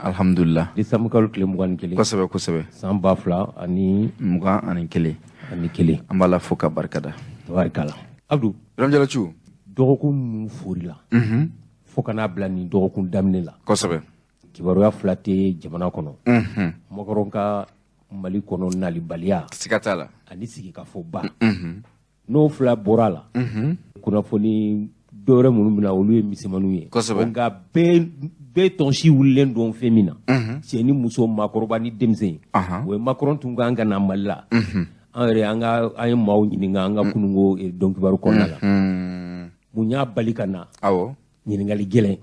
Alhamdulillah. Décembre kalo tile 21 kosɛbɛ san 2000 ani 21 ani 1 an b'a la fo ka barikada. tabarikala Abdou Ramjalachu dɔgɔkun minnu forila fo kana bila ni dɔgɔkun daminɛ la kosɛbɛ kibaruya fila tɛ jamana kɔnɔ Makɔrɔn ka Mali kɔnɔ nalibaliya siga t'a la ani sigikafɔba n'o fila bɔra la kunnafoni dɔwɛrɛ minnu bɛna olu ye misɛmaninw ye kosɛbɛ nka bɛɛ tɔnsi wulilen don fɛn min na cɛ ni muso maakɔrɔba ni denmisɛn o ye Makɔrɔn tun kan ka na Mali la an yɛrɛ an ye maaw ɲininka an ka kununko dɔnkibaru kɔnɔna la mun y'a bali ka na ɲininkali gɛlɛn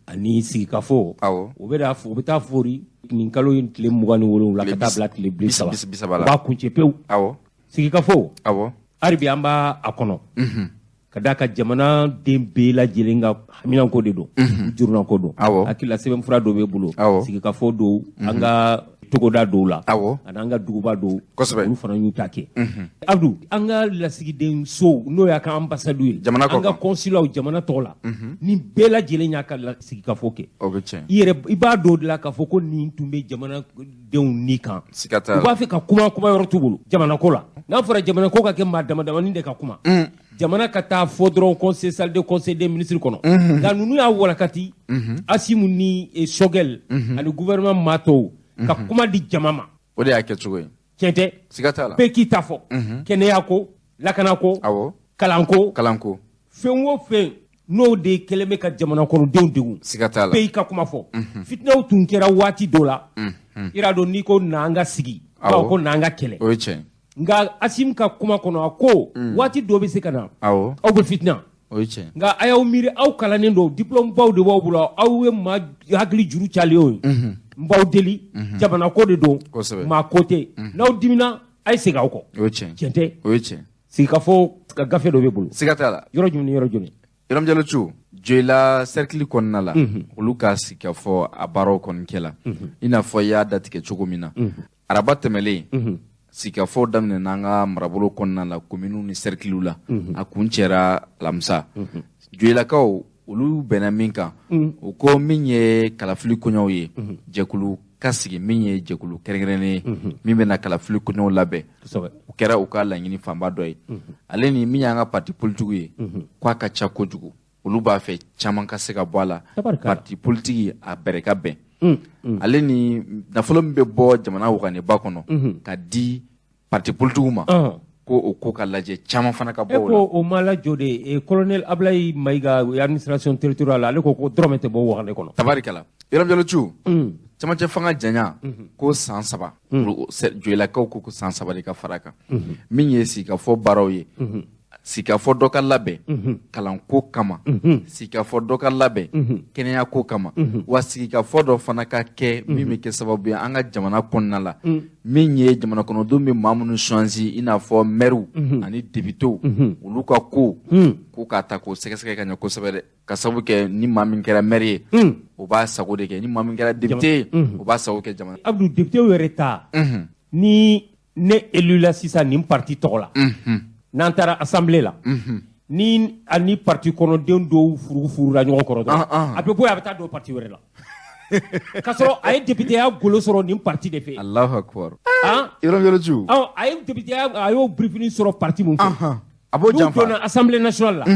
ani sigikafɔ o bɛ taa fori nin kalo in tile 27 ka taa bila tile 30 o b'a kuncɛ pewu sigikafɔ hali an b'a a kɔnɔ ka d'a ka jamana den bɛɛ lajɛlen ka haminanko de don jurunako don hakilila sɛbɛnfura dɔ bɛ bolo sigikafɔ don an ka togoda dɔw la ani an ka duguba dɔw olu fana y'u ta kɛ Abdou an ka lasigiden so n'o y'a ka ambasadu ye an ka kɔnsulaw jamana tɔgɔ la nin bɛɛ lajɛlen y'a ka sigikafɔ kɛ i b'a dɔw de la k'a fɔ ko nin tun bɛ jamanadenw ni kan u b'a fɛ ka kuma yɔrɔ t'u bolo jamanako la n'a fɔra jamanako ka kɛ maa damadamanin de ka kuma jamana ka taa fɔ dɔrɔn conseil salle de conseil des ministres kɔnɔ nka ninnu y'a walakati Asimu ni Sogɛl ani gouvernement maa tɔw ka kuma di jama ma o de y'a kɛ cogo ye tiɲɛ tɛ siga t'a la bɛɛ k'i ta fɔ kɛnɛya ko lakana ko kalanko fɛn o fɛn n'o de kɛlen bɛ ka jamana kɔnɔdenw degun siga t'a la bɛɛ y'i ka kuma fɔ fitinaw tun kɛra waati dɔ la i b'a dɔn n'i ko n'an ka sigi ko n'an ka kɛlɛ o ye tiɲɛ nka Asimu ka kuma kɔnɔ a ko waati dɔ bɛ se ka na aw bɛ fitina o ye tiɲɛ nka a y'aw miiri aw kalannen don diplôme baw de b'aw bolo aw ye maa hakili juru calen ye n b'aw deli jamana ko de don maa ko tɛ n'aw dimina a ye segin aw kɔ o ye tiɲɛ tiɲɛ tɛ o ye tiɲɛ sigikafɔ ka gafe dɔ bɛ bolo siga t'a la yɔrɔ jumɛn ni yɔrɔ jumɛn Ramjalachu joyila cercle kɔnɔna la olu ka sigikafɔ a baaraw kɔni kɛla i n'a fɔ i y'a datigɛ cogo min na araba tɛmɛlen sigikafɔ daminɛna an ka marabolo kɔnɔna la kominiw ni cerclew la a kun cɛra alamisa joyilakaw olu bɛnna min kan o ko min ye kalafili kɔɲɔw ye jɛkulu ka sigi min ye jɛkulu kɛrɛnkɛrɛnnen min bɛna kalafili kɔɲɔw labɛn o kɛra u ka laɲini fanba dɔ ye ale ni min y'an ka parti politique ye k'a ka ca kojugu olu b'a fɛ caman ka se ka bɔ a la parti politique a bɛrɛ ka bɛn ale ni nafolo min bɛ bɔ jamana waganiba kɔnɔ ka di parti politique ma ko o ko ka lajɛ caman fana ka bɔ o la o ma lajɔ de colonel Ablaye Mayiga administration territoriale ale ko dɔrɔmɛ tɛ bɔ wagane kɔnɔ tabarikala Ramjalachu camancɛ fanga janya ko san 3 joyilakaw ko san 3 de ka fara kan min ye sigikafɔ baaraw ye sigikafɔ dɔ ka labɛn kalanko kama sigikafɔ dɔ ka labɛn kɛnɛyako kama wa sigikafɔ dɔ fana ka kɛ min bɛ kɛ sababu ye an ka jamana kɔnɔna la min ye jamana kɔnɔdenw bɛ maa minnu choisi i n'a fɔ maires ani députés olu ka ko k'a ta k'o sɛgɛsɛgɛ ka ɲɛ kosɛbɛ dɛ ka sababu kɛ ni maa min kɛra maire ye o b'a sago de kɛ ni maa min kɛra député ye o b'a sago kɛ jamana. Abdou député yɛrɛ ta ni ne élu la sisan nin parti tɔgɔ la n'an taara assemblée la ni ani parti kɔnɔdenw dɔw furufurula ɲɔgɔn kɔrɔ dɔrɔn a bɛ bɔ yen a bɛ taa don parti wɛrɛ la k'a sɔrɔ a ye députéya golo sɔrɔ nin parti de fɛ. Allahu akbar. Ramjalachu a ye députéya a y'o briefing sɔrɔ parti mun fɛ a b'o janfa n'u donna assemblée nationale la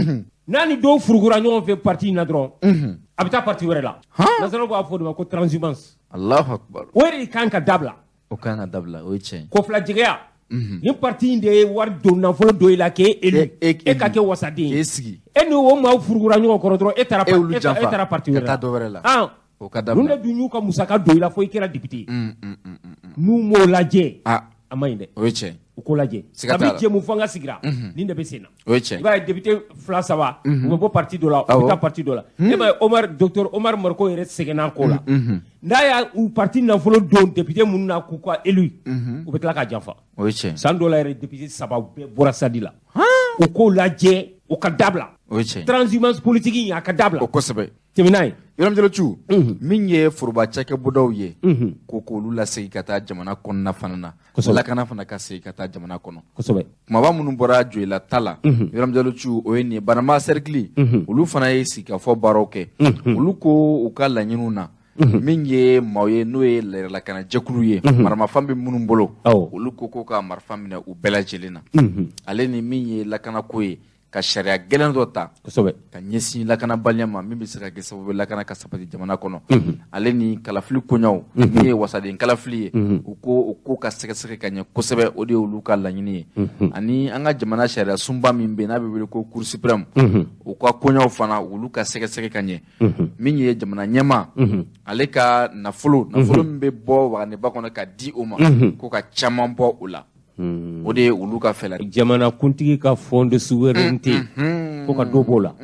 n'a ni dɔw furugura ɲɔgɔn fɛ parti in na dɔrɔn a bɛ taa parti wɛrɛ la nanzaraw b'a fɔ o de ma ko transhumance. Allahu akbar. o de kan ka dabila. o kan ka dabila o ye tiɲɛ. kɔfilajɛgɛya nin parti in de ye wari don nafolo dɔ i la k'e élu e ka kɛ wasaden ye e ni o maaw furugura ɲɔgɔn kɔrɔ dɔrɔn e taara parti wɛrɛ la o ka dabila ninnu de dun y'u ka musaka don i la fo i kɛra député n'u m'o lajɛ a ma ɲi dɛ o ye tiɲɛ u ko lajɛ kabi jɛmu fanga sigira nin de bɛ sen na o ye tiɲɛ i b'a ye député 2-3 u bɛ bɔ parti dɔ la u bɛ taa parti dɔ la e ma ye docteur Omar Marko yɛrɛ sɛgɛnna ko la n'a y'a u parti nafolo don député minnu na k'u ka élu u bɛ tila ka janfa o ye tiɲɛ san dɔ la yɛrɛ député 3 bɛɛ bɔra sadi la u k'o lajɛ u ka dabila o ye tiɲɛ transhumance politique in a ka dabila o kosɛbɛ tɛmɛn'a ye Ramjalachu min ye foroba cakɛbɔdaw ye ko k'olu lasegin ka taa jamana kɔnɔna fana na lakana fana ka segin ka taa jamana kɔnɔ kosɛbɛ kumaba minnu bɔra joyila ta la Ramjalachu o ye nin banama cercle olu fana ye sigikafɔ baaraw kɛ olu ko u ka laɲiniw na min ye maaw ye n'o ye lakana jɛkulu ye maramafan bɛ minnu bolo olu ko ka marifa minɛ u bɛɛ lajɛlen na ale ni min ye lakana ko ye ka sariya gɛlɛn dɔ ta ka ɲɛsin lakana baliya ma min bɛ se ka kɛ sababu lakana ka sabati jamana kɔnɔ ale ni kalafili koɲaw min ye wasaden kalafili ye u ko ka sɛgɛsɛgɛ ka ɲɛ kosɛbɛ o de ye olu ka laɲini ye ani an ka jamana sariya sunba min bɛ n'a bɛ wele ko cour suprême u ka koɲaw fana olu ka sɛgɛsɛgɛ ka ɲɛ min ye jamana ɲɛma ale ka nafolo min bɛ bɔ waganiba kɔnɔ ka di o ma ko ka caman bɔ o la o de ye olu ka fɛla jamana kuntigi ka fond de souveraineté ko ka dɔ b'o la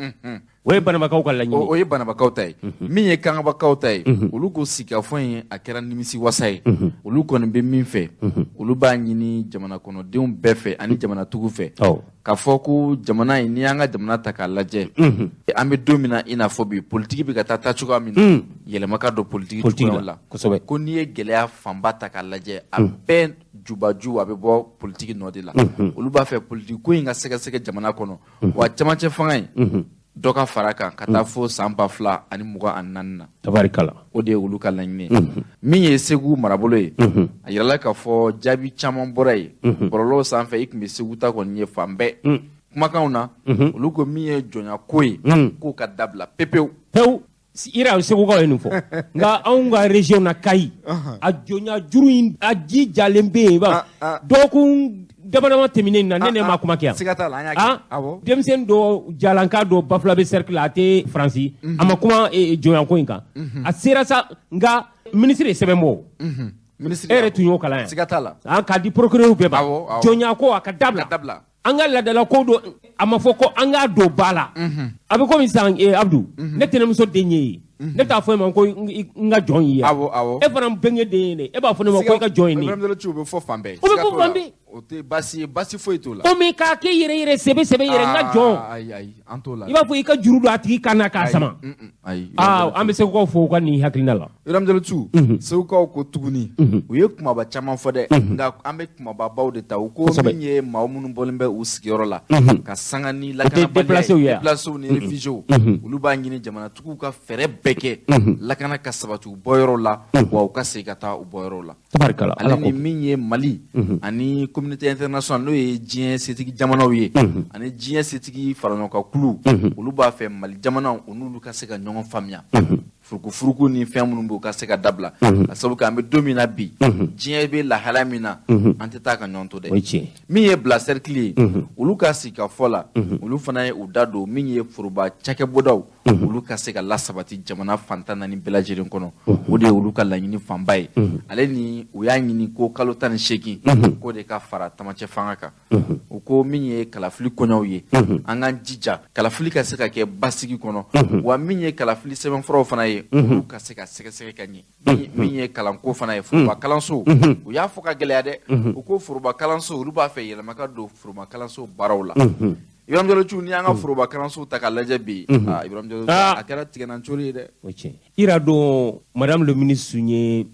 o ye banabakaw ka laɲini o ye banabakaw ta ye min ye kangabakaw ta ye olu ko sigikafɔ in a kɛra nimisi wasa ye olu kɔni bɛ min fɛ olu b'a ɲini jamana kɔnɔdenw bɛɛ fɛ ani jamanatigiw fɛ k'a fɔ ko jamana in n'i y'an ka jamana ta k'a lajɛ an bɛ don min na i n'a fɔ bi politiki bɛ ka taa cogoya min na yɛlɛma ka don politiki cogoyaw la ko n'i ye gɛlɛya fanba ta k'a lajɛ a bɛɛ jubaju a bɛ bɔ politiki nɔ de la olu b'a fɛ politiki ko in ka sɛgɛsɛgɛ jamana kɔnɔ wa camancɛ fanga in dɔ ka fara kan ka taa fo san 2024 na tabarikala o de ye olu ka laɲini min ye Segu marabolo ye a yirala k'a fɔ jaabi caman bɔra ye bɔlɔlɔw sanfɛ i tun bɛ Segu ta kɔni ye fan bɛɛ kumakanw na olu ko min ye jɔnya ko ye k'o ka dabila pepewu ira segukaw ye nin fɔ nka anw ka région na Kayi a jɔnya juru in a ji jalen bɛ yen dɔgɔkun dama tɛmɛnen na ne ma kuma kɛ yan denmisɛnnin dɔ jalanka dɔ bafula bɛ cercle a tɛ Faransi a ma kuma jɔnya ko in kan a sera sa nka ministre ye sɛbɛn bɔ e yɛrɛ tun y'o kalan yan k'a di procureur bɛɛ ma jɔnya ko a ka dabila an ka ladala ko dɔ a ma fɔ ko an k'a don ba la a bɛ komi sisan Abdou ne tɛnɛmuso den ye ne t'a fɔ e ma ko n ka jɔn y'i ye e fana bɛnkɛ den ye dɛ e b'a fɔ ne ma ko i ka jɔn ye nin ye o bɛ fɔ fan bɛɛ o bɛ fɔ fan bɛɛ o tɛ basi foyi t'o la o mais k'a kɛ yɛrɛ sɛbɛ yɛrɛ n ka jɔn ayi an t'o la i b'a fɔ i ka juru don a tigi kan na k'a sama an bɛ Segukaw fɔ u ka nin hakilina la Iramjalotu Segukaw ko tuguni u ye kumaba caman fɔ dɛ nka an bɛ kumababaw de ta u ko min ye maa minnu bɔlen bɛ u sigiyɔrɔ la ka sanga ni lakanabaliya déplacés ni réfugiés olu b'a ɲini jamanatigiw ka fɛɛrɛ bɛɛ kɛ lakana ka sabati u bɔyɔrɔ la wa u ka segin ka taa u bɔyɔrɔ la ale ni min ye Mali ani communauté internationale n'o ye diɲɛ setigi jamanaw ye ani diɲɛ setigi faraɲɔgɔnkan kulu olu b'a fɛ Mali jamanaw u n'olu ka se ka ɲɔgɔn faamuya furukufuruku ni fɛn minnu bɛ u ka se ka dabila ka sababu kɛ an bɛ don min na bi diɲɛ bɛ lahala min na an tɛ taa ka ɲɔgɔn to dɛ min ye bila cercle ye olu ka sigi ka fɔ la olu fana ye u da don min ye foroba cakɛbɔdaw olu ka se ka lasabati jamana fantan naani bɛɛ lajɛlen kɔnɔ o de ye olu ka laɲini fanba ye ale ni u y'a ɲini ko kalo 18 k'o de ka fara tamacɛ fanga kan u ko min ye kalafili kɔɲɔw ye an k'an jija kalafili ka se ka kɛ basigi kɔnɔ wa min ye kalafili sɛbɛnfuraw fana ye olu ka se ka sɛgɛsɛgɛ ka ɲɛ min ye kalanko fana ye foroba kalanso u y'a fɔ ka gɛlɛya dɛ u ko foroba kalanso olu b'a fɛ yɛlɛma ka don foroba kalanso baaraw la Ibrahim Jalotu ni an ka foroba kalanso ta ka lajɛ bi Ibrahim Jalotu a kɛra tigɛnancori ye dɛ ira dɔn madame le ministre ye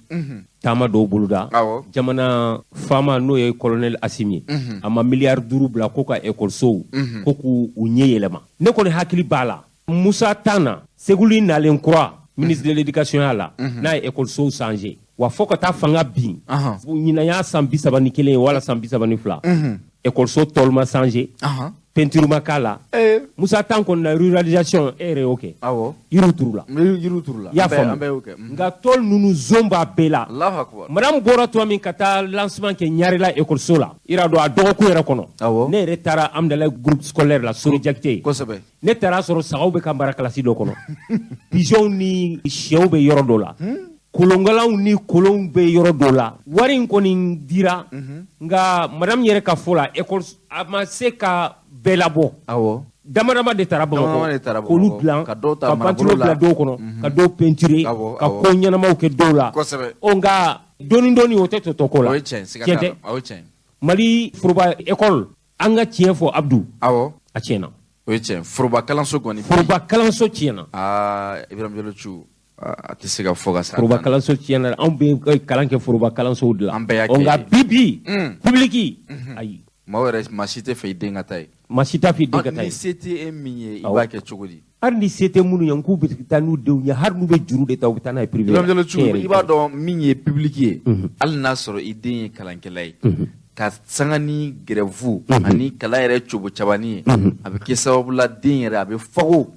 taama dɔw boloda jamana faama n'o ye colonel Assimi a ma miliyari 5 bila ko ka ekɔlisow ko k'u ɲɛ yɛlɛma ne kɔni hakili b'a la Musa Tana Seguli nalen kura ministre de l'éducation y'a la n'a ye ekɔlisow changer wa fo ka taa fanga bin ɲinan y'a san 31 wala san 32 ekɔliso tɔw ma changer peinture ma k'a la Musa Tan kɔni na ruralisation e yɛrɛ y'o kɛ yiriw turula i y'a faamu nka tɔl ninnu zone b'a bɛɛ la madame bɔra tuma min ka taa lancement kɛ Ɲarela ekɔliso la i y'a dɔn a dɔgɔkun yɛrɛ kɔnɔ ne yɛrɛ taara Amdalayi groupe scolaire la Sori Jakite ne taara sɔrɔ sagaw bɛ ka mara kilasi dɔ kɔnɔ pigeons ni sɛw bɛ yɔrɔ dɔ la kolongalanw ni kolonw bɛ yɔrɔ dɔ la wari in kɔni dira nka madame yɛrɛ ka fɔ la école a ma se ka bɛɛ labɔ damadama de taara Bamakɔ k'olu dilan ka pantalo bila dɔw kɔnɔ ka dɔw peinture ka ko ɲɛnamaw kɛ dɔw la nka dɔɔni o tɛ tɔtɔ ko la tiɲɛ tɛ Mali foroba école an ka tiɲɛ fɔ Abdou a tiɲɛna o ye tiɲɛ foroba kalanso kɔni foroba kalanso tiɲɛna Ibrahim Jalotu a tɛ se ka fɔ ka sa foroba kalanso tiɲɛna anw bɛ kalan kɛ foroba kalansow de la nka bibi publiki ayi maa si tɛ fɛ i den ka taa ye maa si t'a fɛ i den ka taa ye ni se tɛ e min ye i b'a kɛ cogo di har ni sete munu yan ku bi tanu de nya har nu be juru de taw tana privé iba do min ye public al nasoro idin kalankelay ka sangani grevu ani kala yɛrɛ cobo cabani a bɛ kɛ sababu la den yɛrɛ a bɛ fago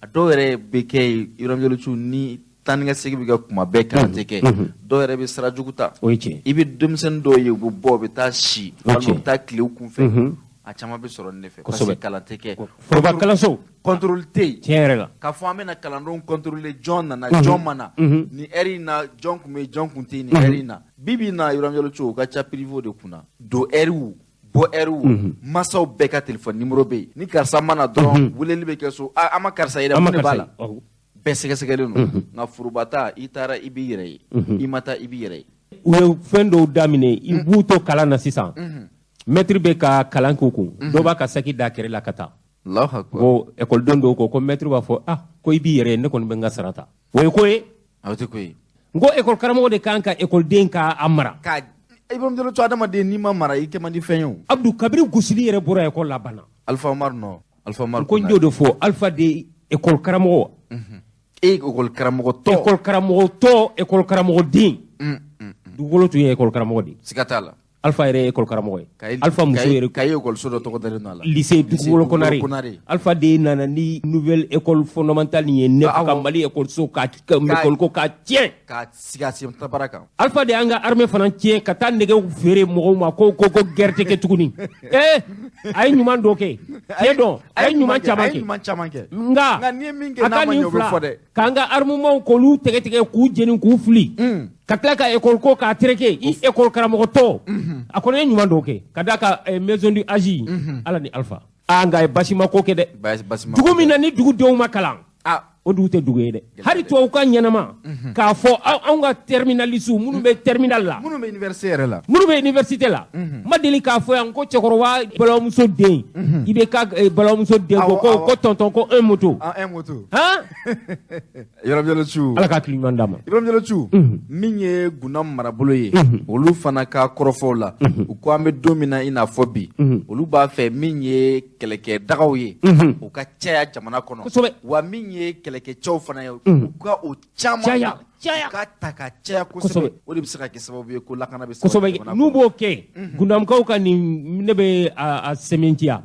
a dɔw yɛrɛ bɛ kɛ yɔrɔmjɔlicu ni tanni ka segi bɛ kɛ kuma bɛɛ kalan tɛ kɛ dɔw yɛrɛ bɛ sira jugu ta i bɛ denmisɛnnin dɔw ye u bɛ bɔ u bɛ taa si walima u bɛ taa tilew kunfɛ a caman bɛ sɔrɔ ne fɛ parce que kalan tɛ kɛ foroba kalanso contrôle tɛ yen tiɲɛ yɛrɛ la k'a fɔ an bɛna kalandenw contrôler jɔn nana jɔn ma na ni heure in na jɔn kun bɛ yen jɔn kun tɛ yen ni heure in na bi na yɔrɔmjɔlicu o ka ca privé de kunna don heure bɔ heure masaw bɛɛ ka téléphone numéro bɛ yen ni karisa mana dɔrɔn weleli bɛ kɛ so an ma karisa yɛrɛ mun de b'a la bɛɛ sɛgɛsɛgɛlen don nka forobata i taara i b'i yɛrɛ ye i ma taa i b'i yɛrɛ ye u ye fɛn dɔw daminɛ i b'u to kalan na sisan maître bɛ ka kalan k'u kun dɔw b'a ka saki da kɛrɛ la ka taa ko ekɔliden dɔw ko maître b'a fɔ ko i b'i yɛrɛ ye ne kɔni bɛ n ka sara ta o ye ko ye o tɛ ko ye n ko ekɔli karamɔgɔ de kan ka ekɔliden ka a mara Ibrahimjɔlicu adamaden n'i ma mara i kɛ man di fɛn ye o Abdou kabiri gosili yɛrɛ bɔra ekɔli la banna Alpha Omar non Alpha Omar ko n y'o de fɔ Alpha de ekɔli karamɔgɔ ekɔli karamɔgɔ tɔ ekɔli karamɔgɔ tɔ ekɔli karamɔgɔ den dugukolo tun ye ekɔli karamɔgɔ de siga t'a la Alpha yɛrɛ ye ekɔli karamɔgɔ ye Alpha muso yɛrɛ ka ye ekɔliso dɔ tɔgɔ dalen don a la lycée dugukolo konare Alpha de nana ni nouvelle école fondamentale ye ne ka Mali ekɔliso ka ekɔli ko ka tiɲɛ ka siga sen tabara kan Alpha de an ka armée fana tiɲɛ ka taa nɛgɛw feere mɔgɔw ma ko guerre tɛ kɛ tuguni a ye ɲuman dɔ kɛ tiɲɛ dɔn a ye ɲuman caman kɛ nka n'i ye min kɛ n'a ma ɲɛ o bɛ fɔ dɛ k'an ka armement k'olu tigɛ k'u jeni k'u fili ka tila ka ekɔli ko k'a tereke i ekɔli karamɔgɔ tɔ a kɔni ye ɲuman dɔw kɛ ka d'a ka maison du âge ala ni Alpha nka a ye basima ko kɛ dɛ dugu min na ni dugudenw ma kalan o dugu tɛ dugu ye dɛ hali tubabu ka ɲɛnama k'a fɔ anw ka terminalisiw minnu bɛ terminal la minnu bɛ université yɛrɛ la minnu bɛ université la ma deli k'a fɔ yan ko cɛkɔrɔba balimamuso den i bɛ ka balimamuso den ko tonton ko un moto Ibrahimjɔlicu ala ka hakili ɲuman d'a ma Ibrahimjɔlicu min ye Guna marabolo ye olu fana ka kɔrɔfɔw la u ko an bɛ don min na i n'a fɔ bi olu b'a fɛ min ye kɛlɛkɛdagaw ye u ka caya jamana kɔnɔ wa min ye kɛlɛkɛcɛw fana ye u ka o caman u ka ta ka caya kosɛbɛ o de bɛ se ka kɛ sababu ye ko lakana bɛ kosɛbɛ n'u b'o kɛ Gundamukaw ka nin ne bɛ a sɛmɛntiya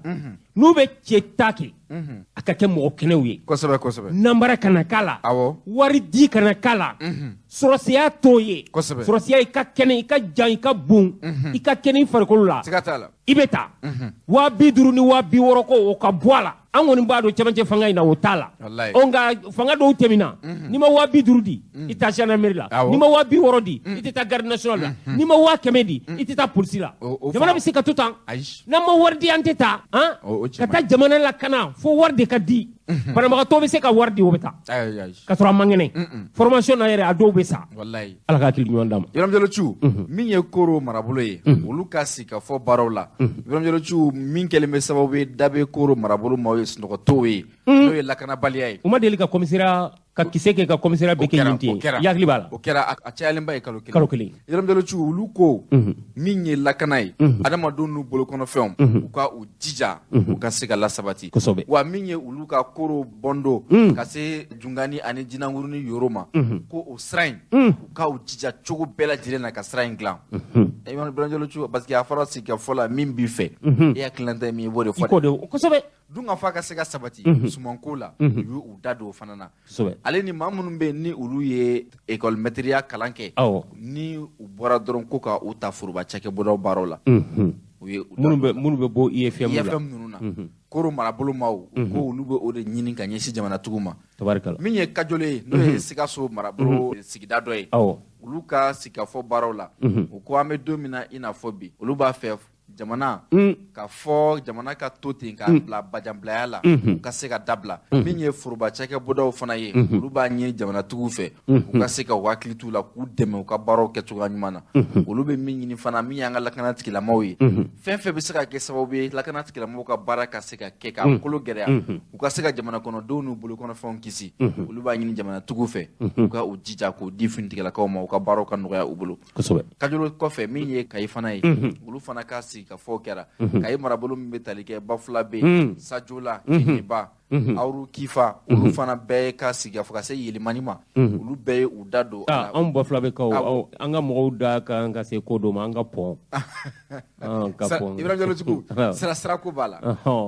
n'u bɛ cɛ ta kɛ a ka kɛ mɔgɔ kɛnɛw ye kosɛbɛ nanbara kana k'a la wari di kana k'a la sɔrɔsiya t'o ye sɔrɔsiya i ka kɛnɛ i ka jan i ka bon i ka kɛnɛ i farikolo la i bɛ taa 50,000 ni 60,000 ko o ka bɔ a la an kɔni b'a dɔn cɛmancɛ fanga in na o t'a la nka fanga dɔw tɛmɛna n'i ma 50,000 di i tɛ taa gendarmerie la n'i ma 60,000 di i tɛ taa garde nationale la n'i ma 100,000 di i tɛ taa polisi la jamana bɛ se ka to tan n'an ma wari di an tɛ taa ka taa jamana lakana fo wari de ka di banabagatɔ bɛ se ka wari di o bɛ taa ka sɔrɔ a man kɛnɛ formation na yɛrɛ a dɔw bɛ sa ala ka hakili ɲuman d'a ma Ibrahimjɔlicu min ye Koro marabolo ye olu ka sigi ka fɔ baaraw la Ibrahimjɔlicu min kɛlen bɛ sababu ye da bɛ Koro marabolo maaw ye sunɔgɔ t'o ye n'o ye lakanabaliya ye u ma deli ka commissariat ka kisɛ kɛ ka commissariat bɛ kɛ yen ten i hakili b'a la o kɛra a cayalenba ye kalo kelen Ibrahimjɔlicu olu ko min ye lakana ye adamadenw n'u bolokɔnɔfɛnw u ka u jija u ka se ka lasabati wa min ye olu ka Koro bɔndo ka se Jungani ani Jinanguru ni Yoro ma ko o sira in u ka u jija cogo bɛɛ lajɛlen na ka sira in dilan Ibrahimjɔlicu parce que a fɔra sigi ka fɔ la min b'i fɛ e hakilina ye min ye i b'o de fɔ dun ka fa ka se ka sabati sumanko la u y'u da don o fana na ale ni maa minnu bɛ yen ni olu ye école maîtrise kalan kɛ ni u bɔra dɔrɔn ko ka u ta foroba cakɛbɔdaw baaraw la minnu bɛ bɔ IFM ninnu na Koro marabolo maaw ko olu bɛ o de ɲini ka ɲɛsin jamanatigiw ma min ye Kajole ye n'o ye Sikaso marabolo sigida dɔ ye olu ka sigikafɔ baaraw la u ko an bɛ don min na i n'a fɔ bi olu b'a fɛ jamana ka fɔ jamana ka to ten k'a bila bajanbilaya la u ka se ka dabila min ye foroba cakɛbɔdaw fana ye olu b'a ɲini jamanatigiw fɛ u ka se ka hakili t'u la k'u dɛmɛ u ka baaraw kɛcogoya ɲuman na olu bɛ min ɲini fana min y'an ka lakana tigilamɔgɔw ye fɛn fɛn bɛ se ka kɛ sababu ye lakana tigilamɔgɔw ka baara ka se ka kɛ k'a kolo gɛlɛya u ka se ka jamana kɔnɔdenw n'u bolokɔnɔfɛnw kisi olu b'a ɲini jamanatigiw fɛ u ka u jija k'o di finitigilakaw ma u ka baaraw ka nɔgɔya u bolo Kajolo kɔfɛ min ye Kayi fana ye olu fana ka sigi ka fɔ kɛra Kayi marabolo min bɛ tali kɛ Bafula bɛ Sajola Kiniba awru kifa olu fana bɛɛ ka sigi fo ka se yelimani ma olu bɛɛ u da don an ba fila bɛ kaw an ka mɔgɔw da kan ka se ko dɔ ma an ka pɔn ka pɔn Ibrahima Diallo tigiw sira ko b'a la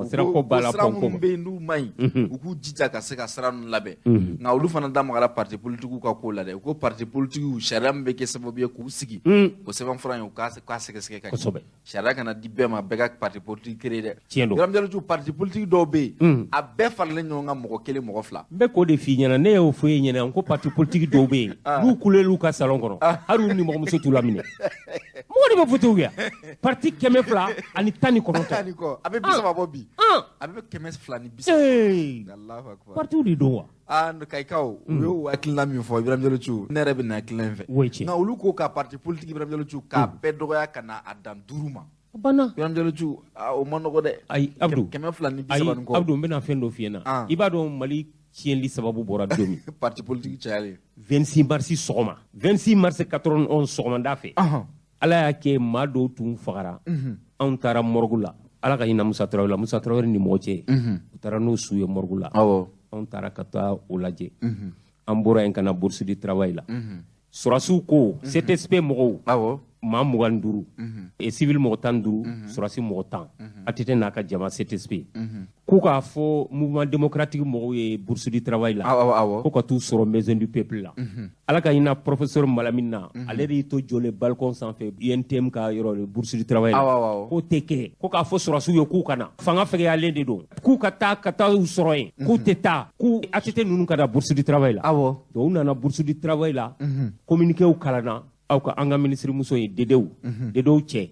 sira ko b'a la sira minnu bɛ yen n'u ma ɲi u k'u jija ka se ka sira ninnu labɛn nka olu fana da magara parti politigiw ka ko la dɛ u ko parti politigiw sariya min bɛ kɛ sababu ye k'u sigi o sɛbɛnfura in u k'a sɛgɛsɛgɛ ka ɲɛ sariya kana di bɛɛ ma bɛɛ ka parti politique créer dɛ Ibrahima Diallo tigiw parti politique dɔw bɛ yen a bɛɛ faralen ɲɔgɔn kan mɔgɔ kelen mɔgɔ fila n bɛ k'o de f'i ɲɛna ne y'o fɔ e ɲɛna ko parti politique dɔw bɛ yen n'u kulel'u ka salon kɔnɔ hali u nimɔgɔmuso t'u laminɛ mɔgɔ de bɛ voté kɛ parti 219 a bɛ 30 bɔ bi a bɛ 230 Allahu akbar parti de don wa kayikaw u y'o hakilina min fɔ Ibrahima Diallo tigiw ne yɛrɛ bɛ na hakilina in fɛ nka olu ko ka parti politique Ibrahima Diallo tigiw k'a bɛɛ dɔgɔya ka na a dan 5 ma banna Ibrahima Diallo tigiw o ma nɔgɔ dɛ ayi Abdou 230 kɔ Abdou n bɛna fɛn dɔ f'i ɲɛna i b'a dɔn Mali tiɲɛli sababu bɔra don min parti politique cayalen 26 mars sɔgɔma 26 mars 91 sɔgɔmada fɛ ala y'a kɛ maa dɔw tun fagara anw taara morgue la ala ka hinɛ Musa Tarawele la Musa Tarawele ni mɔgɔ cɛ u taara n'o su ye morgue la anw taara ka taa o lajɛ an bɔra yen ka na bourse du travail la sɔrɔsiw ko CTSP mɔgɔw maa 25 civil mɔgɔ 15 sɔrɔsi mɔgɔ 10 ATT n'a ka jama CTSP k'u k'a fɔ mouvement démocratique mɔgɔw ye bourse du travail la ko ka t'u sɔrɔ maison du peuple la ala ka hinɛ professeur Malamine na ale de y'i to jɔlen balcon sanfɛ UNTM ka yɔrɔ bourse du travail la k'o tɛ kɛ ko k'a fɔ sɔrɔsiw ye k'u ka na fanga fɛgɛyalen de don k'u ka taa u sɔrɔ yen k'u tɛ taa k'u ATT ninnu ka da bourse du travail la donc u nana bourse du travail la communiquéw kalanna aw ka an ka ministre muso ye Dedew cɛ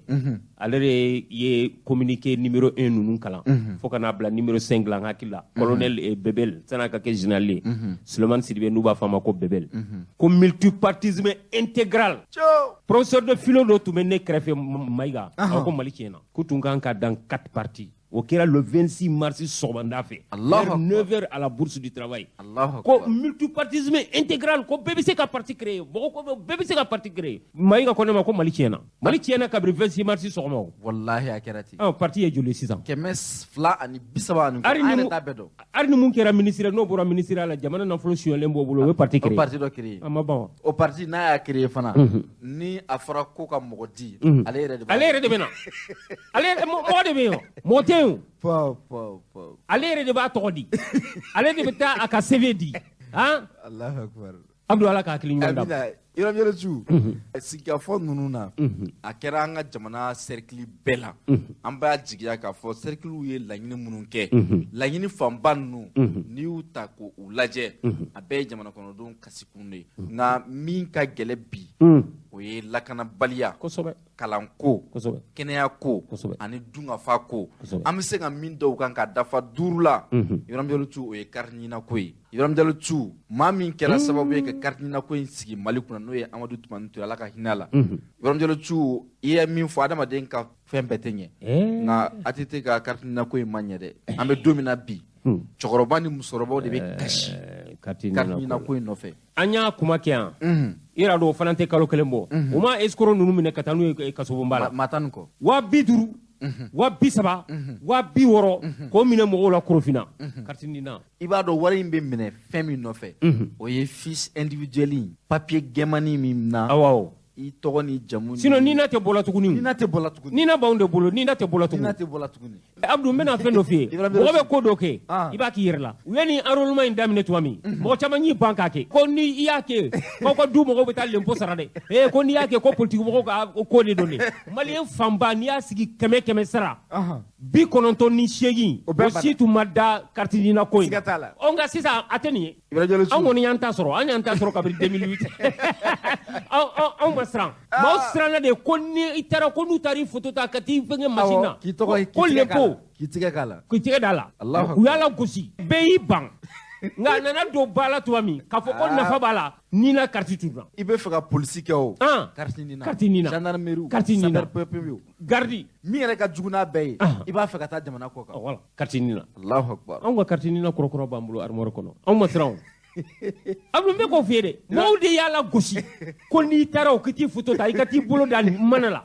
ale de ye communiqué numéro 1 ninnu kalan fo ka n'a bila numéro 5 la n hakili la colonel Bebel san'a ka kɛ général ye Sulemani Sidibe n'u b'a fɔ a ma ko Bebel ko multipartisme intégral professeur de philo dɔ tun bɛ ne kɛrɛfɛ Mayiga a ko Mali tiɲɛna k'u tun kan ka dan 4 partis o kɛra le 26 mars sɔgɔmada fɛ vers 9h à la bourse du travail ko multipartisme intégral ko bɛɛ bɛ se ka parti créer mɔgɔ ko bɛɛ bɛ se ka parti créer Mayiga ko ne ma ko Mali tiɲɛna kabiri 26 mars sɔgɔma o wallahi a kɛra ten parti ye joli sisan 230 ari ni mun kɛra ministre n'o bɔra ministre la jamana nafolo suyɔnlen b'o bolo o ye parti créer o parti dɔ créer a ma ban wa o parti n'a y'a créer fana ni a fɔra ko ka mɔgɔ di ale yɛrɛ de bɛ na mɔgɔ de bɛ yen mɔgɔ tɛ ale yɛrɛ de b'a tɔgɔ di ale de bɛ taa a ka CV di Allahu akbar Abdou ala ka hakili ɲuman da Ibrahima Diallo tigiw sigikafɔ ninnu na a kɛra an ka jamana cercle bɛɛ la an b'a jigiya k'a fɔ cerclew ye laɲini minnu kɛ laɲini fanba ninnu n'i y'u ta k'u lajɛ a bɛɛ ye jamana kɔnɔdenw kasikun de ye nka min ka gɛlɛ bi o ye lakanabaliya kalanko kɛnɛyako ani dunkafa ko an bɛ se ka min dɔw kan ka dafa 5 la Ibrahima Diallo tigiw o ye carte ɲinako ye Ibrahima Diallo tigiw maa min kɛra sababu ye ka carte ɲinako in sigi Mali kunna n'o ye Amadu Tumani Ture ala ka hinɛ la Ibrahima Diallo tigiw i ye min fɔ adamaden ka fɛn bɛɛ tɛ ɲɛ nka ATT ka carte ɲinako in ma ɲɛ dɛ an bɛ don min na bi cɛkɔrɔba ni musokɔrɔbaw de bɛ kasi carte ɲinako in nɔfɛ an y'a kuma kɛ yan i yɛrɛ dɔn o fana tɛ kalo 1 bɔ u ma escroc ninnu minɛ ka taa n'u ye kasobonba la maa tan ni kɔ 50,000 30,000 60,000 k'o minɛ mɔgɔw la Korofina carte ɲina i b'a dɔn wari in bɛ minɛ fɛn min nɔfɛ o ye fiche individuelle papier gɛmani min na i tɔgɔ ni jamu sinon Nina tɛ bɔla tuguni Nina b'anw de bolo Nina tɛ bɔla tuguni Abdou n bɛna fɛn dɔ f'i ye mɔgɔ bɛ ko dɔ kɛ i b'a k'i yɛrɛ la u ye nin enrôlement in daminɛ tuma min mɔgɔ caman y'i ban k'a kɛ ko ni i y'a kɛ k'aw ka du mɔgɔw bɛ taa l'impôt sara dɛ ko n'i y'a kɛ ko politique mɔgɔw ka ko de don dɛ maliyɛn fanba n'i y'a sigi 100 sara 98 o si tun ma da carte ɲina ko in nka sisan a tɛ nin ye an kɔni y'an ta sɔrɔ kabiri 2008 anw ma siran maaw siranna de ko ni i taara ko n'u taara i photo ta ka t'i fɛngɛ machine na ko l'impôt k'i tɛgɛ k'a la k'i tɛgɛ d'a la u y'a la gosi bɛɛ y'i ban nka a nana don ba la tuma min k'a fɔ ko nafa b'a la Nina carte tunna i bɛ fɛ ka polisi kɛ o carte Nina gendarmerie sapeur-pompier gardi min yɛrɛ ka jugu n'a bɛɛ ye i b'a fɛ ka taa jamana kɔ kan voilà carte Nina Allahu akbar anw ka carte Nina kɔrɔkɔrɔ b'an bolo armoire kɔnɔ anw ma siran o Abdou n bɛ k'o f'i ye dɛ maaw de y'a la gosi ko n'i taara o ka t'i photo ta i ka t'i bolo da mana la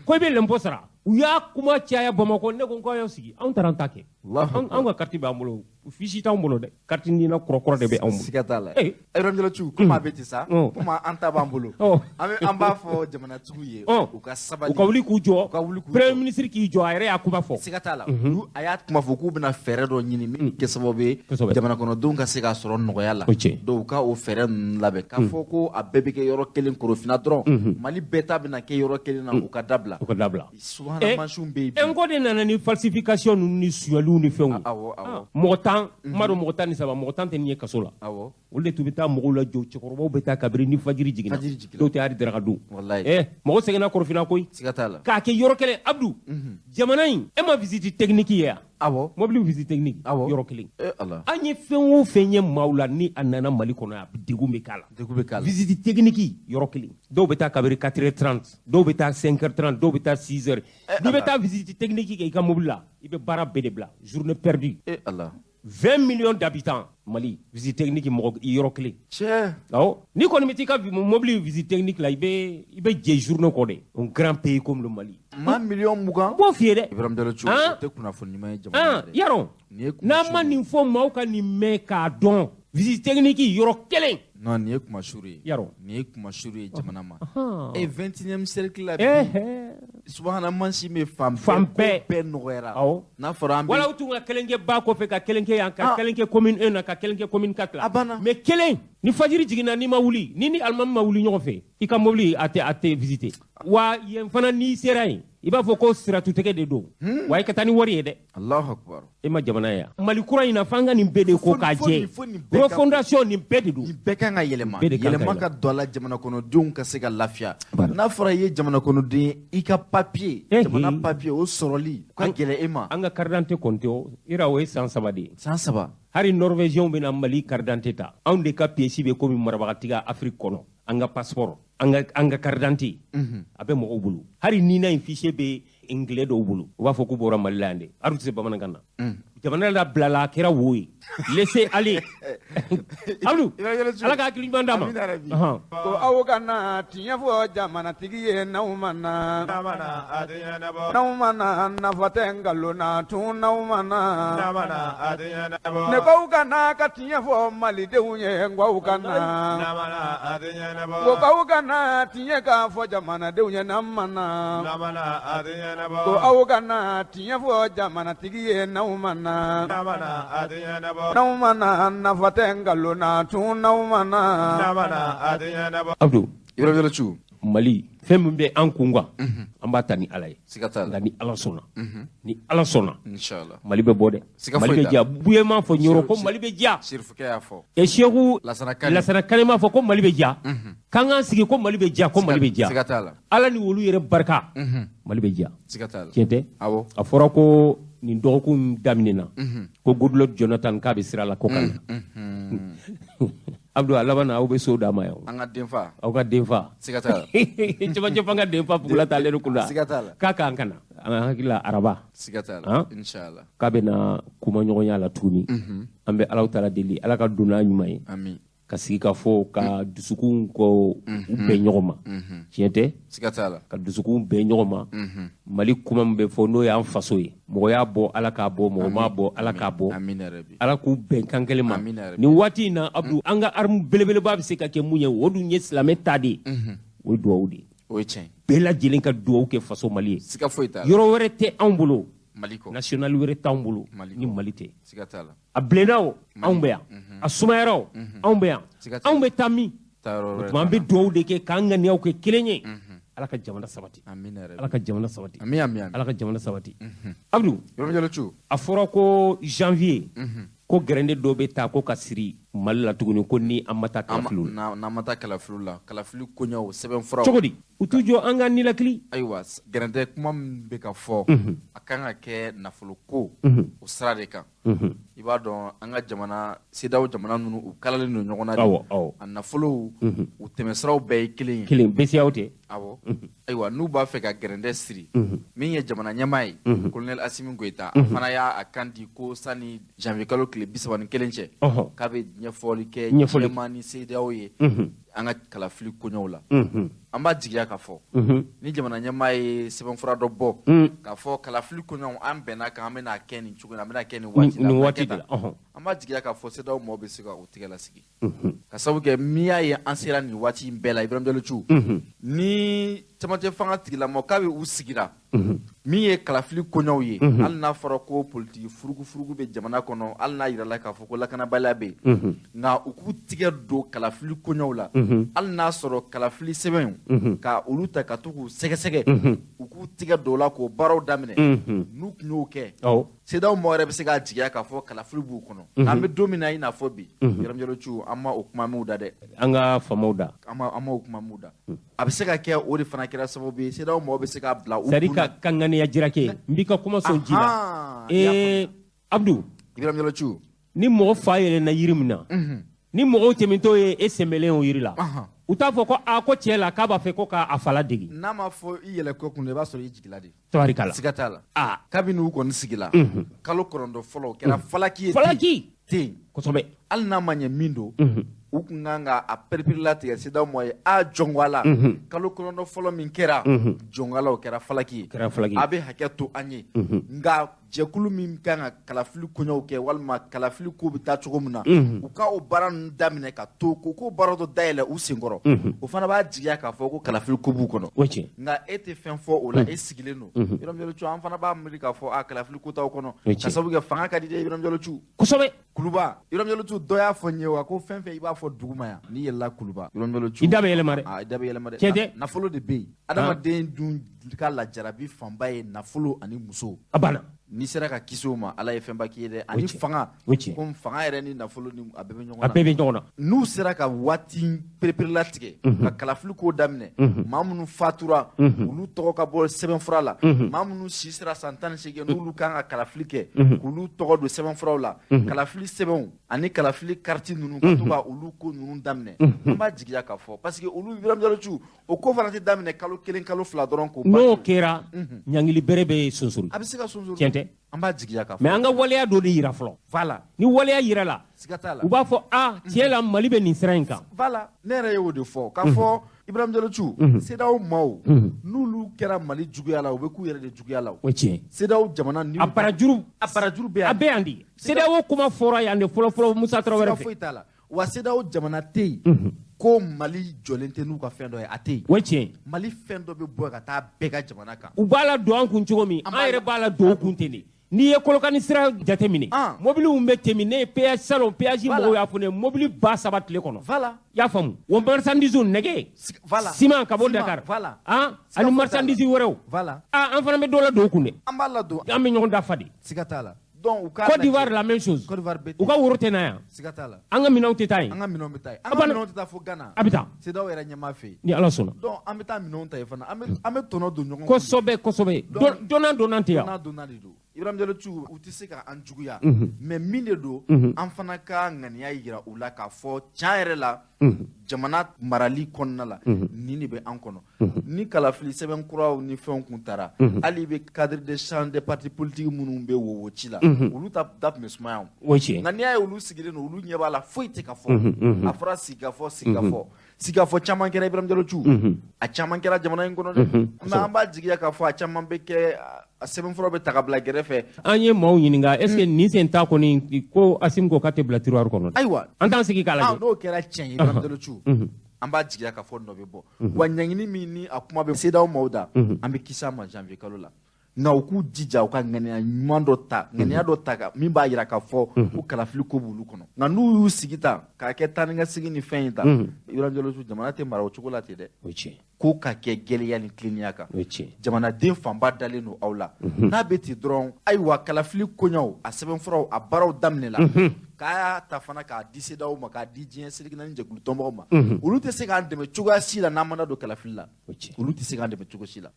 ko i bɛ l'impôt sara u y'a kuma caya Bamakɔ ne ko n k'aw y'aw sigi anw taara an ta kɛ an ka carte b'an bolo fiche t'anw bolo dɛ carte ni na kɔrɔkɔrɔ de bɛ anw bolo siga t'a la Ramjalachu kuma bɛ ten sa kuma an ta b'an bolo an b'a fɔ jamanatigiw ye u ka sabali u ka wuli k'u jɔ premier ministre k'i jɔ a yɛrɛ y'a kuma fɔ siga t'a la a y'a kuma fɔ k'u bɛna fɛɛrɛ dɔ ɲini min kɛ sababu ye jamana kɔnɔdenw ka se k'a sɔrɔ nɔgɔya la donc u ka o fɛɛrɛ ninnu labɛn k'a fɔ ko a bɛɛ bɛ kɛ yɔrɔ kelen Korofina dɔrɔn Mali bɛɛ ta bɛna kɛ yɔrɔ kelen na u ka dabila subahana mansinw bɛ yen ko de nana ni falsification ninnu ni suyaliw ni fɛnw mɔgɔ 10 m'a dɔn mɔgɔ 13 mɔgɔ 10 tɛ nin ye kaso la olu de tun bɛ taa mɔgɔw la jɔ cɛkɔrɔbaw bɛ taa kabiri ni fajiri jiginna dɔw tɛ hali daraka dun mɔgɔ sɛgɛnna Korofina koyi k'a kɛ yɔrɔ kelen Abdou jamana in e ma visite technique ye yan mobile visite technique yɔrɔ kelen an ye fɛn o fɛn ye maaw la ni a nana Mali kɔnɔ yan degun bɛ k'a la visite technique yɔrɔ kelen dɔw bɛ taa kabiri 4h30 dɔw bɛ taa 5h30 dɔw bɛ taa 6h n'i bɛ taa visite technique kɛ i ka mobile la i bɛ baara bɛɛ de bila journée perdue 20 millions d'habitants Mali visite technique mɔgɔ yɔrɔ kelen ni kɔni bɛ t'i ka mobile visite technique la i bɛ jɛ journée kɔ dɛ un grand pays comme le Mali ma million mugan b'o f'i ye dɛ Ibrahim Jalachu tɛ kunnafoni ɲuman ye jamana yɛrɛ yarɔ n'an ma nin fɔ maaw ka nin mɛn k'a dɔn visite technique yɔrɔ kelen non nin ye kumasuru ye yarɔ nin ye kumasuru ye jamana ma 21e siècle la bi subahana mansin bɛ fan bɛɛ nɔgɔyara n'a fɔra an bɛ wala u tun ka kelen kɛ ba kɔfɛ ka kelen kɛ yan ka kelen kɛ commune 1 na ka kelen kɛ commune 4 la mais kelen ni fajiri jiginna n'i ma wuli ni alimami ma wuli ɲɔgɔn fɛ i ka mobili a tɛ visiter wa yen fana n'i sera yen i b'a fɔ ko siratutigɛ de don wa i ka taa ni wari ye dɛ Allahu Akbar e ma jamana ye Mali kura in na f'an ka nin bɛɛ de ko k'a jɛ refondation nin bɛɛ de don nin bɛɛ kan ka yɛlɛma ka don a la jamana kɔnɔdenw ka se ka lafiya n'a fɔra i ye jamana kɔnɔden i ka papier jamana papier o sɔrɔli ka gɛlɛ e ma an ka carte d'identité compte ira o ye san 3 de ye san 3 hari norvégiens bɛna Mali carte d'identité ta anw de ka pièce bɛ komi marabagatiga Afrique kɔnɔ an ka passeport an ka carte d'identité a bɛ mɔgɔw bolo hari nina in fichier bɛ anglais dɔw bolo u b'a fɔ k'u bɔra Mali la yan de hali u tɛ se bamanankan na jamana la bilala a kɛra wo ye laissez aller Abdou ala ka hakili ɲuman d'a ma ko aw kana tiɲɛ fɔ jamanatigi ye n'aw ma na nafa tɛ nkalon na tun n'aw ma na ne k'aw kana ka tiɲɛ fɔ malidenw ye n k'aw kana ko k'aw kana tiɲɛ k'a fɔ jamanadenw ye n'an ma na ko aw kana tiɲɛ fɔ jamanatigi ye n'aw ma na n'aw ma na nafa tɛ nkalon na tun n'aw ma na Abdou Ibrahim Jalachu Mali fɛn min bɛ an kun kan an b'a ta ni ala ye nka ni ala sɔnna inshallah Mali bɛ bɔ dɛ Mali bɛ diya buye m'a fɔ ɲɔrɔ ko Mali bɛ diya Sirifukɛ y'a fɔ Seku Lasana Kane m'a fɔ ko Mali bɛ diya k'an k'an sigi ko Mali bɛ diya ko Mali bɛ diya siga t'a la ala ni olu yɛrɛ barika Mali bɛ diya siga t'a la tiɲɛ tɛ awɔ a fɔra ko nin dɔgɔkun daminɛna ko Goodluck Jonathan k'a bɛ sira la ko kan Abdou a laban na aw bɛ so d'a ma yan an ka denfa aw ka denfa siga t'a la cɛmancɛ f'an ka denfa pugula t'ale de kun la siga t'a la k'a k'an kana an hakili la araba siga t'a la inshallah k'a bɛna kuma ɲɔgɔnya la tuguni an bɛ Alahu Taala deli ala ka don n'a ɲuman ye amin ka sigi ka fɔ ka dusukun kɔ u bɛn ɲɔgɔn ma tiɲɛ tɛ siga t'a la ka dusukun bɛn ɲɔgɔn ma Mali kuma min bɛ fɔ n'o y'an faso ye mɔgɔ y'a bɔ ala k'a bɔ mɔgɔ m'a bɔ ala k'a bɔ ala k'u bɛn kan kelen ma nin waati in na Abdou an ka arme belebeleba bɛ se ka kɛ mun ye o dun ye silamɛ ta de ye o ye duwawu de ye o ye tiɲɛ bɛɛ lajɛlen ka duwawu kɛ faso Mali ye siga foyi t'a la yɔrɔ wɛrɛ tɛ anw bolo Mali kɔ national wɛrɛ t'anw bolo ni Mali tɛ siga t'a la a bilenna o anw bɛ yan a sumayara o anw bɛ yan anw bɛ taa min o tuma an bɛ duwawu de kɛ k'an ŋaniyaw kɛ kelen ye ala ka jamana sabati ala ka jamana sabati ala ka jamana sabati Abdou a fɔra ko janvier ko gɛrɛnde dɔ bɛ taa ko ka siri Mali la tuguni ko ni an ma taa kalafiliw la n'an ma taa kalafiliw la kalafili koɲɛw sɛbɛnfuraw cogo di u t'u jɔ an ka nilakili ayiwa gɛrɛntɛ kuma min bɛ ka fɔ a kan ka kɛ nafolo ko o sira de kan i b'a dɔn an ka jamana CEDEAO jamana ninnu u kalalen don ɲɔgɔn na de a nafolow u tɛmɛsiraw bɛɛ ye kelen ye kelen BCEAO tɛ awɔ ayiwa n'u b'a fɛ ka gɛrɛntɛ siri min ye jamana ɲɛmaa ye colonel Assimi Goïta a fana y'a kan di ko sani janvier kalo tile 31 cɛ k'a bɛ ɲɛfɔli kɛ ɲɛmaa ni CEDEAO ye an ka kalafili koɲɛw la an b'a jigiya ka fɔ ni jamana ɲɛmaa ye sɛbɛnfura dɔ bɔ k'a fɔ kalafili koɲɛw an bɛnna kan an bɛna kɛ nin cogo in na an bɛna kɛ nin waati la an b'a jigiya k'a fɔ CEDEAO mɔgɔw bɛ se ka o tigɛ lasigi ka sabu kɛ min y'a ye an sera nin waati in bɛɛ la Ibrahim Diallo Thiou ni camancɛ fanga tigilamɔgɔ k'a bɛ u sigira min ye kalafili koɲɛw ye hali n'a fɔra ko politiki furugu bɛ jamana kɔnɔ hali n'a yirala k'a fɔ ko lakanabaliya bɛ yen nka u k'u tigɛ don kalafili koɲɛw la hali n'a sɔrɔ kalafili sɛbɛnw ka olu ta ka to k'u sɛgɛsɛgɛ u k'u tigɛ don o la k'o baaraw daminɛ n'u tun y'o kɛ CEDEAO mɔgɔ yɛrɛ bɛ se k'a jigiya k'a fɔ kalafili b'u kɔnɔ an bɛ don min na i n'a fɔ bi Ibrahim Diallo Thiou an ma o kuma m'u da dɛ an ka famaw da an ma o kuma m'u da a bɛ se ka kɛ o de fana kɛra sababu ye CEDEAO mɔgɔ bɛ se k'a bila u kunna ka ŋaniya jira kɛ n b'i ka kuma sɔn ji la Abdou Ibrahim Diallo Thiou ni mɔgɔ fa yɛlɛnna yiri min na ni mɔgɔw tɛmɛtɔ ye e sɛmɛlen o yiri la u t'a fɔ ko ko tiɲɛ la k'a b'a fɛ ko k'a fala degi n'a ma fɔ i yɛlɛ ko kun i b'a sɔrɔ i jigila de tabarikala siga t'a la kabini u kɔni sigila kalo 9 fɔlɔ o kɛra falaki ye ten kosɛbɛ hali n'a ma ɲɛ min don u kun kan ka a peripirila tigɛ CEDEAO mɔgɔ ye jɔngwala kalo 9 fɔlɔ min kɛra jɔngwala o kɛra falaki ye a bɛ hakɛ to an ye nka jɛkulu min kan ka kalafili koɲɛw kɛ walima kalafili ko bɛ taa cogo min na u ka o baara ninnu daminɛ ka to ko baara dɔ dayɛlɛ u senkɔrɔ o fana b'a jigiya k'a fɔ ko kalafili ko b'u kɔnɔ nka e tɛ fɛn fɔ o la e sigilen don Ibrahim Diallo Thiou an fana b'a miiri k'a fɔ kalafili ko t'aw kɔnɔ ka sabu kɛ fanga ka di dɛ Ibrahim Diallo Thiou kosɛbɛ kuluba Ibrahim Diallo Thiou dɔ y'a fɔ n ye wa ko fɛn fɛn i b'a fɔ duguma yan n'i yɛlɛla kuluba Ibrahim Diallo Thiou i da bɛ yɛlɛma dɛ i da bɛ yɛlɛma dɛ nafolo de bɛ yen adamaden dun ka lajarabi fanba ye nafolo ani muso a banna n'i sera ka kisi o ma ala ye fɛnba k'i ye dɛ ani fanga komi fanga yɛrɛ ni nafolo ni a bɛɛ bɛ ɲɔgɔn na n'u sera ka waati perepere tigɛ ka kalafili ko daminɛ maa minnu fatura olu tɔgɔ ka bɔ sɛbɛnfura la maa minnu si sera san 18 n'olu kan ka kalafili kɛ k'olu tɔgɔ don sɛbɛnfuraw la kalafili sɛbɛnw ani kalafili kariti ninnu ka to ka olu ko ninnu daminɛ an b'a jigiya k'a fɔ parce que olu Ibrahim Diallo Thiou o ko fana tɛ daminɛ kalo 1 kalo 2 dɔrɔn ko n'o kɛra ɲangili bere bɛ sonsori a bɛ se ka sonsori tiɲɛ tɛ an b'a jigiya k'a fɔ mais an ka waleya dɔ de yira fɔlɔ voilà ni waleya yira la siga t'a la u b'a fɔ tiɲɛ la Mali bɛ nin sira in kan voilà ne yɛrɛ ye o de fɔ k'a fɔ Ibrahim Diallo Thiou CEDEAO maaw n'olu kɛra Mali juguya la u bɛ k'u yɛrɛ de juguya la o tiɲɛ CEDEAO jamana ni a barajuru bɛ yan a bɛ yan de CEDEAO kuma fɔra yan de fɔlɔ Musa Traoré fɛ foyi t'a la wa CEDEAO jamana tɛ yen ko Mali jɔlen tɛ n'u ka fɛn dɔ ye a tɛ yen o tiɲɛ Mali fɛn dɔ bɛ bɔ ka taa bɛɛ ka jamana kan u b'a la don an kun cogo min an yɛrɛ b'a la don u kun ten de n'i ye Kolokani sira jateminɛ mobiliw bɛ tɛmɛ ne ye péage salon péage mɔgɔw y'a fɔ ne mobili 3 tile kɔnɔ i y'a faamu o marchandise nɛgɛ ciment ka bɔ Dakar ani marchandise wɛrɛw an fana bɛ dɔ la don u kun dɛ an b'a la don an bɛ ɲɔgɔn dafa de siga t'a la Côte d'Ivoire la même chose u ka woro tɛ na yan siga t'a la an ka minɛnw tɛ taa yen an ka minɛnw bɛ taa yen an ka minɛnw tɛ taa fo Ghana a bɛ taa CEDEAO yɛrɛ ɲɛmaa fɛ yen ni Ala sɔnna donc an bɛ taa minɛnw ta yen fana an bɛ tɔnɔ don ɲɔgɔn kosɛbɛ dɔnna tɛ yan dɔnna de don Ibrahim Diallo Thiou u tɛ se ka an juguya mais min de don an fana ka ŋaniya yira u la k'a fɔ tiɲɛ yɛrɛ la jamana marali kɔnɔna la nin de bɛ an kɔnɔ ni kalafili sɛbɛn kuraw ni fɛnw kun taara hali bɛ cadre de champ des partis politiques minnu bɛ wowo ci la olu da tun bɛ sumaya nka n'i y'a ye olu sigilen don olu ɲɛ b'a la foyi tɛ ka fɔ a fɔra sigikafɔ caman kɛra Ibrahim Diallo Thiou a caman kɛra jamana in kɔnɔ dɛ mais an b'a jigiya k'a fɔ a caman bɛ kɛ a sɛbɛnfura bɛ ta ka bila gɛrɛfɛ an ye maaw ɲininka est ce que nin sen ta kɔni ko Assimi ko k'a tɛ bila tiroir kɔnɔ ayiwa an t'an sigi k'a lajɛ n'o kɛra tiɲɛ ye Ibrahim Diallo Thiou an b'a jigiya k'a fɔ nɔ bɛ bɔ wa ɲɛɲini min ni a kuma bɛ CEDEAO maaw da an bɛ kisi a ma janvier kalo la nka u k'u jija u ka ŋaniya ɲuman dɔ ta ŋaniya dɔ ta min b'a jira k'a fɔ ko kalafili ko b'olu kɔnɔ nka n'u y'u sigi ta k'a kɛ taa ni ka segin ni fɛn in ta Ibrahim Diallo Thiou jamana tɛ mara o cogo la ten dɛ ko ka kɛ gɛlɛya ni tilennenya kan jamanaden fanba dalen don aw la n'a bɛ ten dɔrɔn ayiwa kalafili koɲɛw a sɛbɛnfuraw a baaraw daminɛ la k'a ta fana k'a di CEDEAO ma k'a di diɲɛ selekina ni jɛkulu tɔnbagaw ma olu tɛ se k'an dɛmɛ cogoya si la n'an mana don kalafili la olu tɛ se k'an dɛmɛ cogo si la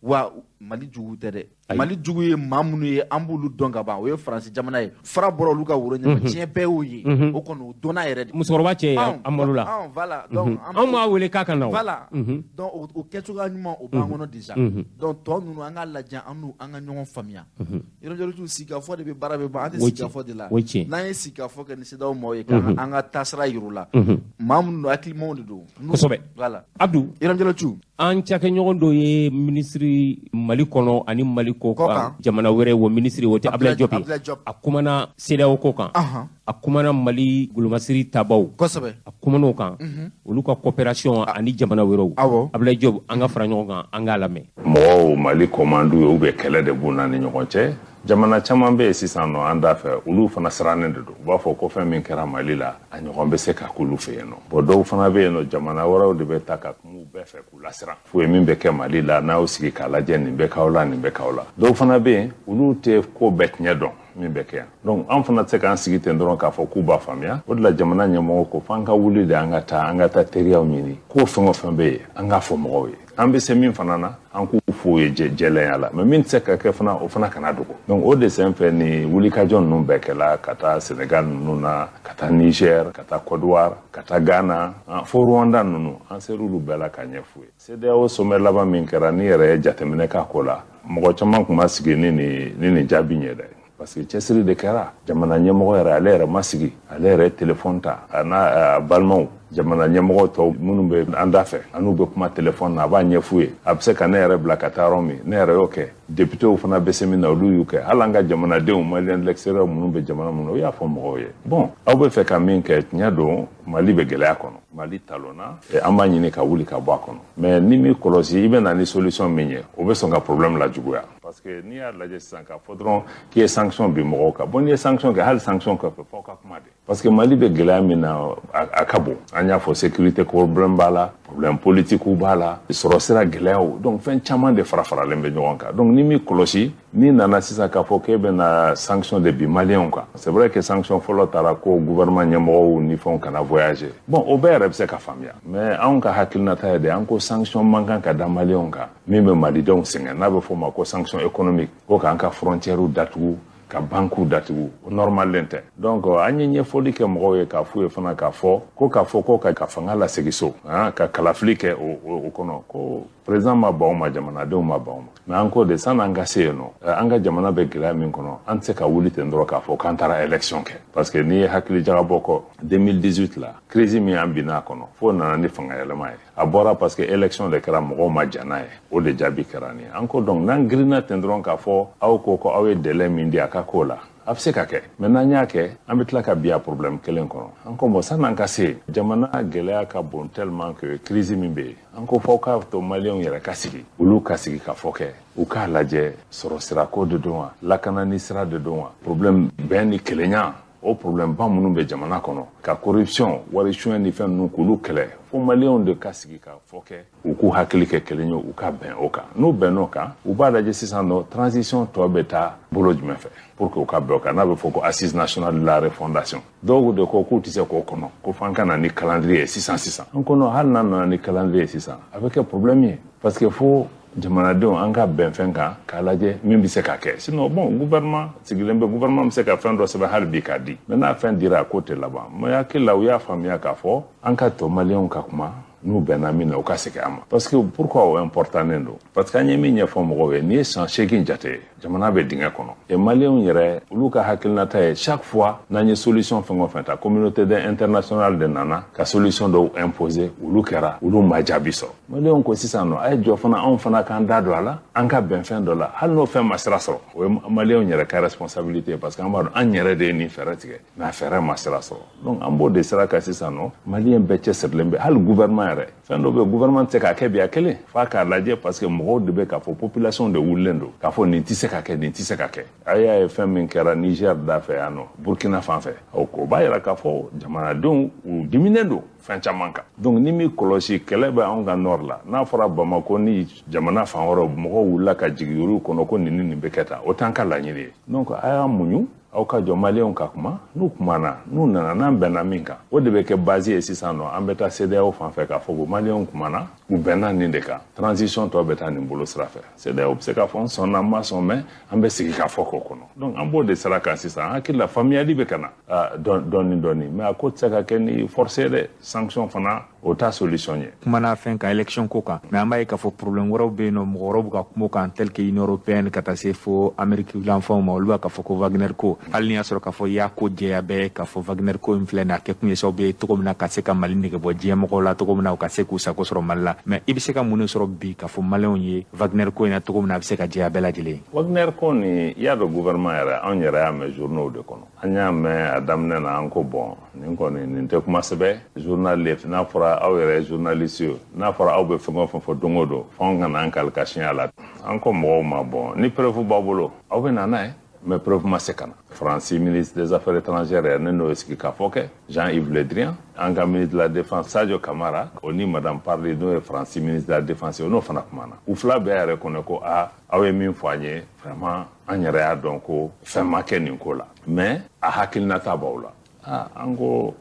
wa Mali jugu tɛ dɛ Mali jugu ye maa minnu ye an b'olu dɔn ka ban o ye Faransi jamana ye fara bɔra olu ka woro ɲɛfɛ diɲɛ bɛɛ y'o ye o kɔni o dɔnna yɛrɛ de musokɔrɔba cɛ an malo la voilà donc an b'a wele k'a ka na voilà donc o kɛcogoya ɲuman o b'an kɔnɔ déjà donc tɔ ninnu an k'a lajɛ an ka ɲɔgɔn faamuya Ibrahim Diallo Thiou sigikafɔ de bɛ baara bɛ ban an tɛ sigikafɔ de la n'an ye si k'a fɔ kɛ ni CEDEAO maaw ye k'an ka taasira yir'u la maa minnu don hakilimaw de don kosɛbɛ voilà Abdou Iram Jalatu an cakɛɲɔgɔn dɔ ye ministre Mali kɔnɔ ani Mali kɔ kan jamana wɛrɛ wo ministre o tɛ Abdoulaye Diop a kumana CEDEAO ko kan a kumana Mali golomasiri tabaw kosɛbɛ a kuman'o kan olu ka coopération ani jamana wɛrɛw Abdoulaye Diop an ka fara ɲɔgɔn kan an k'a lamɛn mɔgɔw Mali commande ye ou bien kɛlɛ de b'u ni ɲɔgɔn cɛ jamana caman bɛ yen sisan nɔ an da fɛ olu fana sirannen de don u b'a fɔ ko fɛn min kɛra Mali la a ɲɔgɔn bɛ se ka k'olu fɛ yen nɔ bon dɔw fana bɛ yen nɔ jamana wɛrɛw de bɛ ta ka kuma u bɛɛ fɛ k'u lasiran fo ye min bɛ kɛ Mali la n'a y'u sigi k'a lajɛ nin bɛ k'aw la nin bɛ k'aw la dɔw fana bɛ yen olu tɛ ko bɛɛ tiɲɛ dɔn min bɛ kɛ yan donc an fana tɛ se k'an sigi ten dɔrɔn k'a fɔ k'u b'a faamuya o de la jamana ɲɛmɔgɔ ko f'an ka wuli de an ka taa teriyaw ɲini ko fɛn o fɛn bɛ yen an k'a fɔ mɔgɔw ye an bɛ se min fana na an k'u f'u ye jɛlɛnya la mais min tɛ se ka kɛ fana o fana kana dogo donc o de senfɛ ni wulikajɔ ninnu bɛɛ kɛla ka taa Senegal ninnu na ka taa Niger ka taa Côte d'Ivoire ka taa Ghana fo Rwanda ninnu an ser'olu bɛɛ la ka ɲɛf'u ye CEDEAO sommet laban min kɛra ni yɛrɛ ye jateminɛ k'a ko la mɔgɔ caman tun ma sigi ni nin jaabi ɲɛ dɛ parce que cɛsiri de kɛra jamana ɲɛmɔgɔ yɛrɛ ale yɛrɛ ma sigi ale yɛrɛ ye téléphone ta a n'a balimaw jamana ɲɛmɔgɔ tɔw minnu bɛ an da fɛ an'u bɛ kuma téléphone na a b'a ɲɛf'u ye a bɛ se ka ne yɛrɛ bila ka taa yɔrɔ min ne yɛrɛ y'o kɛ députéw fana bɛ se min na olu y'u kɛ hali an ka jamanadenw malien de l'extérieur minnu bɛ jamana minnu na o y'a fɔ mɔgɔw ye bon aw bɛ fɛ ka min kɛ tiɲɛ don Mali bɛ gɛlɛya kɔnɔ Mali talonna an b'a ɲini ka wuli ka bɔ a kɔnɔ mais ni min kɔlɔsi i bɛ na ni solution min ye o bɛ sɔn ka problème lajuguya parce que n'i y'a lajɛ sisan k'a fɔ dɔrɔn k'i ye sanction bin mɔgɔw kan bon n'i ye sanction kɛ hali sanction kɔfɛ f'aw ka kuma de parce que Mali bɛ gɛlɛya min na a ka bon an y'a fɔ sécurité problème b'a la problème politique b'a la sɔrɔ sira gɛlɛyaw donc fɛn caman de fara-faralen bɛ ɲɔgɔn kan donc ni min kɔlɔsi n'i nana sisan k'a fɔ k'e bɛna sanction de bin maliyɛnw kan c'est vrai que sanction fɔlɔ taara ko gouvernement ɲɛmɔgɔw ni fɛnw kana voyager bon o bɛɛ yɛrɛ bɛ se ka faamuya mais anw ka hakilinata ye de an ko sanction man kan ka da maliyɛnw kan min bɛ malidenw sɛgɛn n'a bɛ fɔ o ma ko sanction économique ko k'an ka frontières datugu ka banku datugu normalement tɛ donc an ye ɲɛfɔli kɛ mɔgɔw ye k'a f'u ye fana k'a fɔ ko ka fanga lasegin so ka kalafili kɛ o kɔnɔ ko président ma ban o ma jamanadenw ma ban o ma mais an ko de sanni an ka se yen nɔ an ka jamana bɛ gɛlɛya min kɔnɔ an tɛ se ka wuli ten dɔrɔn k'a fɔ k'an taara élection kɛ parce que n'i ye hakili jagabɔ kɔ 2018 la crise min an binna a kɔnɔ fo nana ni fanga yɛlɛma ye a bɔra parce que élection de kɛra mɔgɔw ma diya n'a ye o de jaabi kɛra nin ye an ko donc n'an girinna ten dɔrɔn k'a fɔ aw ko aw ye délai min di a ka k'o la a bɛ se ka kɛ mais n'an y'a kɛ an bɛ tila ka bin a problème kelen kɔnɔ an ko bon san'an ka se jamana gɛlɛya ka bon tellement que crise min bɛ yen an ko fɔ k'a to maliyɛnw yɛrɛ ka sigi olu ka sigi ka fɔ kɛ u k'a lajɛ sɔrɔ sirako de don wa lakanani sira de don wa problème bɛn ni kelenya o problème ba minnu bɛ jamana kɔnɔ ka corruption wari suɲɛ ni fɛn ninnu k'olu kɛlɛ fo maliyɛnw de ka sigi ka fɔ kɛ u k'u hakili kɛ kelen ye u ka bɛn o kan n'u bɛnn'o kan u b'a lajɛ sisan nɔ transition tɔ bɛ taa bolo jumɛn fɛ pour que u ka bɛn o kan n'a bɛ fɔ ko assise nationale de la refondation dɔw de ko k'u tɛ se k'o kɔnɔ ko f'an ka na ni calendrier sisan an ko non hali n'a nana ni calendrier sisan a bɛ kɛ problème ye parce que fo jamanadenw an ka bɛn fɛn kan k'a lajɛ min bɛ se ka kɛ sinon bon gouvernement sigilen bɛ gouvernement bɛ se ka fɛn dɔ sɛbɛn hali bi k'a di mais n'a fɛn dira a ko tɛ laban mais hakili la u y'a faamuya k'a fɔ an ka tɔ maliyɛnw ka kuma n'u bɛnna min na u ka segin a ma parce que pourquoi o importanen don parce que an ye min ɲɛfɔ mɔgɔw ye n'i ye san 8 jate jamana bɛ dingɛ kɔnɔ et maliyɛnw yɛrɛ olu ka hakilinata ye chaque fois n'an ye solution fɛn o fɛn ta communauté internationale de nana ka solution dɔw imposer olu kɛra olu ma jaabi sɔrɔ maliyɛnw ko sisan nɔ a ye jɔ fana anw fana k'an da don a la an ka bɛn fɛn dɔ la hali n'o fɛn ma sira sɔrɔ o ye maliyɛnw yɛrɛ ka responsabilité parce que an b'a dɔn an yɛrɛ de ye nin fɛɛrɛ tigɛ mais a fɛɛrɛ ma sira sɔrɔ donc an b'o de sira kan sisan nɔ maliyɛn bɛɛ cɛsirilen bɛ hali gouvernement yɛrɛ fɛn dɔ bɛ gouvernement tɛ se k'a kɛ bi a kelen f'a k'a lajɛ parce que mɔgɔw de bɛ k'a fɔ population de wulilen don k'a fɔ nin tɛ se ka kɛ nin tɛ se ka kɛ a y'a ye fɛn min kɛra Niger da fɛ yan nɔ Burkina fan fɛ o b'a yira k'a fɔ jamanadenw u diminen don fɛn caman kan donc ni min kɔlɔsi kɛlɛ bɛ anw ka nord la n'a fɔra Bamako ni jamana fan wɛrɛw mɔgɔw wulila ka jigin olu kɔnɔ ko nin bɛ kɛ tan o t'an ka laɲini ye donc a y'a muɲu aw ka jɔ maliyɛnw ka kuma n'u kumana n'u nana n'an bɛnna min kan o de bɛ kɛ base ye sisan nɔ an bɛ taa CEDEAO fan fɛ k'a fɔ ko maliyɛnw kumana u bɛnna nin de kan transition tɔ bɛ taa nin bolo sira fɛ CEDEAO bɛ se k'a fɔ n sɔnna n ma sɔn mais an bɛ sigi k'a fɔ k'o kɔnɔ donc an b'o de sira kan sisan an hakili la faamuyali bɛ ka na dɔɔni mais a ko tɛ se ka kɛ ni force ye dɛ sanction fana o ta solution ye kumana fɛn ka élection ko kan mais an b'a ye k'a fɔ problème wɛrɛw bɛ yen nɔ mɔgɔ wɛrɛw bɛ ka kuma kan tel que Union européenne ka taa se fo Amérique lanfɛnw ma olu b'a k'a fɔ ko Wagner ko hali ni y'a sɔrɔ k'a fɔ i y'a ko jɛya bɛɛ k'a fɔ Wagner ko in filɛ nin a kɛ kun ye sababu ye cogo min na ka se ka Mali nege bɔ diɲɛ mɔgɔw la cogo min na u ka se k'u sago sɔrɔ Mali la mais i bɛ se ka mun de sɔrɔ bi k'a fɔ maliyɛnw ye Wagner ko in na cogo min na a bɛ se ka jɛya bɛɛ lajɛlen ye Wagner ko ni i y'a dɔn gouvernement yɛrɛ anw yɛrɛ y'a mɛn journaux de kɔnɔ an y'a mɛn a daminɛ na an ko bon nin kɔni nin tɛ kuma sɛbɛ journal n'a fɔra aw yɛrɛ journaliste ye n'a fɔra aw bɛ fɛn o fɛn fɔ don o don f'anw ka na an kali ka siɲɛ la an ko mɔgɔw ma bon ni preuve b'aw bolo aw bɛ na n'a ye mais preuve ma se ka na Francis ministre des affaires étrangères ne n'o sigi k'a fɔ kɛ Jean-Yves Le Drian an ka ministre de la défense Sadio Camara o ni madame Parly n'o ye Francis ministre de la défense o n'o fana kumana u fila bɛɛ yɛrɛ kɔnɔ ko aw ye min fɔ an ye vraiment an yɛrɛ y'a dɔn ko fɛn ma kɛ nin ko la mais a hakilinata b'aw la an ko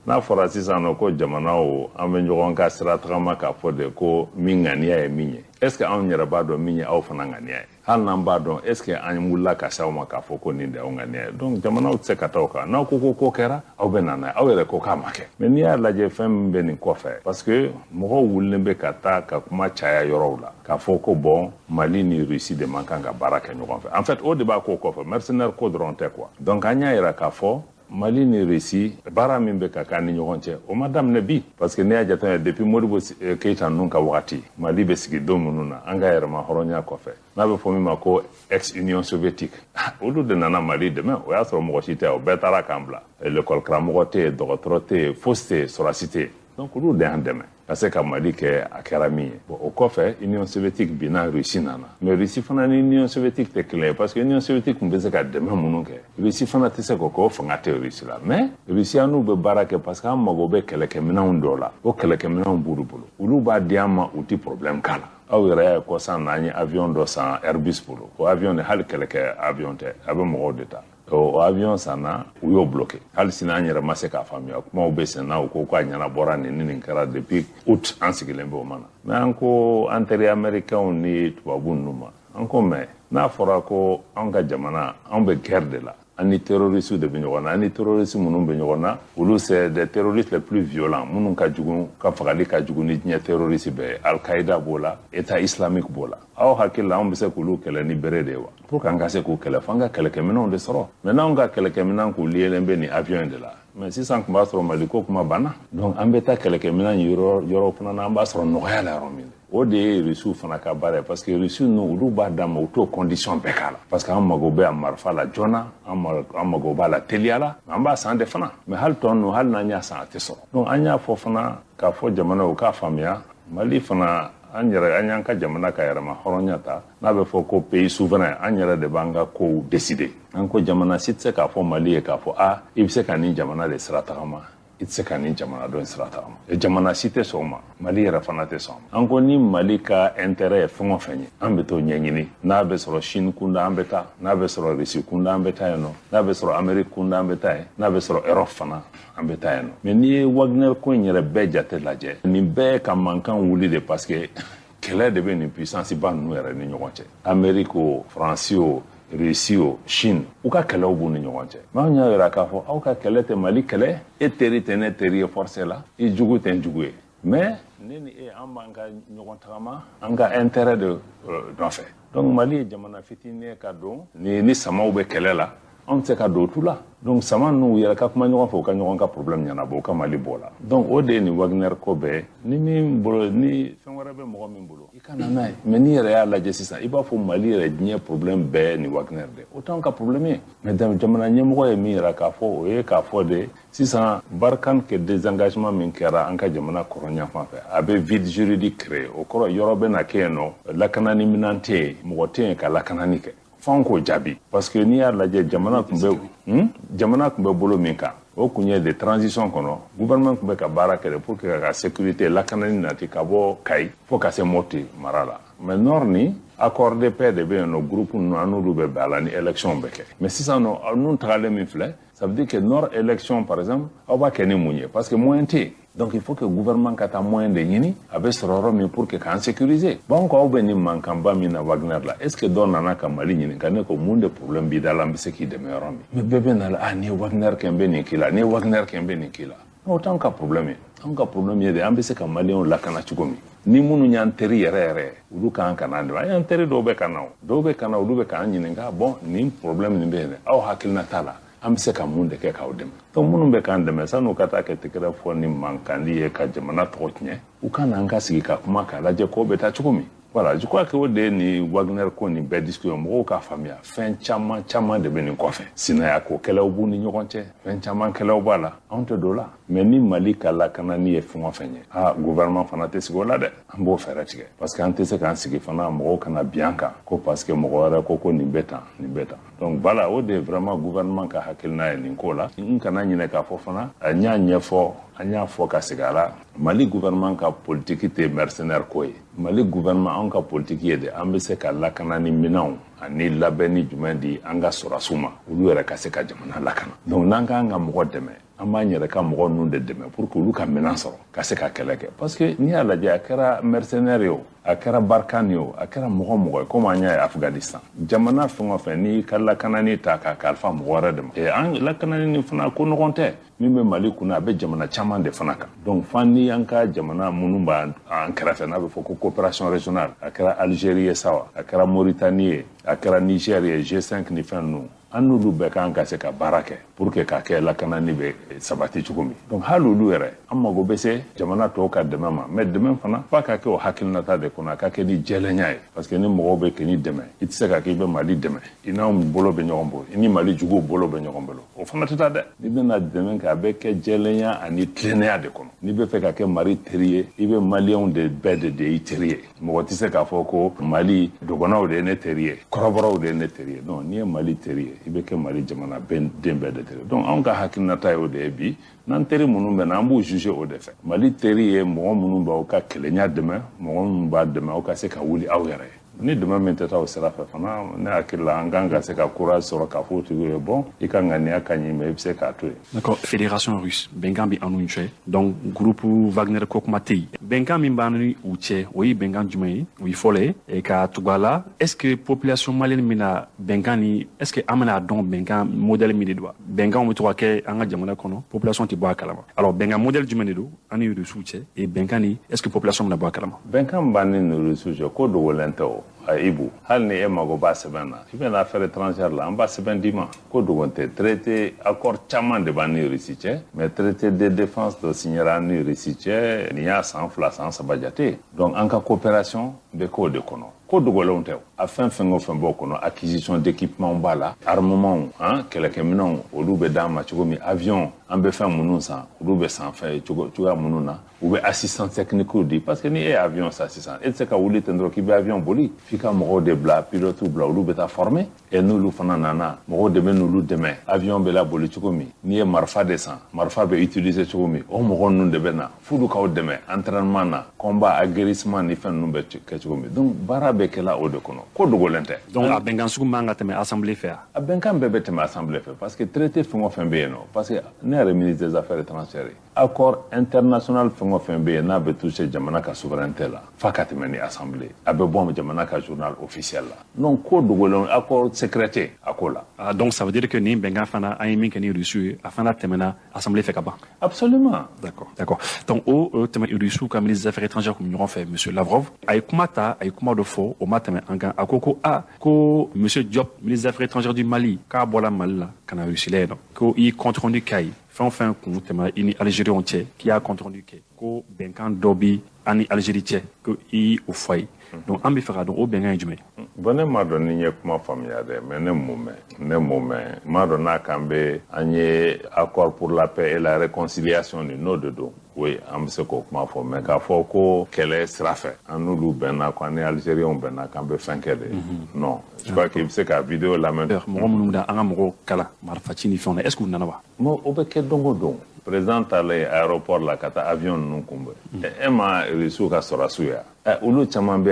n'a fɔra sisan nɔ ko jamanaw an bɛ ɲɔgɔn ka sira tagama k'a fɔ de ko min ŋaniya ye min ye est ce que anw yɛrɛ b'a dɔn min ye aw fana ŋaniya ye hali n'an b'a dɔn est ce que an wulila ka se aw ma k'a fɔ ko nin de y'aw ŋaniya ye donc jamanaw tɛ se ka taa o kan n'aw ko ko kɛra aw bɛ na n'a ye aw yɛrɛ ko k'a ma kɛ mais n'i y'a lajɛ fɛn min bɛ nin kɔfɛ parce que mɔgɔw wulilen bɛ ka taa ka kuma caya yɔrɔw la k'a fɔ ko bon Mali ni Russie de man kan ka baara kɛ ɲɔgɔn fɛ en fait o de b'a ko kɔfɛ mercenaire ko dɔrɔn tɛ quoi donc an y'a yira k'a fɔ Mali ni Russie baara min bɛ ka k'an ni ɲɔgɔn cɛ o ma daminɛ bi parce que n'i y'a jateminɛ depuis Modibo Keita ninnu ka wagati Mali bɛ sigi don minnu na an ka yɛrɛma hɔrɔnya kɔfɛ n'a bɛ fɔ min ma ko ex-Union soviétique olu de nana Mali dɛmɛ o y'a sɔrɔ mɔgɔ si tɛ o bɛɛ taara k'an bila l'école karamɔgɔ tɛ yen dɔgɔtɔrɔ tɛ yen fosi tɛ yen sɔrɔsi tɛ yen donc olu de y'an dɛmɛ ka se ka Mali kɛ a kɛra min ye bon o kɔfɛ Union soviétique binna Russie nana mais Russie fana ni Union soviétique tɛ kelen ye parce que Union soviétique tun bɛ se ka dɛmɛ minnu kɛ Russie fana tɛ se k'o fanga tɛ Russie la mais Russie n'u bɛ baara kɛ parce que an mago bɛ kɛlɛkɛminɛnw dɔw la o kɛlɛkɛminɛnw b'olu bolo olu b'a di an ma u tɛ problème k'a la aw yɛrɛ y'a ko san n'an ye avion dɔ san Airbus bolo o avion de hali kɛlɛkɛ avion tɛ a bɛ mɔgɔw de ta o avion sanna u y'o bloqué hali sini an yɛrɛ ma se k'a faamuya kumaw bɛ sen na u ko k'a ɲɛnabɔra nin kɛra depuis août an sigilen bɛ o ma na mais an ko an teri américains ni tubabu ninnu ma an ko mais n'a fɔra ko an ka jamana an bɛ guerre de la an ni terroristes de bɛ ɲɔgɔn na an ni terroristes minnu bɛ ɲɔgɔn na olu c'est des terroristes les plus violents minnu ka jugu ka fagali ka jugu ni diɲɛ terroriste bɛɛ ye Al-Qaïda b'o la État islamique b'o la aw hakili la an bɛ se k'olu kɛlɛ ni bere de ye wa pour que an ka se k'u kɛlɛ f'an ka kɛlɛkɛminɛnw de sɔrɔ mais n'anw ka kɛlɛkɛminɛn k'u lielen bɛ nin avion de la mais sisan tun b'a sɔrɔ Mali ko kuma banna donc an bɛ taa kɛlɛkɛminɛn yɔrɔ fana na an b'a sɔrɔ nɔgɔya la yɔrɔ min o de ye Russiw fana ka baara ye parce que Russiw ninnu olu b'a d'a ma u t'o condition bɛɛ k'a la parce que an mago bɛ a marifa la joona an mago b'a la teliya la an b'a san de fana mais hali tɔ ninnu hali n'an y'a san a tɛ sɔrɔ donc an y'a fɔ fana k'a fɔ jamanaw k'a faamuya Mali fana an y'an ka jamana ka yɛrɛma hɔrɔnya ta n'a bɛ fɔ ko pays souverain an yɛrɛ de b'an ka kow décider an ko jamana si tɛ se k'a fɔ Mali ye k'a fɔ i bɛ se ka nin jamana de sira tagama i tɛ se ka nin jamana dɔ sira tagama jamana si tɛ sɔn o ma Mali yɛrɛ fana tɛ sɔn an ko ni Mali ka intérêt ye fɛn o fɛn ye an bɛ t'o ɲɛɲini n'a bɛ sɔrɔ Chine kunda an bɛ taa n'a bɛ sɔrɔ Russie kunda an bɛ taa yen nɔ n'a bɛ sɔrɔ Amérique kunda an bɛ taa yen n'a bɛ sɔrɔ Europe fana an bɛ taa yen nɔ mais n'i ye Wagner ko in yɛrɛ bɛɛ jate lajɛ nin bɛɛ ka mankan wuli de parce que kɛlɛ de bɛ nin puissance ba ninnu yɛrɛ ni ɲɔgɔn cɛ Amérique o France o Russie o Chine u ka kɛlɛw b'u ni ɲɔgɔn cɛ mais anw y'a yira k'a fɔ aw ka kɛlɛ tɛ Mali kɛlɛ e teri tɛ ne teri ye forcé la i jugu tɛ n jugu ye mais ne ni e an b'an ka ɲɔgɔn tagama an ka intérêt de nɔfɛ donc Mali ye jamana fitinin ye ka don ni samaw bɛ kɛlɛ la anw tɛ se ka don tu la donc sama ninnu u yɛrɛ ka kuma ɲɔgɔn fɛ u ka ɲɔgɔn ka problème ɲɛnabɔ u ka Mali bɔ la donc o de ye nin Wagner ko bɛɛ ni min bolo ni fɛn wɛrɛ bɛ mɔgɔ min bolo i ka na n'a ye mais n'i yɛrɛ y'a lajɛ sisan i b'a fɔ Mali yɛrɛ diɲɛ problème bɛɛ ni Wagner de o t'anw ka problème ye mais jamana ɲɛmɔgɔ ye min yira k'a fɔ o ye k'a fɔ de sisan Barkhane ke désengagement min kɛra an ka jamana kɔrɔnya fan fɛ a bɛ vide juridique créer o kɔrɔ yɔrɔ bɛ na kɛ yen nɔ lakanani minɛn tɛ yen mɔgɔ tɛ yen ka lakanani kɛ f'anw k'o jaabi parce que n'i y'a lajɛ jamana tun bɛ bolo min kan o kun ye de transition kɔnɔ gouvernement tun bɛ ka baara kɛ pour que ka sécurité lakanani nati ka bɔ Kayi fo ka se Mopti mara la mais nord ni accord de paix de bɛ yen nɔ groupe ninnu an n'olu bɛ bɛn a la ni élection bɛ kɛ mais sisan nɔ ninnu tagalen min filɛ ça veut dire que nord élection par exemple aw b'a kɛ ni mun ye parce que moyen tɛ yen donc il faut que gouvernement ka taa moyen de ɲini a bɛ sɔrɔ yɔrɔ min pour que k'an sécuriser bon ko aw bɛ ni mankanba min na Wagner la est ce que dɔ nana ka Mali ɲininka ne ko mun de problème b'i da la n bɛ se k'i dɛmɛ yɔrɔ min mais bɛɛ bɛ na la nin ye Wagner kɛ n bɛ nin k'i la nin ye Wagner kɛ n bɛ nin k'i la Autant ka problème an ka problème ye de an bɛ se ka maliyɛnw lakana cogo min ni minnu y'an teri yɛrɛ yɛrɛ olu k'an kana de an y'an teri dɔw bɛ ka na olu bɛ k'an ɲininka bon nin problème nin bɛ yen dɛ aw hakilina t'a la an bɛ se ka mun de kɛ k'aw dɛmɛ donc minnu bɛ k'an dɛmɛ san'u ka taa kɛ tɛgɛrɛ fɔ ni mankandi ye ka jamana tɔgɔ tiɲɛ u ka na an ka sigi ka kuma k'a lajɛ k'o bɛ taa cogo min voilà je crois que o de ni Wagner ko ni bɛɛ discussion mɔgɔw k'a faamuya fɛn caman de bɛ nin kɔfɛ sinaya ko kɛlɛw b'u ni ɲɔgɔn cɛ fɛn caman kɛlɛw b'a la anw tɛ don la mais ni Mali ka lakanani ye fɛn o fɛn ye gouvernement fana tɛ sigi o la dɛ an b'o fɛɛrɛ tigɛ parce que an tɛ se k'an sigi fana mɔgɔw kana bi an kan ko parce que mɔgɔ wɛrɛ ko nin bɛ tan donc voilà o de vraiment gouvernement ka hakilina ye nin ko la n kana ɲinɛ k'a fɔ fana an y'a ɲɛfɔ an y'a fɔ ka segin a la Mali gouvernement ka politique tɛ mercenaire ko ye Mali gouvernement an ka politique ye de an bɛ se ka lakana ni minɛnw ani labɛn ni jumɛn di an ka sɔrɔsiw ma olu yɛrɛ ka se ka jamana lakana donc n'an k'an ka mɔgɔ dɛmɛ an b'an yɛrɛ ka mɔgɔ ninnu de dɛmɛ pour que olu ka minɛn sɔrɔ ka se ka kɛlɛ kɛ parce que n'i y'a lajɛ a kɛra mercenaire ye o a kɛra Barkhane ye o a kɛra mɔgɔ ye komi an y'a ye Afghanistan jamana fɛn o fɛn n'i ka lakanani ta k'a kalifa mɔgɔ wɛrɛ de ma an lakanani nin fana ko nɔgɔn tɛ min bɛ Mali kunna a bɛ jamana caman de fana kan donc fan ni an ka jamana minnu b'an kɛrɛfɛ n'a bɛ fɔ ko coopération régionale a kɛra Algérie ye sa wa a kɛra Mauritanie ye a kɛra Niger ye G5 ni fɛn ninnu an n'olu bɛɛ kan ka se ka baara kɛ pour que k'a kɛ lakanani bɛ sabati cogo min donc hali olu yɛrɛ an mago bɛ se jamana tɔw ka dɛmɛ ma mais dɛmɛ fana f'a ka kɛ o hakilinata de kɔnɔ a ka kɛ ni jɛlɛnya ye parce que ni mɔgɔw bɛ kɛ ni dɛmɛ i tɛ se ka kɛ i bɛ Mali dɛmɛ i n'anw bolo bɛ ɲɔgɔn bolo i ni Mali juguw bolo bɛ ɲɔgɔn bolo o fana tɛ taa dɛ n'i bɛna dɛmɛ kɛ a bɛ kɛ jɛlɛnya ani tilennenya de kɔnɔ n'i bɛ fɛ ka kɛ Mali teri ye i bɛ maliyɛnw de bɛɛ de i teri ye mɔgɔ tɛ se k'a fɔ ko Mali dɔgɔnɔw de ye ne teri ye kɔrɔbɔrɔw de ye ne teri ye non n'i ye Mali teri ye i bɛ kɛ Mali jamana den bɛɛ de teri donc anw ka hakilinata ye o de ye bi n'an teri minnu bɛ na an b'u juger o de fɛ Mali teri ye mɔgɔ minnu b'aw ka kɛlɛnya dɛmɛ mɔgɔ minnu b'a dɛmɛ aw ka se ka wuli aw yɛrɛ ye ni dɛmɛ min tɛ taa o sira fɛ fana ne hakili la an kan ka se ka courage sɔrɔ k'a fɔ o tigi ye bon i ka ŋaniya ka ɲi mais i bɛ se k'a to yen. D'accord, Fédération russe bɛnkan bɛ an n'u cɛ donc groupe Wagner ko kuma tɛ yen bɛnkan min b'an ni u cɛ o ye bɛnkan jumɛn ye o ye fɔlɔ ye ka tugu a la est-ce que population malienne bɛna bɛnkan ni est-ce que an bɛna dɔn bɛnkan modèle min de don wa bɛnkanw bɛ to ka kɛ an ka jamana kɔnɔ population tɛ bɔ a kalama alors bɛnkan modèle jumɛn de don an ni russiw cɛ et bɛnkan ni est-ce que population bɛna bɔ a kalama. bɛnkan b'an ni russiw cɛ ko dogolen tɛ o. Ibu hali ni e mago b'a sɛbɛn na i bɛna affaire étrangère la an b'a sɛbɛn d'i ma ko dogon tɛ traité accord caman de b'an ni Russie cɛ mais traité de défense dɔ signera an ni Russie cɛ nin y'a san 2 san 3 jate donc an ka coopération bɛ k'o de kɔnɔ ko dogolenw tɛ a fɛn fɛn o fɛn b'o kɔnɔ acquisition d'équipement b'a la armement kɛlɛkɛminɛnw olu bɛ d'an ma cogo min avion an bɛ fɛn minnu san olu bɛ san fɛn cogoya minnu na u bɛ assistance technique di parce que ni e ye avion san sisan e tɛ se ka wuli ten dɔrɔn k'i bɛ avion boli f'i ka mɔgɔw de bila pilote bila olu bɛ taa former et n'olu fana nana mɔgɔw de bɛ n'olu dɛmɛ avion bɛ laboli cogo min n'i ye marifa de san marifa bɛ utiliser cogo min o mɔgɔ ninnu de bɛ na f'olu k'aw dɛmɛ entraînement na combat aguerrissement ni fɛn ninnu bɛ kɛ cogo min donc baara bɛ kɛla o de kɔnɔ ko dogolen tɛ. donc a bɛnkan sugu man ka tɛmɛ assemblée fɛ a bɛnkan bɛɛ bɛ tɛmɛ assemblée fɛ parce que traité fɛn o fɛn bɛ yen nɔ parce que ne yɛrɛ ministre des affaires étrangères accord international fɛn o fɛn bɛ yen n'a bɛ toucher jamana ka souveraineté la f'a ka tɛmɛ ni assemblée a bɛ bɔ jamana ka journal officiel la donc ko dogolen accord secret a ko la. donc ça veut dire que nin bɛnkan fana an ye min kɛ ni Russie ye a fana tɛmɛna assemblée fɛ ka ban. absolument. d'accord donc o tɛmɛ Russie ka ministre des affaires étrangères kun ɲɔgɔn fɛ monsieur Lavrov a ye kuma ta a ye kuma dɔ fɔ o ma tɛmɛ an kan a ko ko monsieur Diop ministre des affaires étrangères du Mali k'a bɔra Mali la ka na Russie la yen nɔ ko i compte rendu k'a ye fɛn o fɛn kun tɛmɛ i ni Algériens cɛ k'i y'a compte rendu kɛ ko bɛnkan dɔ bi an ni Algérie cɛ ko i o fɔ a ye donc an bɛ fɛ ka dɔn o bɛnkan ye jumɛn ye. bon ne m'a dɔn ni n ye kuma faamuya dɛ mais ne m'o mɛn m'a dɔn n'a kan bɛ an ye accord pour la paix et la réconciliation ni n'o de don oui an bɛ se k'o kuma fɔ mais k'a fɔ ko kɛlɛ sira fɛ an n'olu bɛnna ko an ni Algériens bɛnna k'an bɛ fɛn kɛ de non je crois qu'il bɛ se ka vidéo lamɛn. mɔgɔ minnu bɛ an ka mɔgɔw kalan marifaci ni fɛnw na est-ce que u nana wa. non o bɛ kɛ don o don président taalen aéroport la ka taa avion ninnu kunbɛn e ma Russiw ka sɔrɔsiw ya olu caman bɛ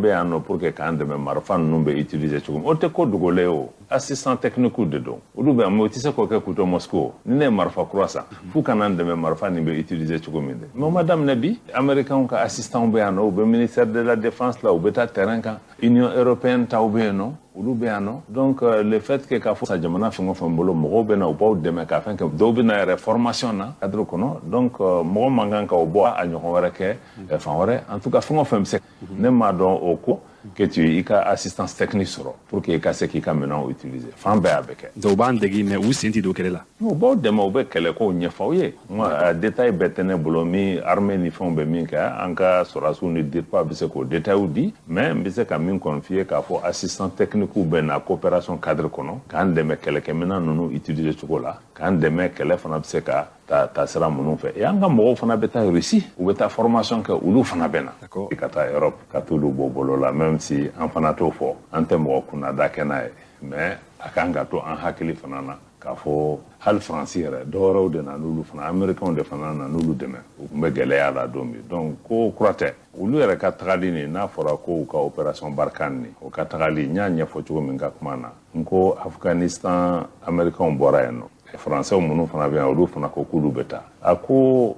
yan nɔ pour que k'an dɛmɛ marifa ninnu bɛ utiliser cogo min o tɛ ko dogolen o assistant technique de don olu bɛ yan mais o tɛ se k'o kɛ k'u to Moscou ni ne ye marifa kura san f'u ka na n dɛmɛ marifa nin bɛ utiliser cogo min de mais o ma daminɛ bi américains ka assistant bɛ yan nɔ u bɛ ministère de la défense la u bɛ taa terrain kan Union européenne taw be no olu be ano donc le fait que ka fo sa jamana fengo fembolo mo be na ubaw de me ka fen que do be na reformation na cadre kono donc mo mangan ka obo a nyo wara ke fa wara en tout cas fengo fem se ne ma don oko que tu y a assistance technique soro pour que ka se ki ka maintenant utiliser fan be avec do bandegi mais où senti do kele la no bo de mo be kele ko nya fawye moi détail betene bolomi armée ni fon be min ka anka sorasu ne dire pas be se ko détail ou dit mais be se ka min confier ka fo assistance technique ou ben na coopération cadre kono kan de me kele ke maintenant nous utiliser chocolat kan de me kele fana be se ka ta sera munu fe e anga mo fana beta Russie ou beta formation que ulu fana bena d'accord kata Europe katulu bobolo la même si en fana to fo ante mo kuna da kenai mais akanga to en hakili fana na ka fo hal français doro de na lulu fana américain de fana na lulu de me be gele ya la domi donc ko kurate ulu era ka tagali na fora ko ka opération Barkhane o ka tagali nya fo chugo minga kumana nko Afghanistan américain borayeno français ou munu fana bien olu fana ko kulu beta ako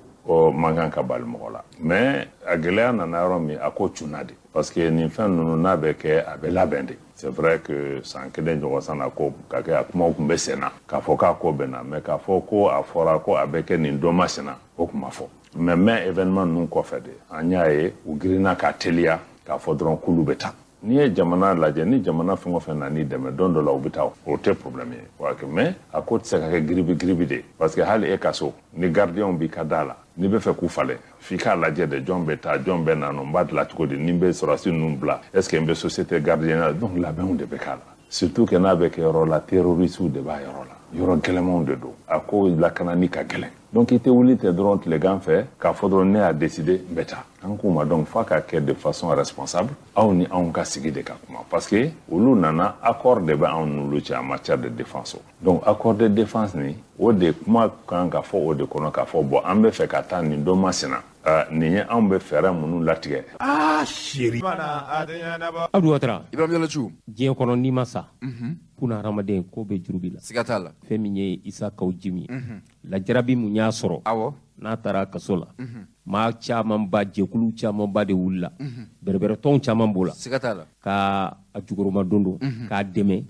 mangan ka bal mola mais agela na naromi ako chunadi parce que ni fin nous na beke abela bende c'est vrai que sans que den jogo sana ko ka ka kuma ku besena ka foka ko bena mais ka foko afora ko abeke ni ndoma sena ko kuma fo mais événement nous ko fede anyae u grina ka telia ka fodron kulu beta ni jamana lajɛ ni jamana fɛn o fɛn na ni dɛmɛ don dɔ la u bɛ taa o tɛ problème ye wa mais a ko tɛ se ka kɛ giribi de parce que hali e ka so ni gardien b'i ka da la ni bɛ fɛ k'u falen f'i k'a lajɛ de jɔn bɛ taa jɔn bɛ na n b'a dilan cogo di ni n bɛ sɔrɔsi ninnu bila est ce que n bɛ société gardien la donc labɛnw de bɛ k'a la surtout que n'a bɛ kɛ yɔrɔ la terroristes de b'a yɔrɔ la yɔrɔ gɛlɛnmanw de don a ko lakanani ka gɛlɛn donc i tɛ wuli tɛ dɔrɔn tilegan fɛ k'a fɔ dɔrɔn ne y'a décidé n bɛ taa an k'u ma donc f'a ka kɛ de façon responsable aw ni anw ka sigi de ka kuma parce que olu nana accord de bɛ anw n'olu cɛ en matière de défense donc accord de défense ni o de kuma kan ka fɔ o de kɔnɔ k'a fɔ bon an bɛ fɛ ka taa nin don masina nin ye anw bɛ fɛɛrɛ minnu latigɛ chéri Abdou Ouattara Ibrahima Diallo diɲɛ kɔnɔ n'i ma sa kuna hadamaden ko bɛ jurubi la siga t'a la fɛn min ye Isa Kaw Jimi lajarabi mun y'a sɔrɔ awɔ n'a taara kaso la maa camanba jɛkulu camanba de wulila bɛrɛbɛrɛ tɔnw caman b'o la siga t'a la ka a juguruma don don k'a dɛmɛ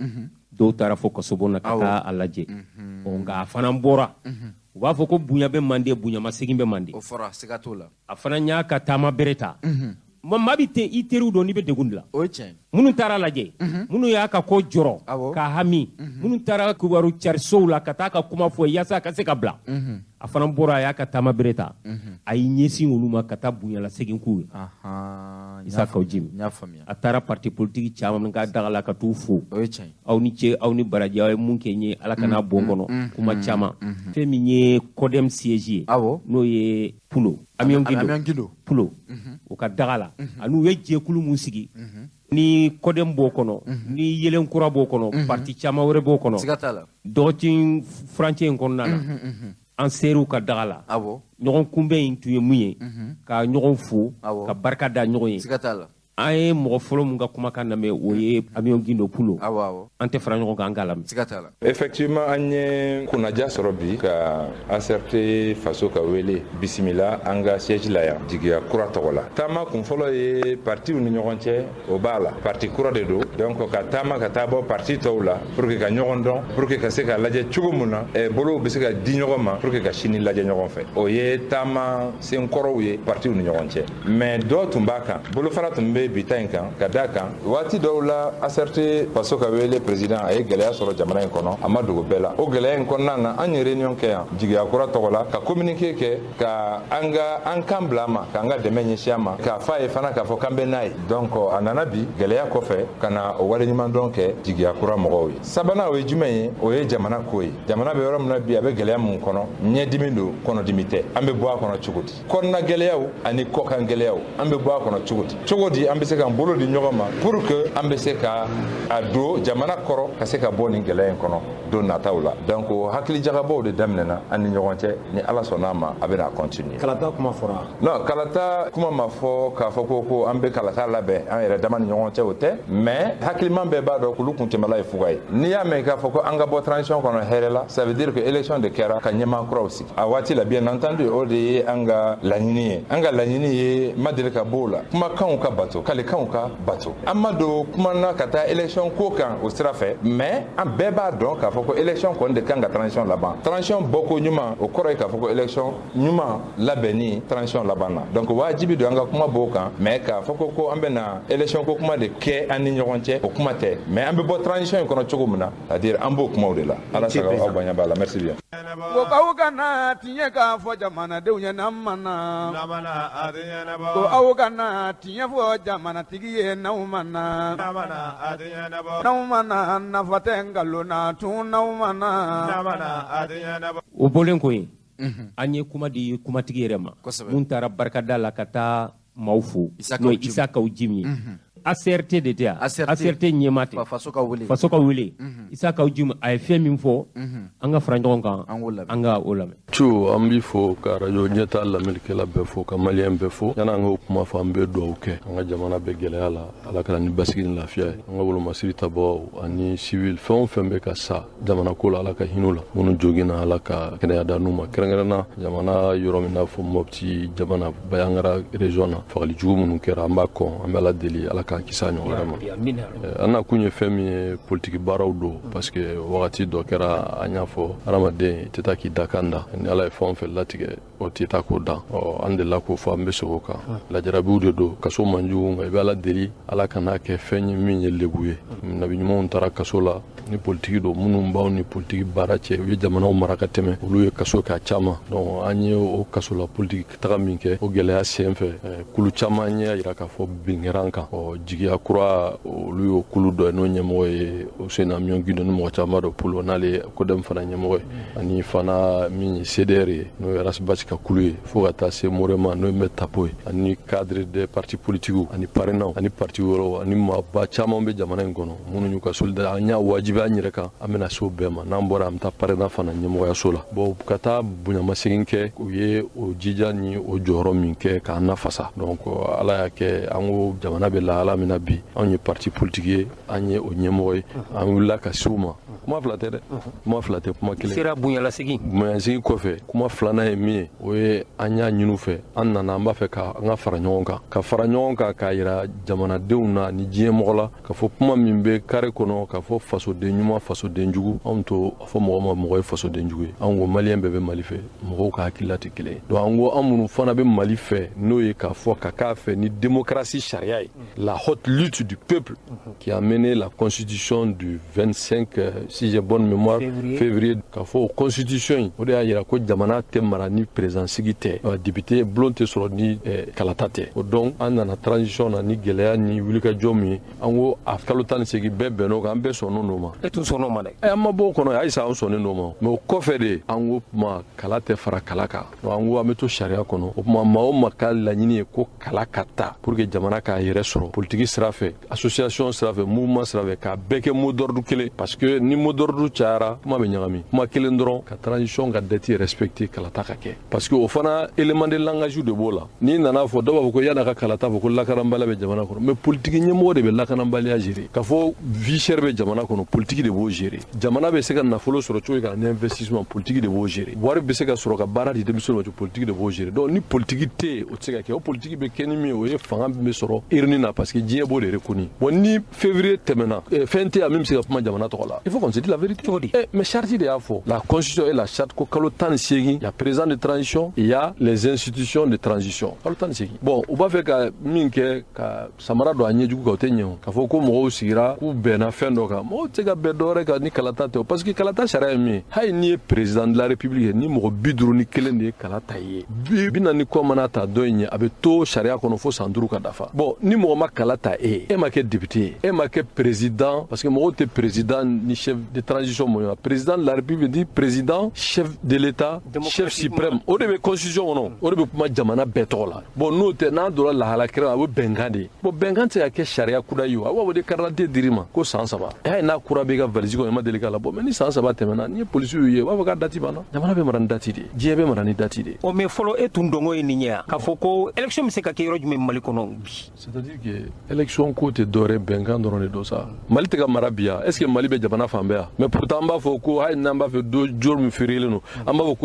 dɔw taara fɔ kasobon na ka taa a lajɛ nka a fana bɔra u b'a fɔ ko bonya bɛ mande bonyamasegin bɛ mande o fɔra siga t'o la a fana y'a ka taama bere ta maa bɛ i teriw dɔn n'i bɛ degun de la o ye tiɲɛ minnu taara lajɛ minnu y'a ka ko jɔrɔ k'a hami minnu taara kibaru carisow la ka taa ka kuma fɔ yaasa a ka se ka bila a fana bɔra a y'a ka taama bere ta a y'i ɲɛsin olu ma ka taa bonyalasegin k'u ye Isa Kaw Jimi a taara parti politique caman ka daga la ka t'u fo o ye tiɲɛ aw ni ce aw ni baraji aw ye mun kɛ n ye ala kana bɔn kɔnɔ kuma caman fɛn min ye CODEM siège ye n'o ye Pulo Amion Gindo Pulo o ka daga la ani u ye jɛkulu mun sigi ni CODEM b'o kɔnɔ ni yelen kura b'o kɔnɔ parti caman wɛrɛ b'o kɔnɔ siga t'a la dɔgɔtin furancɛ in kɔnɔna na an ser'u ka daga la ɲɔgɔn kunbɛn in tun ye mun ye ka ɲɔgɔn fo ka barika da ɲɔgɔn ye siga t'a la an ye mɔgɔ fɔlɔ mun ka kumakan lamɛn o ye Amion Gindo Pulo an tɛ fara ɲɔgɔn kan an k'a lamɛn siga t'a la effectivement an ye kunnaja sɔrɔ bi ka ACRT faso ka wele bisimila an ka siège la yan jigiya kura tɔgɔ la taama kun fɔlɔ ye partiw ni ɲɔgɔn cɛ o b'a la parti kura de don donc ka taama ka taa bɔ parti tɔw la pour que ka ɲɔgɔn dɔn pour que ka se ka lajɛ cogo mun na bolow bɛ se ka di ɲɔgɔn ma pour que ka sini lajɛ ɲɔgɔn fɛ o ye taama senkɔrɔw ye partiw ni ɲɔgɔn cɛ mais dɔw tun b'a kan bolofara tun bɛ bita in kan ka da kan waati dɔw la ACRT faso ka wele président a ye gɛlɛya sɔrɔ jamana in kɔnɔ a ma dogo bɛɛ la o gɛlɛya in kɔnɔna na an ye réunion kɛ yan jigiya kura tɔgɔ la ka communiqué kɛ ka an kan bila a ma k'an ka dɛmɛ ɲɛsin a ma k'a fɔ a ye fana k'a fɔ k'an bɛ n'a ye donc a nana bi gɛlɛya kɔfɛ ka na o waleɲuman dɔn kɛ jigiya kura mɔgɔw ye sabanan o ye jumɛn ye o ye jamana ko ye jamana bɛ yɔrɔ min na bi a bɛ gɛlɛya mun kɔnɔ ɲɛdimi don kɔnɔdimi tɛ an bɛ bɔ a kɔnɔ cogo di kɔnɔna gɛlɛyaw ani kɔkan gɛlɛyaw an bɛ bɔ a kɔnɔ cogo di an bɛ se ka bolo di ɲɔgɔn ma pour que an bɛ se ka a don jamana kɔrɔ ka se ka bɔ nin gɛlɛya in kɔnɔ don nataw la donc hakili jagabɔw de daminɛna an ni ɲɔgɔn cɛ ni ala sɔnna ma a bɛna continuer kalata kuma fɔra non kalata kuma ma fɔ k'a fɔ ko an bɛ kalata labɛn an yɛrɛ dama ni ɲɔgɔn cɛ o tɛ mais hakiliman bɛɛ b'a dɔn k'olu kun tɛmɛla ye fuga ye n'i y'a mɛn k'a fɔ ko an ka bɔ transition kɔnɔ hɛrɛ la ça veut dire que élection de kɛra ka ɲɛmaa kuraw sigi a waati la bien entendu o de ye an ka laɲini ye an ka laɲini ye ma deli ka b'o la kumakanw ka bato k'ale kanw ka bato an ma don kumana ka taa élection ko kan o sira fɛ mais an bɛɛ b'a dɔn k'a fɔ ko élection kɔni de kan ka transition laban transition bɔko ɲuman o kɔrɔ ye k'a fɔ ko élection ɲuman labɛnni transition laban na donc wajibi don an ka kuma b'o kan mais k'a fɔ ko an bɛna élection ko kuma de kɛ an ni ɲɔgɔn cɛ o kuma tɛ mais an bɛ bɔ transition in kɔnɔ cogo min na c'est à dire an b'o kumaw de la ala sago aw bonya b'a la merci bien ko k'aw kana tiɲɛ k'a fɔ jamanadenw ye n'an mana ko aw kana tiɲɛ fɔ jamanatigi ye n'aw mana n'aw mana nafa tɛ nkalon na tun n'aw mana o bɔlen ko yen an ye kuma di kumatigi yɛrɛ ma mun taara barikada la ka taa maaw fo n'o ye Isakaw Jimi ACRT de tɛ yan ACRT ɲɛma tɛ faso ka wele Isakaw Jimi a ye fɛn min fɔ an ka fara ɲɔgɔn kan an ka o lamɛn. Cu an b'i fo ka radio Nieta lamɛnnikɛla bɛɛ fo ka maliyɛn bɛɛ fo yan'an k'o kuma fɔ an bɛ dugawu kɛ an ka jamana bɛ gɛlɛya la ala ka na ni basigi ni lafiya ye an ka wolomasiri tabɔ ani civil fɛn o fɛn bɛ ka sa jamana ko la ala ka hin'u la minnu joginna ala ka kɛnɛya da n'u ma kɛrɛnkɛrɛnna jamana yɔrɔ min n'a fɔ Mopti jamana Bayangara région na fagali jugu minnu kɛra an b'a kɔn an bɛ ala deli ala k'an kisi a ɲɔgɔn ma an na kun ye fɛn min ye politiki baaraw don parce que wagati dɔ kɛra an y'a fɔ adamaden tɛ taa k'i da kan da ni ala ye fɛn o fɛn latigɛ o tɛ taa k'o dan an delila k'o fɔ an bɛ segin o kan lajarabiw de don kaso man jugu nka i bɛ ala deli ala kana kɛ fɛn ye min ye lebu ye nabi ɲumanw taara kaso la ni politiki don minnu b'aw ni politiki baara cɛ u ye jamanaw mara ka tɛmɛ olu ye kaso kɛ a caman donc an ye o kaso la politiki taga min kɛ o gɛlɛya sen fɛ kulu caman ɲɛ yira k'a fɔ bin kɛra an kan jigiya kura olu y'o kulu dɔ ye n'o ɲɛmɔgɔ ye Useni Amion Gindo ni mɔgɔ caman dɔ polo n'ale kodɛm fana ɲɛmɔgɔ ye ani fana min ye CDR ye n'o ye Rasbach ka kulu ye fo ka taa se Morema n'o ye Mɛ Tapo ye ani cadre des partis politiques ani parrainants ani parti wɛrɛw ani maaba caman bɛ jamana in kɔnɔ minnu y'u ka solidarité an y'a wajibi an yɛrɛ kan an bɛna se o bɛɛ ma n'an bɔra an bɛ taa parrainant fana ɲɛmɔgɔyaso la bon ka taa bonyamasegin kɛ u ye o jija ni o jɔyɔrɔ min kɛ k'an nafasa donc ala y'a kɛ an ko jamana bɛ lahala min na bi anw ye parti politique ye an ye o ɲɛmɔgɔ ye an wulila ka se u ma kuma fila tɛ dɛ kuma fila tɛ kuma kelen sera bonyalasegin kɔfɛ kuma filanan ye min ye o ye an y'a ɲini u fɛ an nana an b'a fɛ ka an ka fara ɲɔgɔn kan k'a yira jamanadenw na ni diɲɛ mɔgɔ la k'a fɔ kuma min bɛ kare kɔnɔ k'a fɔ fasoden ɲuman fasoden jugu anw to a fɔ mɔgɔ ma mɔgɔ ye fasoden jugu ye anw ko maliyɛn bɛɛ bɛ Mali fɛ mɔgɔw ka hakilila tɛ kelen ye donc an ko an minnu fana bɛ Mali fɛ n'o ye k'a fɔ ka k'a fɛ ni démocratie sariya ye la haute lutte du peuple qui a mené la constitution du 25 si j'ai bonne mémoire février k'a fɔ o constitution in o de y'a yira ko jamana tɛ mara ni président sigi tɛ député bulon tɛ sɔrɔ ni kalata tɛ o donc an nana transition na ni gɛlɛya ni wulikajɔ min ye an ko a kalo 18 bɛɛ bɛnn'o kan an bɛɛ sɔnn'o n'o ma e tun sɔnn'o ma dɛ an ma bɔ o kɔnɔ ayisa an sɔnnen n'o ma mais o kɔfɛ de an ko kuma kala tɛ fara kala kan donc an ko an bɛ to sariya kɔnɔ o kuma maa o maa ka laɲini ye ko kala ka ta pour que jamana k'a yɛrɛ sɔrɔ politique sira fɛ association sira fɛ mouvement sira fɛ k'a bɛɛ kɛ mot d'ordre kelen parce que ni mot d'ordre cayara kuma bɛ ɲagami kuma kelen dɔrɔn ka transition ka date respecter kalata ka kɛ parce que o fana élément de langage de b'o la n'i nana fɔ dɔw b'a fɔ ko yan'a ka kalata fɔ ko lakanabaliya bɛ jamana kɔnɔ mais politique ɲɛmɔgɔ de bɛ lakanabaliya gérer k'a fɔ vie chère bɛ jamana kɔnɔ politique de b'o gérer jamana bɛ se ka nafolo sɔrɔ cogo ka ni investissement politique de b'o gérer wari bɛ se ka sɔrɔ ka baara di denmisɛnninw ma politique de b'o gérer donc ni politique tɛ yen o tɛ se ka kɛ o politique bɛ kɛ ni min ye o ye fanga min bɛ sɔrɔ urne na parce que diɲɛ b'o de reconnu bon ni février tɛmɛna fɛn tɛ a min bɛ se ka kuma jamana tɔgɔ la il faut qu'on se dise la vérité cogo di mais charte de y'a fɔ la constitution et la charte ko kalo 18 il y a président de transition il y a les institutions de transition kalo 18 bon u b'a fɛ ka min kɛ ka samara don a ɲɛjugu kan o tɛ ɲɛ o k'a fɔ ko mɔgɔw sigira k'u bɛnna fɛn dɔ kan mɔgɔw tɛ se ka bɛn dɔwɛrɛ kan ni kalata tɛ o parce que kalata sariya ye min ye hali n'i ye président de la république ye ni mɔgɔ 51 de ye kalata ye 40 kɔ mana ta dɔ in ɲɛ a bɛ to sariya kɔnɔ fo san 5 ka dafa bon ni mɔgɔ ma kalata e ma kɛ député ye e ma kɛ président parce que mɔgɔw tɛ président ni chef de transition mɔgɔ président de la république dit président chef de l'état chef suprême o de bɛ constitution kɔnɔ o de bɛ kuma jamana bɛɛ tɔgɔ la bon n'o tɛ n'a donna lahala kɛrɛ a bɛ bɛnkan de ye bon bɛnkan tɛ se ka kɛ sariya kura ye o a b'a fɔ de carte d'identité dir'i ma ko san 3 e n'a kura bɛ ka valise kɔnɔ i ma deli k'a la bon mais ni san 3 tɛmɛna ni ye policiers y'u ye u b'a fɔ k'a date banna jamana bɛ mara ni date de ye diɲɛ bɛ mara ni date de ye. o mais fɔlɔ e tun dɔngɔ ye nin ye yan k'a fɔ ko élection bɛ se ka kɛ yɔrɔ jumɛn Mali kɔnɔ bi. c'est à dire que élection ko tɛ dɔwɛrɛ bɛnkan dɔrɔn de don sa Mali tɛ ka mara bi yan est ce que Mali bɛ jamana fan bɛɛ Mbea. Mais pourtant, on va faire 2 jours,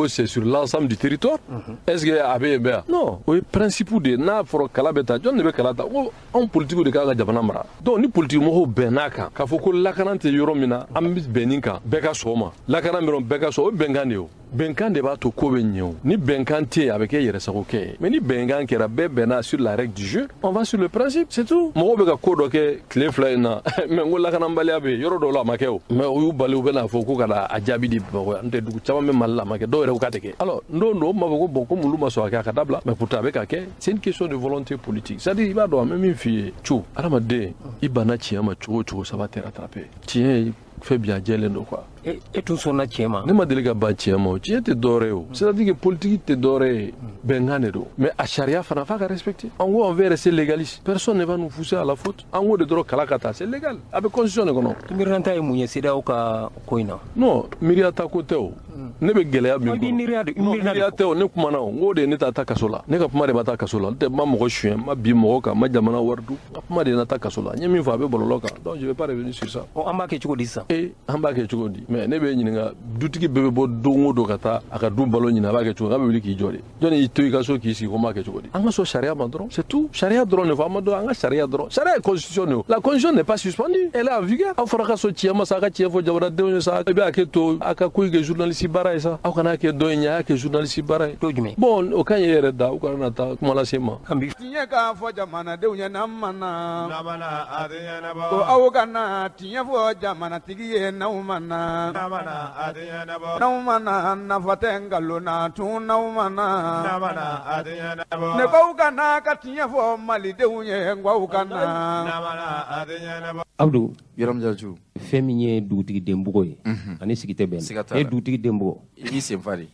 c'est sur l'ensemble du territoire. Est-ce qu'il y a Mbea? Non, oui, principe de na for kalabeta, John ne kalata, on politique de Kaga Japanamara. Donc, ni politique mo benaka, Kafoko Lakanante Yoromina, Ambis Beninka, Beka Soma, Lakanamiron Beka So, Benganio. Benkan de bato ko benyo ni benkan tie avec yere sa OK mais ni bengan qui ra bena sur la règle du jeu on va sur le principe c'est tout mo be ka ko do ke clé flyna mais ngola kana mbali abe yoro do la makeo mais u bali u bena foko kala ajabi di bo ante du chama me malla make do re ka teke alors non ma ko bon comme luma so ka tabla mais pour tabe ka ke c'est une question de volonté politique ça dit il va do même fille chou alama de ibana chiama chou ça va te rattraper tiens fait bien gelendo quoi et tout son achema ne ma délégué ba chema tu es doré c'est-à-dire que politique te doré benganero mais à charia fana fa respecter en gros on veut rester légaliste personne ne va nous pousser à la faute en gros de droit kalakata c'est légal avec constitution non miranta e munye sida o ka koina non miriata ko teo ne be gelea bi miriata o ne kuma na ngo de ne ta kasola ne ka kuma de bata kasola te ma mo chien ma bi mo ka ma jamana wardu kuma de na ta kasola nyemi fa be bololoka donc je vais pas revenir sur ça on amba ke chiko di ça amba ke chiko di mais ne be nyinga dutiki bebe bo dongo do kata aka du balo nyina ba ke chiko ga be wili ki jore joni itoy ka so ki si ko ma ke chiko di anga so charia mandron c'est tout charia dron ne va ma do anga charia dron charia constitution la constitution n'est pas suspendue elle est en vigueur au fera ka so tiama sa ka tiefo jawra de sa be ake to aka kuy ke journaliste bara sa au kana ke do nya ke journaliste bara to jume bon o kan yere da o kana ta kuma la sema kambi tinya ka fo jamana de unya namana namana adena bo ko au kana tinya fo jamana tigiye naumana namana adena bo naumana na fatenga luna tu naumana namana adena bo ne ko kana ka tinya fo mali de unya ngwa kana namana adena bo Abdou Yaram Jaju feminye dutigi dembugo ye ani sigite ben e dutigi dembugo yi semfari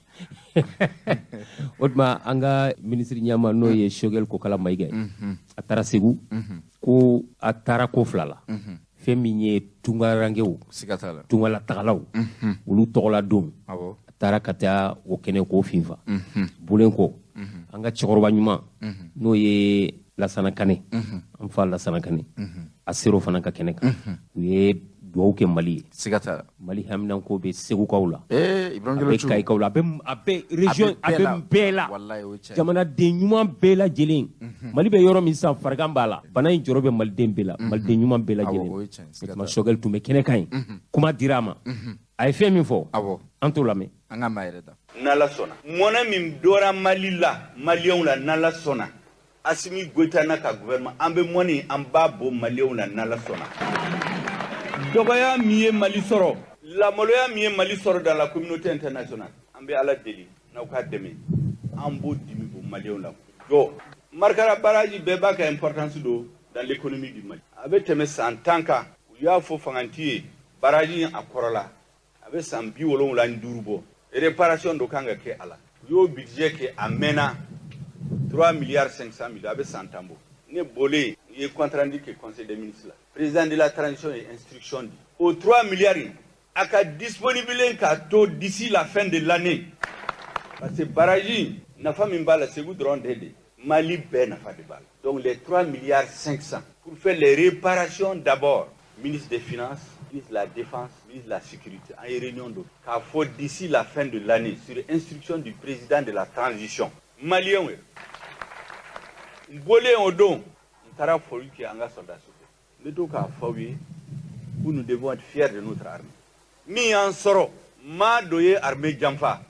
Otma anga ministre nyama no ye shogel ko kala maygay atara segu ko atara ko flala feminye tungarangewu sigatala tungala tagalaw ulu togola dum abo atara kata o kene ko finfa bulen ko anga chikoroba nyuma no ye lasana kane am fa lasana kane asiro fana ka kene ka ye do ke mali sigata mali hamnan ko be segu kawla Ibrahim Jolochu kay kawla abe region abe bela jamana de nyuma bela jelen mali be yoro min sa fargan bala bana in jorobe mali de bela mali de nyuma bela jelen ma shogel tume kene kay kuma dirama ay fe min fo abo antolame anga mayreda nala sona mona min dora mali la malion la nala sona asimi goita na ka gouvernement ambe moni amba bo malion la nala sona dogoya miye mali soro la moloya miye mali soro dans la communauté internationale ambe ala deli na ka demi ambo dimi bo malion la do markara baraji beba ka importance do dans l'économie du Mali abe teme santanka ya fo fangantie baraji akorola abe sambi wolon la ndurubo réparation do kanga ke ala yo budget ke amena 3 milliards 500 millions avec Santambo. Ne bolé, il est contre indiqué conseil des ministres là. Président de la transition et instruction dit aux 3 milliards à ka disponible d'ici la fin de l'année. Parce que Baraji n'a pas mis balle c'est vous drone d'aider. Mali ben n'a pas de balle. Donc les 3 milliards 500 pour faire les réparations d'abord. Ministre des Finances, ministre de la Défense, ministre de la Sécurité en réunion d'eau. Car faut d'ici la fin de l'année sur instruction du président de la transition. Malien we bolé au don tara folu qui anga soldat souffle le ka fawi où nous devons être fiers de notre armée mi en soro ma doye armée jamfa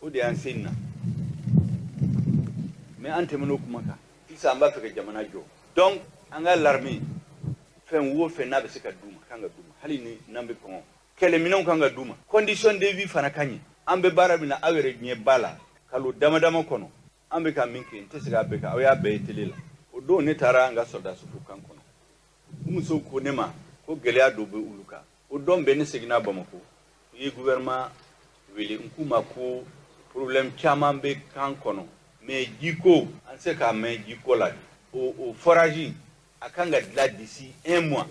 o de ansenna mais antemno kumaka fisa amba feke jamana jo donc anga l'armée fen wo fe na be sika duma kanga duma hali ni nambe ko kele minon kanga duma condition de vie fana kanyi ambe barabina awere nye bala kalu dama kono ambe ka minki ntesiga beka oya be telela o do ne tara nga soda su kan kono umuso ko nema ko gelea do be uluka o do be ne sigina bamako yi gouvernement wili nkuma ko problème chama be kan kono mais jiko anse ka mais jiko la au foraging akanga la d'ici 1 mois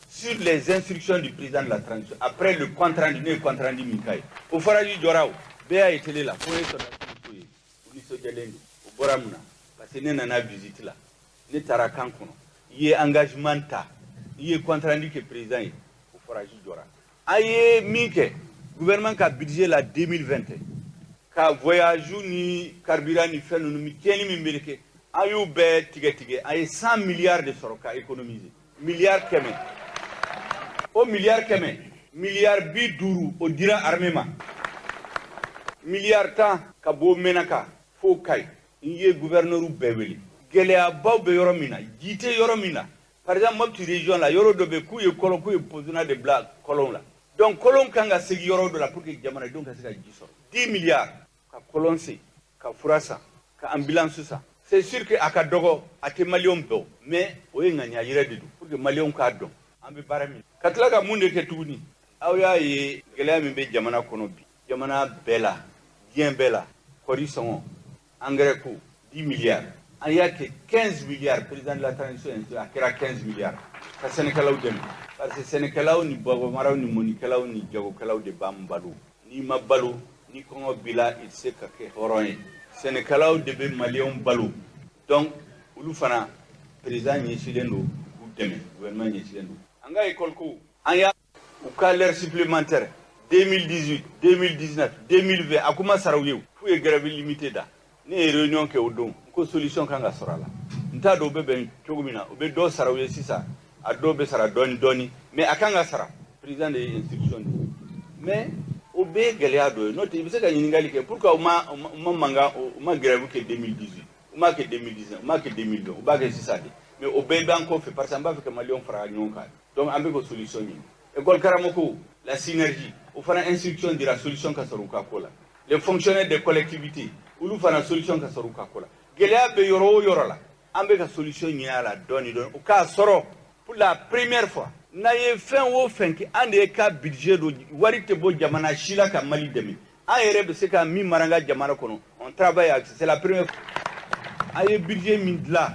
sur les instructions du président de la transition après le compte rendu Mikai au foraging jorao be a telela ko e soda so jalendo boramna parce que nena visite là ne tara kankono yé engagement ta yé contrat rendu que président au forage jora aye minke gouvernement ka budget la 2020 ka voyage ni carburant ni fenu mi keni mi mbeleke ayu be tige aye 100 milliards de soroka économiser milliard keme o milliard keme milliard bi duru o dira armement milliard ta ka bo menaka fo kay iye gouverneur u beweli gelea baw be yoro mina jite yoro mina par exemple mabti région la yoro do be ku ye kolon ku ye posona de bla kolon la donc kolon kanga segi yoro do la pour que jamana donc ka sega jiso 10 milliards ka kolon se ka furasa ka ambulance sa c'est sûr que aka dogo ate malion do mais o ye nganya yire de pour que malion ka don ambe barami katla ka munde ke tuni awya ye gelea mi be jamana kono bi jamana bela bien bela corrison engrais coût 10 milliards il y a que 15 milliards président de la transition a kera 15 milliards ka Sénégal dem parce que Sénégal ni bobo maraw ni monikalaw ni jago kalaw de bambalu ni mabalu ni kongo bila il se ka ke horoye Sénégal de be malien balu donc ulu fana président ni silendo ou dem gouvernement ni silendo anga école ko aya ou salaire supplémentaire 2018 2019 2020 akuma sarawyew fu e grève limité da ne réunion ke odon ko solution kanga sorala nta do be ben chogumina obe do sarawye sisa a do be sara doni mais akanga sara président de institution mais obe gelia do no te bise ka nyingali ke pourquoi manga ma grève ke 2018 ma ke 2019 ma ke 2020 o ba ke sisa de mais obe ban ko fait parce que ba fait que malion fara nyonka donc ambe ko solution ni école karamoko la synergie ou faire instruction de la solution ka soruka kola les fonctionnaires des collectivités ou nous faire la solution ka soruka kola gelea be yoro la ambe ka solution ni ala doni o ka soro pour la première fois na ye fin wo fin ki ande ka budget do wari te bo jamana shila ka mali demi a yere be se ka mi maranga jamana kono on travaille c'est la première fois aye budget min la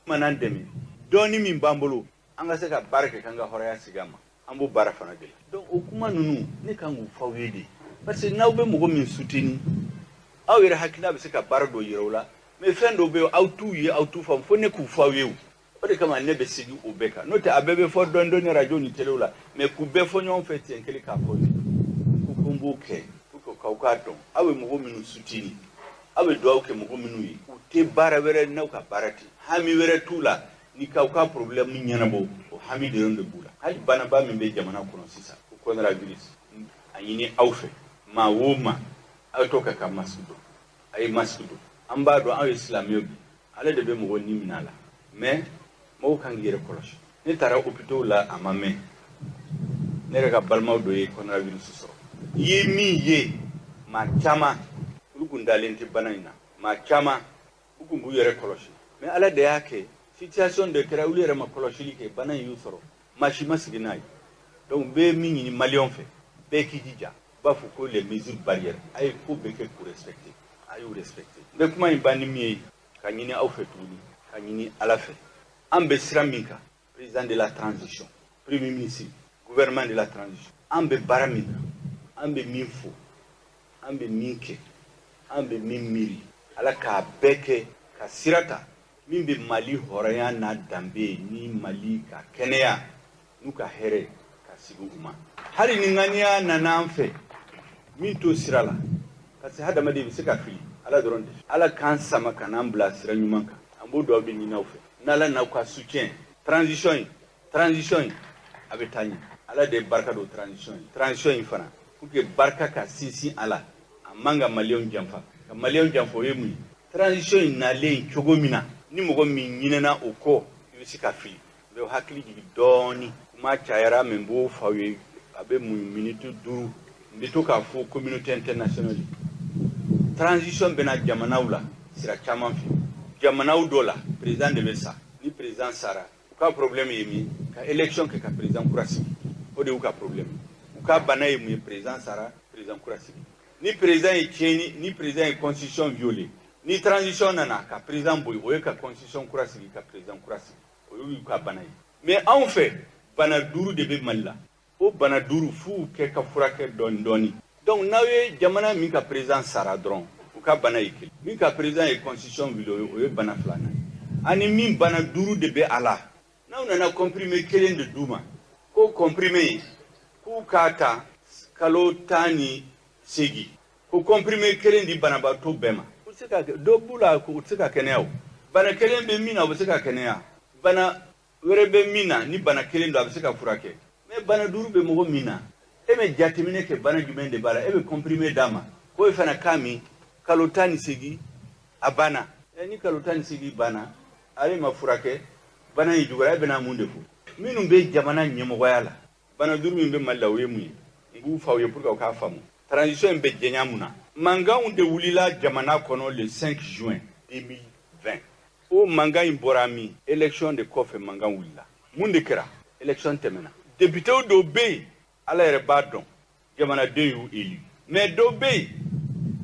manan demi doni min bambolo anga se ka barke kanga horaya sigama ambo bara fana de donc o kuma nunu ne kan go fawede parce que nawbe mo min soutenu awere hakina be se ka bara do yirola mais fendo be autu fam fo ne ku fawewu o de kama ne be sigi obeka note abebe fo dondoni radio ni teleula mais ku be fo nyon fete en kele ka fo ku kumbuke ku ko ka don awe mo min soutenu awe do awke mo min yi u te bara were na ka barati hami were tula ni ka problème nyana bo o hami de ronde bula hali bana ba min be jamana kono sisa ko konra virus anyini awfe ma woma awtoka ka masudo ay masudo amba do aw islamio bi ala de be mo woni minala mais mo kan yere kolosh ni tara hôpital la amame ne rega balma do e konra virus so ye ma chama rugunda lenti banana ma chama ukumbu yere kolosh mais ala de yake situation de kera ulere ma koloshili ke banan yusoro machima siginai donc be mingi ni malion fait be kijija ba fu ko les mesures barrières ay ko be ke pour respecter ay ou respecter be kuma ibani mi kanyini au fait tuni kanyini ala fait ambe siraminka président de la transition premier ministre gouvernement de la transition ambe baramina ambe minfo ambe minke ambe mimiri ala ka beke ka sirata mimbe mali horaya na dambe ni mali ka kenea nuka here ka siguma hali ni ngania na namfe minto sirala kasi hada made bi sika fili ala doronde ala kansa maka nambla sira nyumanka ambo do be ni nawfe nala na ka soutien transition abetani ala de barka do transition fana kuke barka ka sisi ala amanga malion jamfa ka malion jamfo yemu transition na le chogomina ni mogo min nyinena oko yusika fili be hakili jigi doni kuma chayara membo fawe abe mu minute duru ndito ka fo communauté internationale transition bena jamanawla sira chaman fi jamanaw dola président de Bessa ni président Sara ka problème yemi ka élection ke ka président Kurasi o de ka problème ka bana yemi président Sara président Kurasi ni président Etieni ni président constitution violée ni transition nana ka président boy o ka constitution Kurasi ka président Kurasi o yu ka bana mais en fait bana duru de be malla o bana duru fu ke ka furake doni donc nawe jamana mi ka président Sara dron o ka bana yike mi ka président e constitution violée o bana flana ani min bana duru de be ala na nana comprimé kelen de duma ko comprimé k'u k'a ta kalo 10 segi ko comprimé kelen di banabaatɔ bɛɛ ma u se ka dɔ b'u la u se ka kɛnɛya o bana kelen bɛ min na u bɛ se ka kɛnɛya bana wɛrɛ bɛ min na ni bana kelen don a bɛ se ka furakɛ mais bana 5 bɛ mɔgɔ min na e bɛ jateminɛ kɛ bana jumɛn de b'a la e bɛ comprimé d'a ma ko e fana k'a min kalo 10 segi a banna ni kalo 10 segi banna ale ma furakɛ bana in juguyara e bɛna mun de fɔ minnu bɛ jamana ɲɛmɔgɔya la bana 5 min bɛ Mali la o ye mun ye n b'u fa u ye pour que u k'a faamu transition in bɛ jɛnya mun na mankanw de wulila jamana kɔnɔ le 5 juin 2020 o mankan in bɔra min élection de kɔfɛ mankan wulila mun de kɛra élection tɛmɛna députés dɔw bɛ yen ala yɛrɛ b'a dɔn jamanaden y'u élu mais dɔw bɛ yen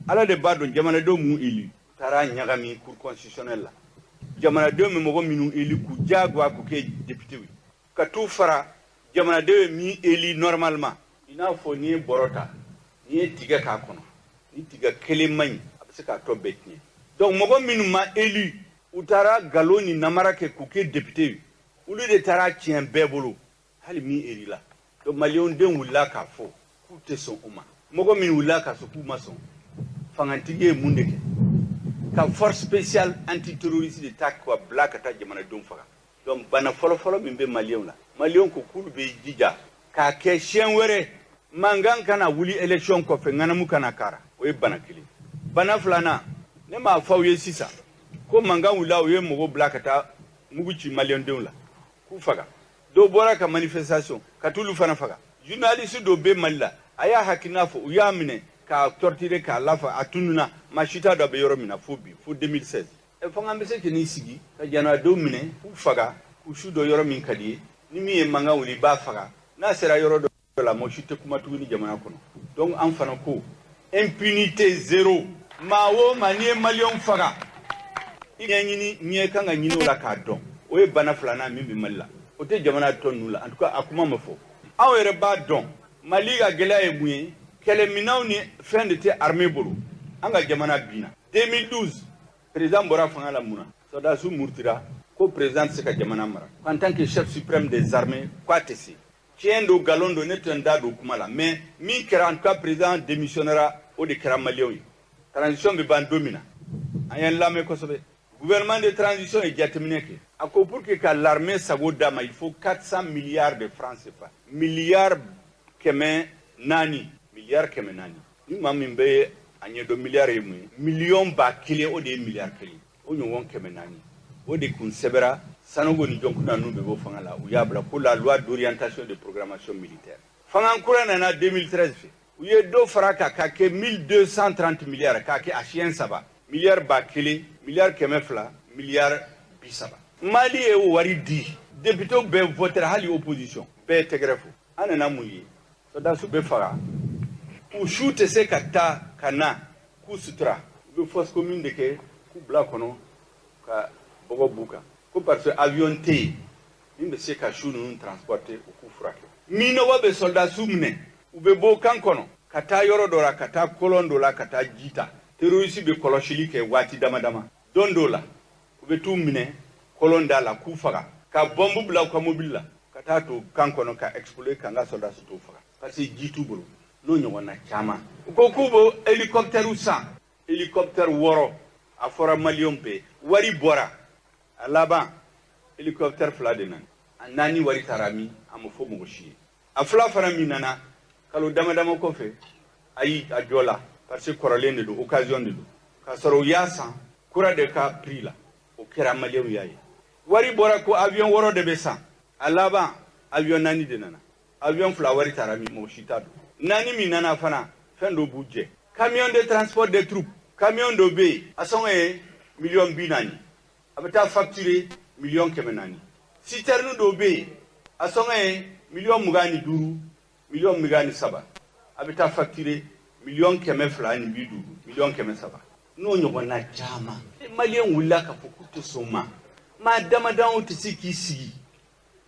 ala de b'a dɔn jamanadenw m'u élu taara ɲagami cour constitutionnelle la jamanadenw bɛ mɔgɔ minnu élu k'u diyagoya k'u kɛ députés ye ka t'u fara jamanadenw ye min élu normalement i n'a fɔ n'i ye bɔrɔ ta n'i ye tigɛ k'a kɔnɔ ni tigɛ kelen man ɲi a bɛ se k'a tɔ bɛɛ tiɲɛ donc mɔgɔ minnu ma élu u taara galon ni namara kɛ k'u kɛ député ye olu de taara tiɲɛ bɛɛ bolo hali min élu la donc maliyɛnw den wulila k'a fɔ k'u tɛ sɔn o ma mɔgɔ min wulila k'a fɔ k'u ma sɔn fangatigi ye mun de kɛ ka force spéciale antiterroriste de ta k'a bila ka taa jamanadenw faga donc bana fɔlɔfɔlɔ min bɛ maliyɛnw la maliyɛnw ko k'olu bɛ jija k'a kɛ siɲɛ wɛrɛ mankan kana wuli élection kɔfɛ ŋanamu kana kara o ye bana kelen bana filanan ne m'a fɔ aw ye sisan ko mankan wulila u ye mɔgɔw bila ka taa mugu ci maliyɛndenw la k'u faga dɔw bɔra ka manifestation ka t'olu fana faga journaliste dɔw bɛ Mali la a y'a hakilina fɔ u y'a minɛ k'a torturer k'a lafa a tununa maa si t'a dɔn a bɛ yɔrɔ min na fo bi fo 2016 fanga bɛ se k'i sigi ka jamanadenw minɛ k'u faga k'u su dɔ yɔrɔ min ka di ye ni min ye mankan wuli i b'a faga n'a sera yɔrɔ dɔ la mɔgɔ si tɛ kuma tuguni jamana kɔnɔ donc an fana ko impunité zéro maa o maa n'i ye maliyɛnw faga i ɲɛɲini ɲɛ kan ka ɲini o la k'a dɔn o ye bana filanan min bɛ Mali la o tɛ jamana tɔ ninnu la en tout cas a kuma ma fɔ anw yɛrɛ b'a dɔn Mali ka gɛlɛya ye mun ye kɛlɛminɛnw ni fɛn de tɛ armée bolo an ka jamana binna 2012 président bɔra fanga la mun na sɔrdasiw murutira ko président tɛ se ka jamana mara en tant que chef suprême des armées k'a tɛ se tiɲɛ don galon don ne tɛ n da don kuma la mais min kɛra en tout cas président démissionnera o de kɛra maliyɛnw ye transition bɛ ban don min na an y'an lamɛn kosɛbɛ gouvernement de transition ye jateminɛ kɛ a ko pour que ka l'armée sago d'a ma il faut 400 milliards de francs CFA milliards 400 milliards 400 ni maa min bɛ a ɲɛdɔn milliard ye mun ye miliyɔn 1,000 o de ye milliard 1 o ɲɔgɔn 400 o de kun sɛbɛra Sanogo ni Jonkuna ninnu bɛ bɔ fanga la u y'a bila pour la loi d'orientation de programmation militaire fanga kura nana 2013 fɛ u ye dɔ fara kan k'a kɛ 1230 milliards k'a kɛ a siɲɛ 3 milliard 1,000 milliard 200 milliard 30 Mali ye o wari di députés bɛɛ votera hali opposition bɛɛ tɛgɛrɛ fo an nana mun ye sɔrdasiw bɛ faga u su tɛ se ka taa ka na k'u sutura u bɛ fosse commune de kɛ k'u bila kɔnɔ ka bɔgɔ b'u kan ko parce que avion tɛ yen min bɛ se ka su ninnu transporter u k'u furakɛ minɔgɔ bɛ sɔrdasiw minɛ u bɛ bɔ kan kɔnɔ ka taa yɔrɔ dɔ la ka taa kolon dɔ la ka taa ji ta terroriste bɛ kɔlɔsili kɛ waati dama dama don dɔ la u bɛ t'u minɛ kolon da la k'u faga ka bɔnbu bila u ka mobili la ka taa to kan kɔnɔ ka exploser ka n ka sɔrdasi t'u faga parce que ji t'u bolo n'o ɲɔgɔn na caman u ko k'u bɛ hélicoptère san hélicoptère 6 a fɔra maliyɛnw bɛɛ wari bɔra a laban hélicoptère 2 de nana a 4 wari taara min a ma fɔ mɔgɔ si ye a 2 fana min nana kalo dama dama kɔfɛ ayi a jɔ la parce que kɔrɔlen de don occasion de don k'a sɔrɔ u y'a san kura de ka prix la o kɛra maliyɛnw y'a ye wari bɔra ko avion 6 de bɛ san a laban avion 4 de nana avion 2 wari taara min mɔgɔ si t'a dɔn 4 min nana fana fɛn dɔ b'u jɛ camion de transport des troupes camion dɔ bɛ yen a sɔngɔ ye miliyɔn 40 a bɛ taa facturer miliyɔn 400 citerne dɔ bɛ yen a sɔngɔ ye miliyɔn 25 miliyɔn 23 a bɛ taa facturer miliyɔn 250 miliyɔn 300 n'o ɲɔgɔn na caman maliyɛn wulila k'a fɔ k'u tɛ sɔn ma maa damadamaw tɛ se k'i sigi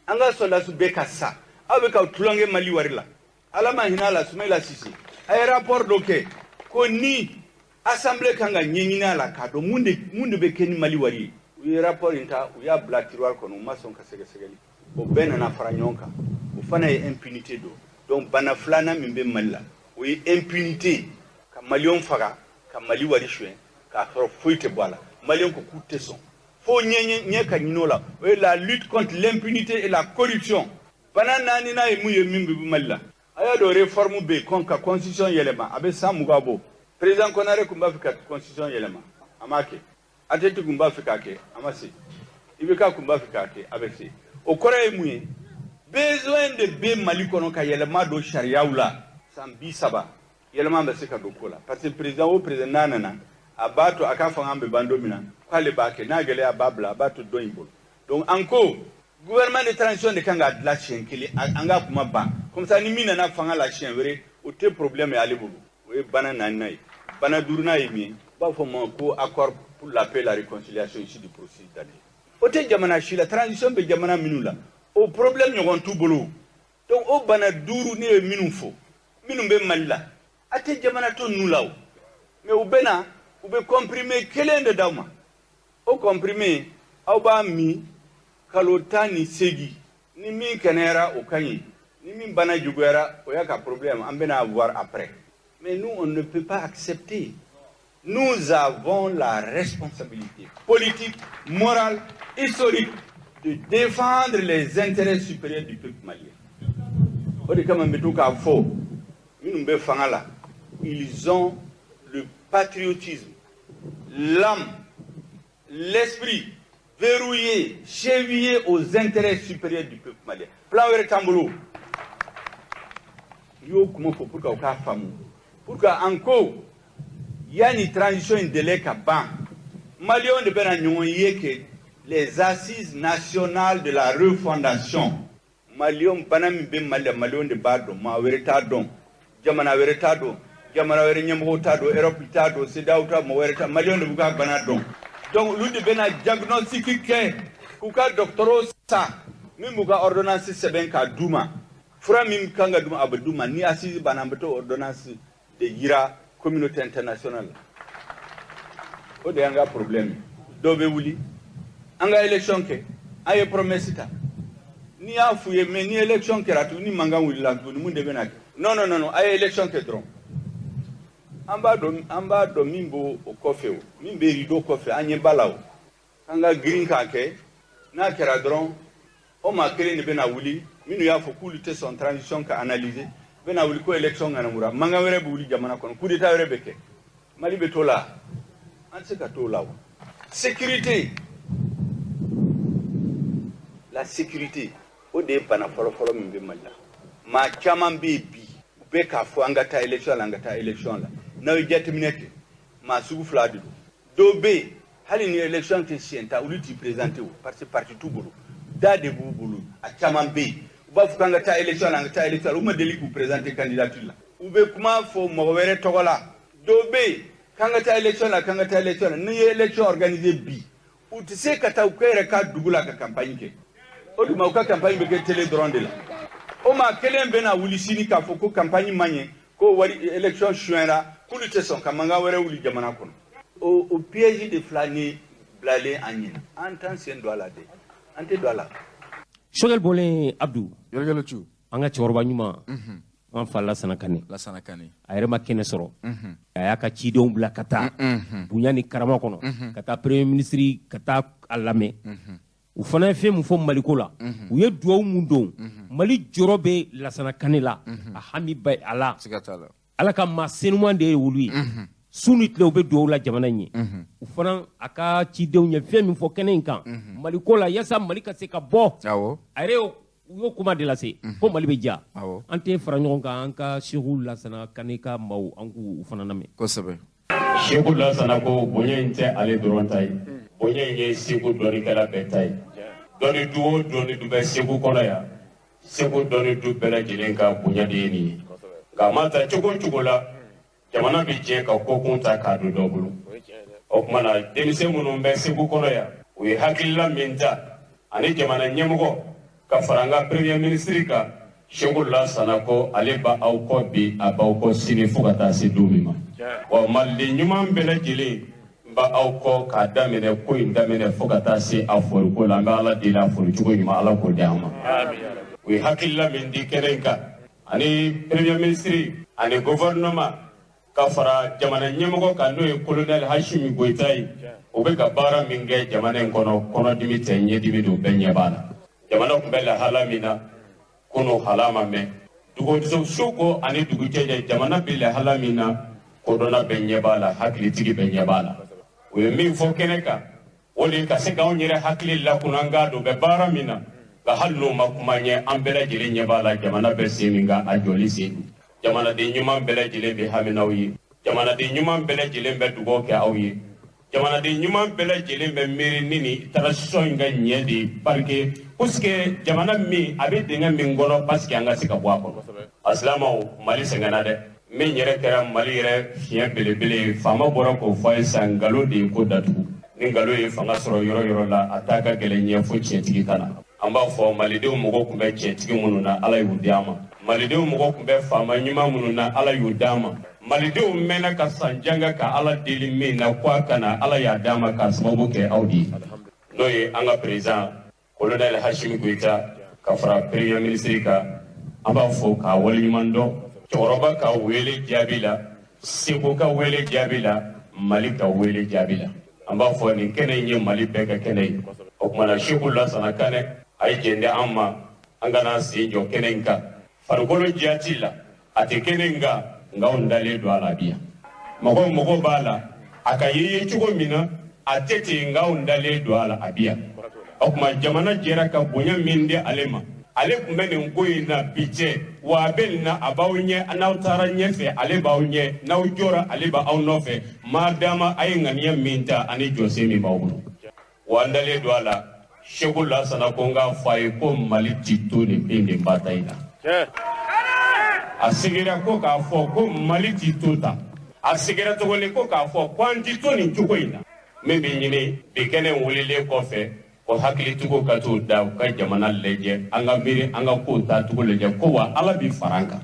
an ka sɔrdasiw bɛɛ ka sa aw bɛ ka tulonkɛ Mali wari la ala ma hinɛ a la Sumayila Sise a ye rapport dɔ kɛ ko ni assemblée kan ka ɲɛɲini a la k'a dɔn mun de bɛ kɛ ni Mali wari ye u ye rapport in ta u y'a bila tiroir kɔnɔ u ma sɔn ka sɛgɛsɛgɛli o bɛɛ nana fara ɲɔgɔn kan o fana ye impunité don donc bana flana min be malla o yi impunité ka malion faga ka mali wari chouin ka foro foite bola malion ko kutte son fo nye ka nyinola o la lutte contre l'impunité et la corruption bana nani na mu ye min be malla aya do réforme be kon ka constitution yelema abe samugabo président konare kumba fika constitution yelema amake atete kumba fika ke amasi ibeka kumba fika ke abese o kore muye besoin de be mali kono ka yelema do sharia wala sambi saba yelema be sika do kola parce que président nanana abato akafa ngambe bandomina kwale bake na gele ababla abato do imbol donc encore gouvernement de transition de kanga de la chien kili anga kuma ba comme ça ni mina na fanga la chien vrai o te problème ya lebulu o bana nanai bana durna yimi ba fo mo ko accord pour la paix et la réconciliation ici du processus d'aller o te jamana shi la transition be jamana minula o problème nyon tout bolo donc o bana duru ne minu fo minu be malla ate jamana to nulaw mais o bena o be comprimer kelende dawma o comprimer au ba mi kalotani segi ni min kanera o kanyi ni min bana jugera o yaka problème ambena avoir après mais nous on ne peut pas accepter. Nous avons la responsabilité politique, morale, historique de défendre les intérêts supérieurs du peuple malien. Ils ont le patriotisme, l'âme, l'esprit verrouillé, chevillé aux intérêts supérieurs du peuple malien. Plan Tamboulou. Pourquoi encore il y a une transition de l'Ekaban. Malion de Benagnoye que les assises nationales de la refondation. Malion Banami Ben Malion de Bardo, Maweretado, Jamana Veretado, Jamana Verenyamotado, Eropitado, Sedauta, Mowereta, Malion de Buga Banadon. Donc, lui de Bena diagnostic, Kuka doctoro sa, Mimuga ordonnance Sebenka Douma, Fra Mim Kanga Douma Abadouma, ni assise Banambeto ordonnance de Gira. Communauté internationale. O de anga problème. Dobe wuli. Anga élection ke. Aye promesse ta. Ni afuye me ni élection ke ratu ni manga wuli la tu ni munde benaki. Non. Aye élection ke dron. Amba do mimbo o kofe o. Mimbe rido kofe anye balao. Anga green ka ke. Na kera dron. O ma kele ni bena wuli. Minu ya fo kulite son transition ka analyser. Bena wuli ko élection ngana mura manga wéré bu wuli jamana kono coup d'état wéré beke mali be tola an se ka tola sécurité la sécurité o de bana folo min be malla ma chaman be be ka fo angata élection la na wi jetminete ma sugu fladu do be hali ni élection ke sienta wuli ti présenter parce que parti tout bulu da de bulu a chaman be ba fukanga ta élection ou ma deli pour présenter candidature là ou be kuma fo mo wéré togola do be kanga ta élection ni élection organisée bi ou tu sais kata u kere ka dugula ka campagne ke o du ma ka campagne be ke télé dronde là o ma kelen be na wuli sini ka fo ko campagne manye ko wari élection chouera kulite son kamanga wéré wuli jamana kono au piège de flâner blaler anyen en temps c'est doit la de ante doit la Shogel Bolin Abdou. Yorgelo Chu. Anga chorba nyuma. An fa Lassana Kane. A yɛrɛ ma kɛnɛ sɔrɔ. A y'a ka cidenw bila ka taa. Bonya ni karama kɔnɔ. Ka taa premier ministre ka taa a lamɛn. U fana ye fɛn min fɔ Maliko la. U ye duwawu mun don. Mali jɔrɔ bɛ Lassana Kane la. A hami ba a la. Ala ka maa senuman de ye olu ye. Su ni tile u bɛ duwawu la jamana in ye. U fana a ka cidenw ye fɛn min fɔ kɛnɛ in kan. Maliko la yasa Mali ka se ka bɔ. A yɛrɛ u y'o kuma de lase. Ko Mali bɛ ja. An tɛ fara ɲɔgɔn kan an ka Seku Lassana Kane ka maaw an k'u fana lamɛn. Kosɛbɛ. Seku Lassana ko bonya in tɛ ale dɔrɔn ta ye. Bonya in ye Segu dɔnnikɛla bɛɛ ta ye. Dɔnni du o dɔnni du bɛ Segu kɔnɔ yan. Segu dɔnni du bɛɛ lajɛlen ka bonya de ye nin ye. Nka a ma ta cogo o cogo la. Jamana bɛ jɛ ka kokun ta k'a don dɔ bolo. O tuma na denmisɛn minnu bɛ Segu kɔnɔ yan u ye hakilila min ta ani jamana ɲɛmɔgɔ ka fara an ka premier ministre kan Seku Lassana ko ale ba aw kɔ bi a b'aw kɔ sini fo ka taa se don min ma. Wa maliden ɲuman bɛɛ lajɛlen n b'a aw kɔ k'a daminɛ ko in daminɛ fo ka taa se a foriko la an bɛ Ala deli a foricogo ɲuman Ala k'o di an ma. U ye hakilila min di kɛnɛ in kan ani premier ministre ani gouvernement ka fara jamana ɲɛmɔgɔ kan n'o ye colonel Hashimi Goïta ye o bɛ ka baara min kɛ jamana in kɔnɔ kɔnɔdimi tɛ ɲɛdimi don bɛɛ ɲɛ b'a la jamana tun bɛ lahala min na kunu hala ma mɛn dugudiso soko ani dugujɛjɛ jamana bɛ lahala min na kodɔnna bɛɛ ɲɛ b'a la hakilitigi bɛɛ ɲɛ b'a la o ye min fɔ kɛnɛ kan o de ka se k'anw yɛrɛ hakili lakuna an k'a don bɛ baara min na ka hali n'o ma kuma ɲɛ an bɛɛ lajɛlen ɲɛ b'a la jamana bɛ sen min kan a jɔli sen don jamanaden ɲuman bɛɛ lajɛlen bɛ haminaw ye jamanaden ɲuman bɛɛ lajɛlen bɛ dugawu kɛ aw ye jamanaden ɲuman bɛɛ lajɛlen bɛ miiri ni nin transition in ka ɲɛ de parce que jamana min a bɛ dingɛ min kɔnɔ parce que an ka se ka bɔ a kɔnɔ asilamɛw Mali sɛgɛnna dɛ min yɛrɛ kɛra Mali yɛrɛ fiɲɛ belebele ye faama bɔra k'o fɔ a ye san nkalon de ye ko datugu ni nkalon ye fanga sɔrɔ yɔrɔ yɔrɔ la a t'a ka gɛlɛn ɲɛ fo tiɲɛtigi ka na an b'a fɔ malidenw mɔgɔ tun bɛ tiɲɛtigi minnu na Ala y'u di an ma malidenw mɔgɔ tun bɛ faama ɲuman minnu na Ala y'u d'an ma malidenw mɛnna ka san janga ka Ala deli min na ko a kana Ala y'a d'an ma k'a sababu kɛ aw de ye n'o ye an ka président colonel Hashimi Goïta ka fara premier ministre kan an b'a fɔ k'a waleɲuman dɔn cɛkɔrɔba ka wele jaabi la Seko ka wele jaabi la Mali ka wele jaabi la an b'a fɔ nin kɛnɛ in ye Mali bɛɛ ka kɛnɛ ye o kumana Seku Lasana Kanɛ a ye jɛn di an ma an kana sen jɔ kɛnɛ in kan farikolo diya t'i la a tɛ kɛnɛ in kan nka anw dalen don a la bi yan mɔgɔw b'a la a ka ye cogo min na a tɛ ten nka anw dalen don a la a bi yan o kuma jamana jɛra ka bonya min di ale ma ale tun bɛ nin ko in na bi cɛ wa a bɛ nin na a b'aw ɲɛ n'aw taara ɲɛfɛ ale b'aw ɲɛ n'aw jɔra ale b'aw nɔfɛ maa dama a ye ŋaniya min ta ani jɔsen min b'aw bolo wa an dalen don a la Seku Lasana ko n k'a fɔ a ye ko Mali ti to nin bin nin ba ta in na a seginna ko k'a fɔ ko Mali ti to tan a seginna tuguni ko k'a fɔ ko an ti to nin cogo in na min bɛ ɲini bi kɛnɛ wililen kɔfɛ ko hakilitigiw ka t'o da u ka jamana lajɛ an ka miiri an ka kow taacogo lajɛ ko wa Ala bi fara an kan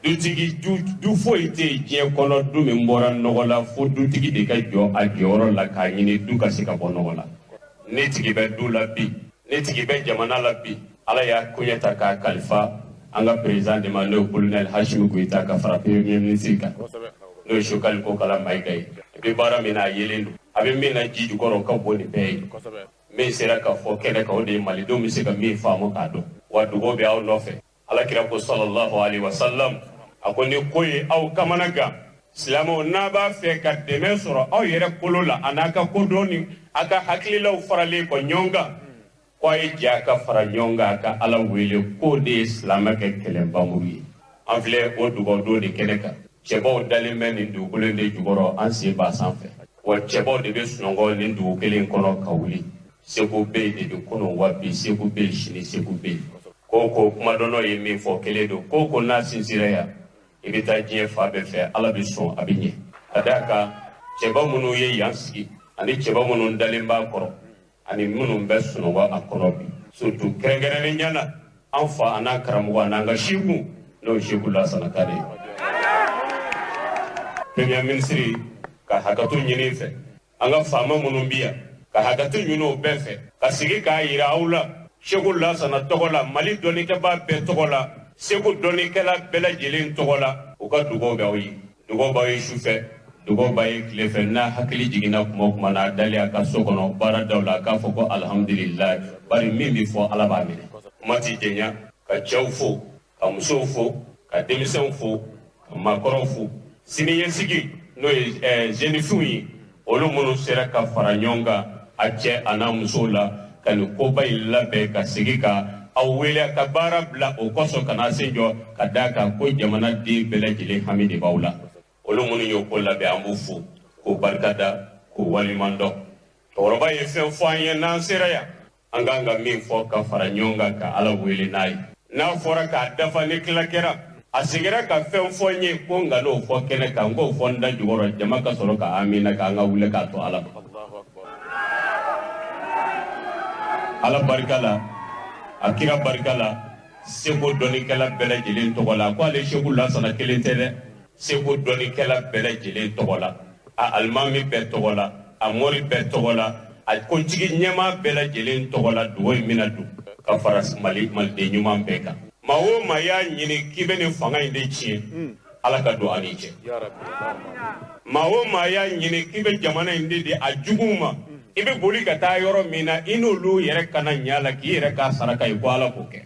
du foyi tɛ yen diɲɛ kɔnɔ du min bɔra nɔgɔ la fo dutigi de ka jɔ a jɔyɔrɔ la k'a ɲini du ka se ka bɔ nɔgɔ la ne tigi bɛ du la bi ne tigi bɛ jamana la bi Ala y'a koɲɛ ta k'a kalifa an ka président de ma n'o ye colonel Hashimi Goïta ka fara premier ministre kan n'o ye Sokali Kokala Mayiga ye a bɛ baara min na a yelen don a bɛ min na ji jukɔrɔ ka bon nin bɛɛ ye min sera ka fɔ kɛnɛ kan o de ye malidenw bɛ se ka min faamu k'a dɔn wa dugawu bɛ aw nɔfɛ Alakira ko sallallahu alaihi wasallam a ko ni ko ye aw kamana gan silamɛw n'a b'a fɛ ka dɛmɛ sɔrɔ aw yɛrɛ kolo la a n'a ka kodɔn ni a ka hakililaw faralen kɔ ɲɔgɔn kan ko a ye jɛ a ka fara ɲɔgɔn kan a ka Ala wele k'o de ye silamɛ kɛ kɛlɛbamuru ye an filɛ o dugawudon de kɛnɛ kan cɛbaw dalen bɛ nin dugukolo de jukɔrɔ an sen b'a sanfɛ wa cɛbaw de bɛ sunɔgɔ nin dugu kelen kɔnɔ ka wuli Seko bɛ yen de don kunun wa bi Seko bɛ yen sini Seko bɛ yen ko kumadɔnnaw ye min fɔ kelen don ko n'a sinsinra yan i bɛ taa diɲɛ fa bɛɛ fɛ Ala bɛ sɔn a bɛ ɲɛ ka d'a kan cɛba minnu ye yan sigi ani cɛba minnu dalen b'a kɔrɔ ani minnu bɛ sunɔgɔ a kɔrɔ bi surtout kɛrɛnkɛrɛnnenya la an fa a n'a karamɔgɔ a n'an ka Seku n'o ye Seku Lasana Kanɛ ye premier ministre ka hakɛto ɲini fɛ an ka faama minnu bɛ yan ka hakɛto ɲini o bɛɛ fɛ ka sigi k'a yira aw la Seku Lasana tɔgɔ la Mali dɔnnikɛbaa bɛɛ tɔgɔ la Seko dɔnnikɛla bɛɛ lajɛlen tɔgɔ la u ka dugawu bɛ aw ye dugawu b'aw ye sufɛ dugawu b'a ye tile fɛ n'a hakili jiginna kuma o kuma na a dalen a ka so kɔnɔ baara daw la a k'a fɔ ko alhamdulilayi bari min bɛ fɔ Ala b'a minɛ kuma ti jɛnya ka cɛw fo ka musow fo ka denmisɛnw fo ka maakɔrɔw fo siniɲɛsigi n'o ye jeunefinw ye olu minnu sera ka fara ɲɔgɔn kan a cɛ a n'a musow la ka nin koba in labɛn ka segin ka aw wele ka baara bila o kɔsɔn ka n'a sen jɔ ka d'a kan ko jamana den bɛɛ lajɛlen hami de b'aw la olu minnu y'o ko labɛn an b'u fo k'o barikada k'o waleɲuman dɔn cɛkɔrɔba ye fɛn fɔ an ye n'an sera yan an k'an ka min fɔ ka fara ɲɔgɔn kan ka Ala wele n'a ye n'a fɔra k'a dafa ni tila kɛra a seginna ka fɛn fɔ n ye ko n ka n'o fɔ kɛnɛ kan n k'o fɔ n da jukɔrɔ jama ka sɔrɔ ka amina k'an ka wuli k'a to Ala ma Ala barika la a kira barika la Seko dɔnnikɛla bɛɛ lajɛlen tɔgɔ la ko ale Seku Lasana kelen tɛ dɛ Seko dɔnnikɛla bɛɛ lajɛlen tɔgɔ la a alimami bɛɛ tɔgɔ la a mori bɛɛ tɔgɔ la a kuntigi ɲɛmaa bɛɛ lajɛlen tɔgɔ la dugawu in bɛna don ka fara maliden ɲuman bɛɛ kan maa o maa y'a ɲini k'i bɛ nin fanga in de tiɲɛ ala ka don a ni cɛ maa o maa y'a ɲini k'i bɛ jamana in de di a juguw ma i bɛ boli ka taa yɔrɔ min na i n'olu yɛrɛ kana ɲa la k'i yɛrɛ k'a saraka i ko ala k'o kɛ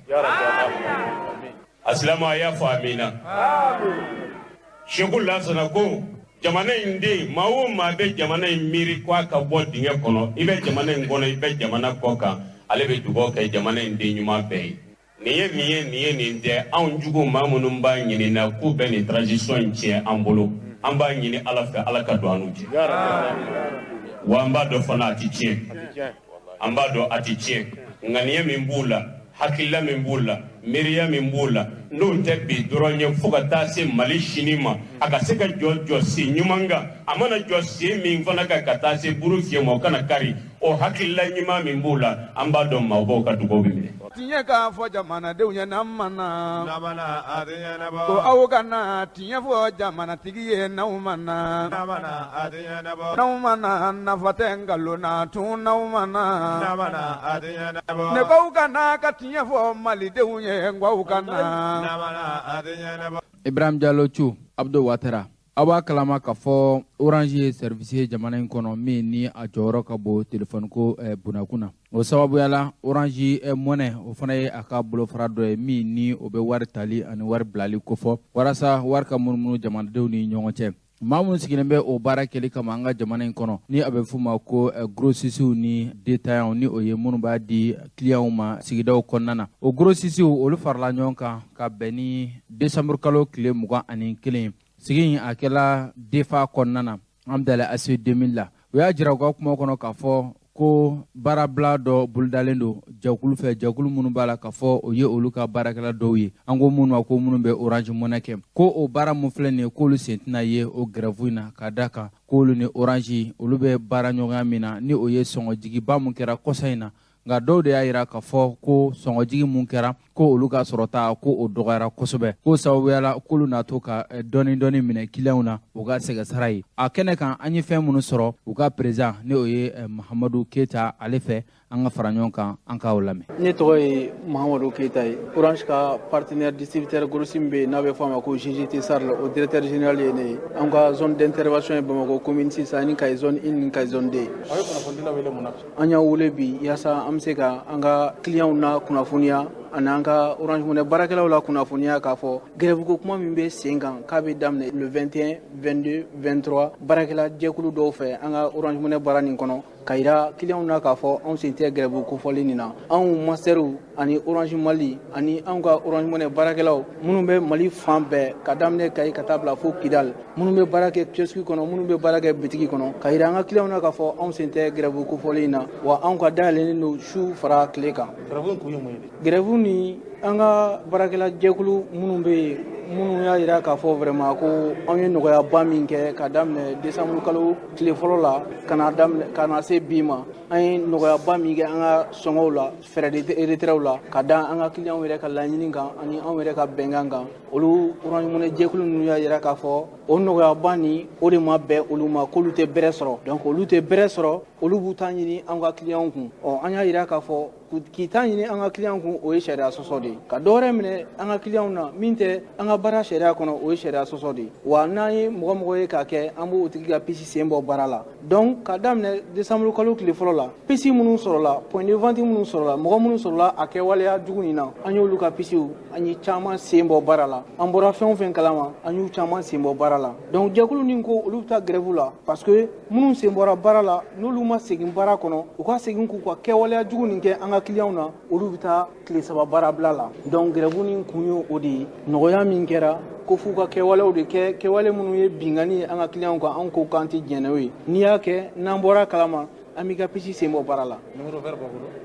asilamu a y'a fɔ amina Seku Lasana ko jamana in den maa o maa bɛ jamana in miiri k'a ka bɔ dingɛ kɔnɔ i bɛ jamana in kɔnɔ i bɛ jamana kɔ kan ale bɛ dugawu kɛ jamana in den ɲuman bɛɛ ye nin ye min ye nin ye nin tɛ anw jugu maa minnu b'a ɲini na k'u bɛ nin transition in tiɲɛ an bolo an b'a ɲini ala fɛ ala ka don an n'u cɛ wa an b'a dɔn fana a ti tiɲɛ an b'a dɔn a ti tiɲɛ ŋaniya min b'u la hakilila min b'u la miiriya min b'u la n'o tɛ bi dɔrɔn ye fo ka taa se Mali sini ma a ka se ka jɔ sen ɲuman kan a mana jɔ sen min fana kan ka taa se buru fiyɛ ma o kana kari o hakilila ɲuman min b'u la an b'a dɔn maabaw ka dugawu bɛ minɛ tiɲɛ k'a fɔ jamanadenw ye n'an ma na ko aw kana tiɲɛ fɔ jamanatigi ye n'aw ma na n'aw ma na nafa tɛ nkalon na tun n'aw ma na ne k'aw kana ka tiɲɛ fɔ malidenw ye nk'aw kana Ibrahim Diallo Chu Abdou Watara aw b'a kalama k'a fɔ Orange ye service ye jamana in kɔnɔ min ni a jɔyɔrɔ ka bon téléphone ko bunakun na o sababuya la Orange monnaie o fana ye a ka bolofara dɔ ye min ni o bɛ wari tali ani wari bilali kofɔ walasa wari ka munumunu jamanadenw ni ɲɔgɔn cɛ maa minnu sigilen bɛ o baara kɛli kama an ka jamana in kɔnɔ ni a bɛ f'u ma ko grossistes ni détaillants ni o ye minnu b'a di clients ma sigidaw kɔnɔna na o grossistes olu farala ɲɔgɔn kan ka bɛn ni décembre kalo tile 21 sigi a kɛla defa kɔnɔna na an dala ACE 2000 la o y'a jira u ka kuma kɔnɔ k'a fɔ ko baarabila dɔ bolodalen don jɛkulu fɛ jɛkulu minnu b'a la k'a fɔ o ye olu ka baarakɛla dɔw ye an ko minnu ma ko minnu bɛ Orange monnaie kɛ ko o baara mun filɛ nin ye k'olu sen tɛna ye o grève in na ka da kan k'olu ni Orange olu bɛ baara ɲɔgɔnya min na ni o ye sɔngɔjigiba mun kɛra kɔsa in na nka dɔw de y'a jira k'a fɔ ko sɔngɔjigi mun kɛra ko olu ka sɔrɔta ko o dɔgɔyara kosɛbɛ ko sababuya la k'olu na to ka dɔɔni minɛ clients na u ka sɛgɛsara ye a kɛnɛ kan an ye fɛn minnu sɔrɔ u ka président ne o ye Mahamadu Keita ale fɛ an ka fara ɲɔgɔn kan an k'aw lamɛn. Ne tɔgɔ ye Mahamadu Keita ye Orange ka partenaire distributeur grossi min bɛ yen n'a bɛ fɔ a ma ko GGT Sarl o directeur général ye ne ye an ka zone d'intervention ye Bamakɔ commune 6 ani Kayi zone 1 ni Kayi zone 2 a bɛ kunnafoni la wele mun na an y'a wele bi yaasa an bɛ se ka an ka clients na kunnafoniya ani an ka Orange monnaie baarakɛlaw la kunnafoniya k'a fɔ grève ko kuma min bɛ sen kan k'a bɛ daminɛ le 21 22 23 baarakɛla jɛkulu dɔw fɛ an ka Orange monnaie baara nin kɔnɔ ka yira clients na k'a fɔ anw sen tɛ grève kofɔli nin na anw masters ani Orange Mali ani anw ka Orange monnaie baarakɛlaw minnu bɛ Mali fan bɛɛ ka daminɛ Kayi ka taa bila fo Kidal minnu bɛ baara kɛ kiosque kɔnɔ minnu bɛ baara kɛ bitigi kɔnɔ ka yira an ka clients na k'a fɔ anw sen tɛ grève kofɔli in na wa anw ka dayɛlɛlen don su fara tile kan grève ni an ka baarakɛla jɛkulu minnu bɛ yen minnu y'a jira k'a fɔ vraiment ko anw ye nɔgɔyaba min kɛ ka daminɛ décembre kalo tile fɔlɔ la ka na se bi ma an ye nɔgɔyaba min kɛ an ka sɔngɔw la frais de retrait la ka da an ka clients yɛrɛ ka laɲini kan ani anw yɛrɛ ka bɛnkan kan olu Orange monnaie jɛkulu ninnu y'a jira k'a fɔ o nɔgɔyaba ni o de ma bɛn olu ma k'olu tɛ bɛrɛ sɔrɔ donc olu tɛ bɛrɛ sɔrɔ olu b'u ta ɲini an ka clients kun an y'a jira k'a fɔ k'i ta ɲini an ka clients kun o ye sariya sɔsɔ de ye ka dɔwɛrɛ minɛ an ka clients na min tɛ an ka baara sariya kɔnɔ o ye sariya sɔsɔ de ye wa n'an ye mɔgɔ ye k'a kɛ an b'o tigi ka pisi sen bɔ baara la donc ka daminɛ décembre kalo tile fɔlɔ la pisi minnu sɔrɔla point de vente minnu sɔrɔla mɔgɔ minnu sɔrɔla a kɛwaleya jugu nin na an y'olu ka pisiw an ye caman sen bɔ baara la an bɔra fɛn o fɛn kalama an y'u caman sen bɔ baara la donc jɛkulu nin ko olu bɛ taa grève la parce que minnu sen bɔra baara la n'olu ma segin baara kɔnɔ u ka segin k'u ka kɛwaleya jugu nin kɛ an ka clients na olu bɛ taa tile 3 baara bila la donc grève nin kun ye o de ye nɔgɔya min kɛra ko f'u ka kɛwalew de kɛ kɛwale minnu ye bingani ye an ka clients kan an ko k'an tɛ jɛn n'o ye n'i y'a kɛ n'an bɔra kalama an b'i ka pisi sen bɔ baara la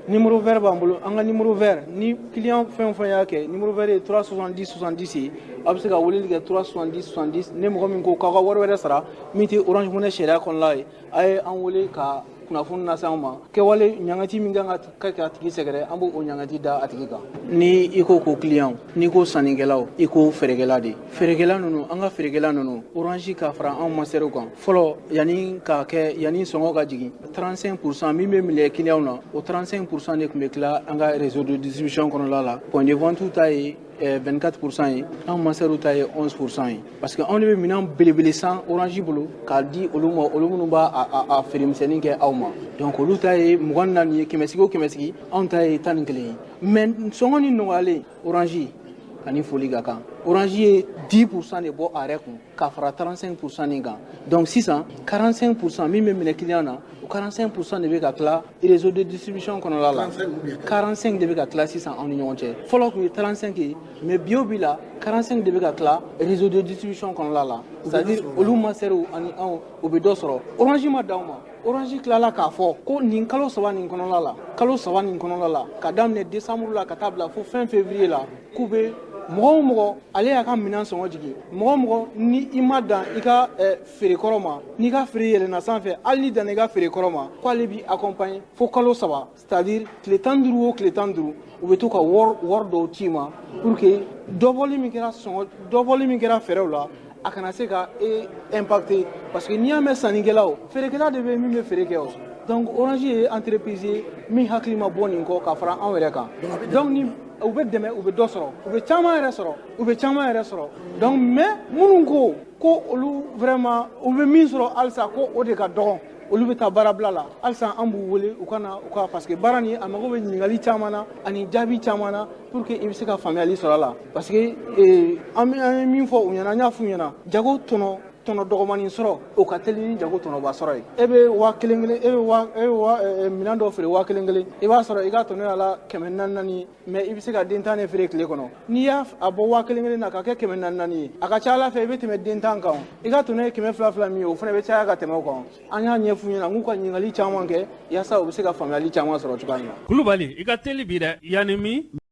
numéro vert b'an bolo an ka numéro vert ni client fɛn o fɛn y'a kɛ numéro vert ye 370 70 ye a bɛ se ka weleli kɛ 370 70 ni mɔgɔ min ko k'aw ka wari wɛrɛ sara min tɛ Orange monnaie sariya kɔnɔna ye a ye an wele ka kunnafoni lase anw ma kɛwale ɲangati min kan ka kɛ a tigi sɛgɛrɛ an b'o ɲangati da a tigi kan ni i ko ko client n'i ko sannikɛlaw i ko feerekɛla de feerekɛla ninnu an ka feerekɛla ninnu orange ka fara anw master kan fɔlɔ yani sɔngɔ ka jigin 35% min bɛ minɛ client na o 35% de tun bɛ tila an ka réseau de distribution kɔnɔla la point de vente ta ye 24% ye an master ta ye 11% ye parce que anw de bɛ minɛn belebele san orange bolo k'a di olu ma olu minnu b'a a feeremisɛnnin kɛ aw ma donc olu ta ye 24 ye 100 o 100 anw ta ye 11 ye mais sɔngɔ ni nɔgɔyalen orange ani foli ka kan orange ye 10% de bɔ a yɛrɛ kun ka fara 35% nin kan donc sisan 45% min bɛ minɛ client na o 45% de bɛ ka tila réseau de distribution kɔnɔla la 45 de bɛ ka tila sisan aw ni ɲɔgɔn cɛ fɔlɔ tun ye 35 ye mais bi o bi la 45 de bɛ ka tila réseau de distribution kɔnɔla la c'est à dire olu masterw ani anw o bɛ dɔ sɔrɔ orange ma d'aw ma orange tilala k'a fɔ ko nin kalo 3 nin kɔnɔla la ka daminɛ décembre la ka taa bila fo fin février la k'u bɛ mɔgɔ o mɔgɔ ale y'a ka minɛn sɔngɔ jigin mɔgɔ o mɔgɔ ni i ma dan i ka feerekɔrɔ ma n'i ka feere yɛlɛnna sanfɛ hali ni danna i ka feerekɔrɔ ma k'ale b'i accompagner fo kalo 3 c'est à dire tile 15 o tile 15 u bɛ to ka wari dɔw ci ma pour que dɔbɔli min kɛra fɛɛrɛw la a kana se ka impacter parce que n'i y'a mɛn sannikɛlaw feerekɛla de bɛ min bɛ feere kɛ o donc orange ye entreprise ye min hakili ma bɔ nin kɔ ka fara anw yɛrɛ kan donc ni u bɛ dɛmɛ u bɛ dɔ sɔrɔ u bɛ caman yɛrɛ sɔrɔ donc mais minnu ko olu vraiment u bɛ min sɔrɔ halisa ko o de ka dɔgɔn olu bɛ taa baarabila la halisa an b'u wele u ka parce que baara nin a mago bɛ ɲininkali caman na ani jaabi caman na pour que i bɛ se ka faamuyali sɔrɔ a la parce que an ye min fɔ u ɲɛna an y'a f'u ɲɛna jago tɔnɔ dɔgɔmanin sɔrɔ o ka teli ni jago tɔnɔba sɔrɔ ye e bɛ minɛn dɔ feere 1000 i b'a sɔrɔ i ka tɔnɔ y'a la 400 mais i bɛ se ka den 10 de feere tile kɔnɔ n'i y'a bɔ 1000 na ka kɛ 400 ye a ka ca ala fɛ i bɛ tɛmɛ den 10 kan i ka tɔnɔ ye 200 min ye o fana bɛ caya ka tɛmɛ o kan an y'a ɲɛf'u ɲɛna n k'u ka ɲininkali caman kɛ yaasa u bɛ se ka faamuyali caman sɔrɔ cogoya min na. Kulubali i ka teli bi dɛ yanni min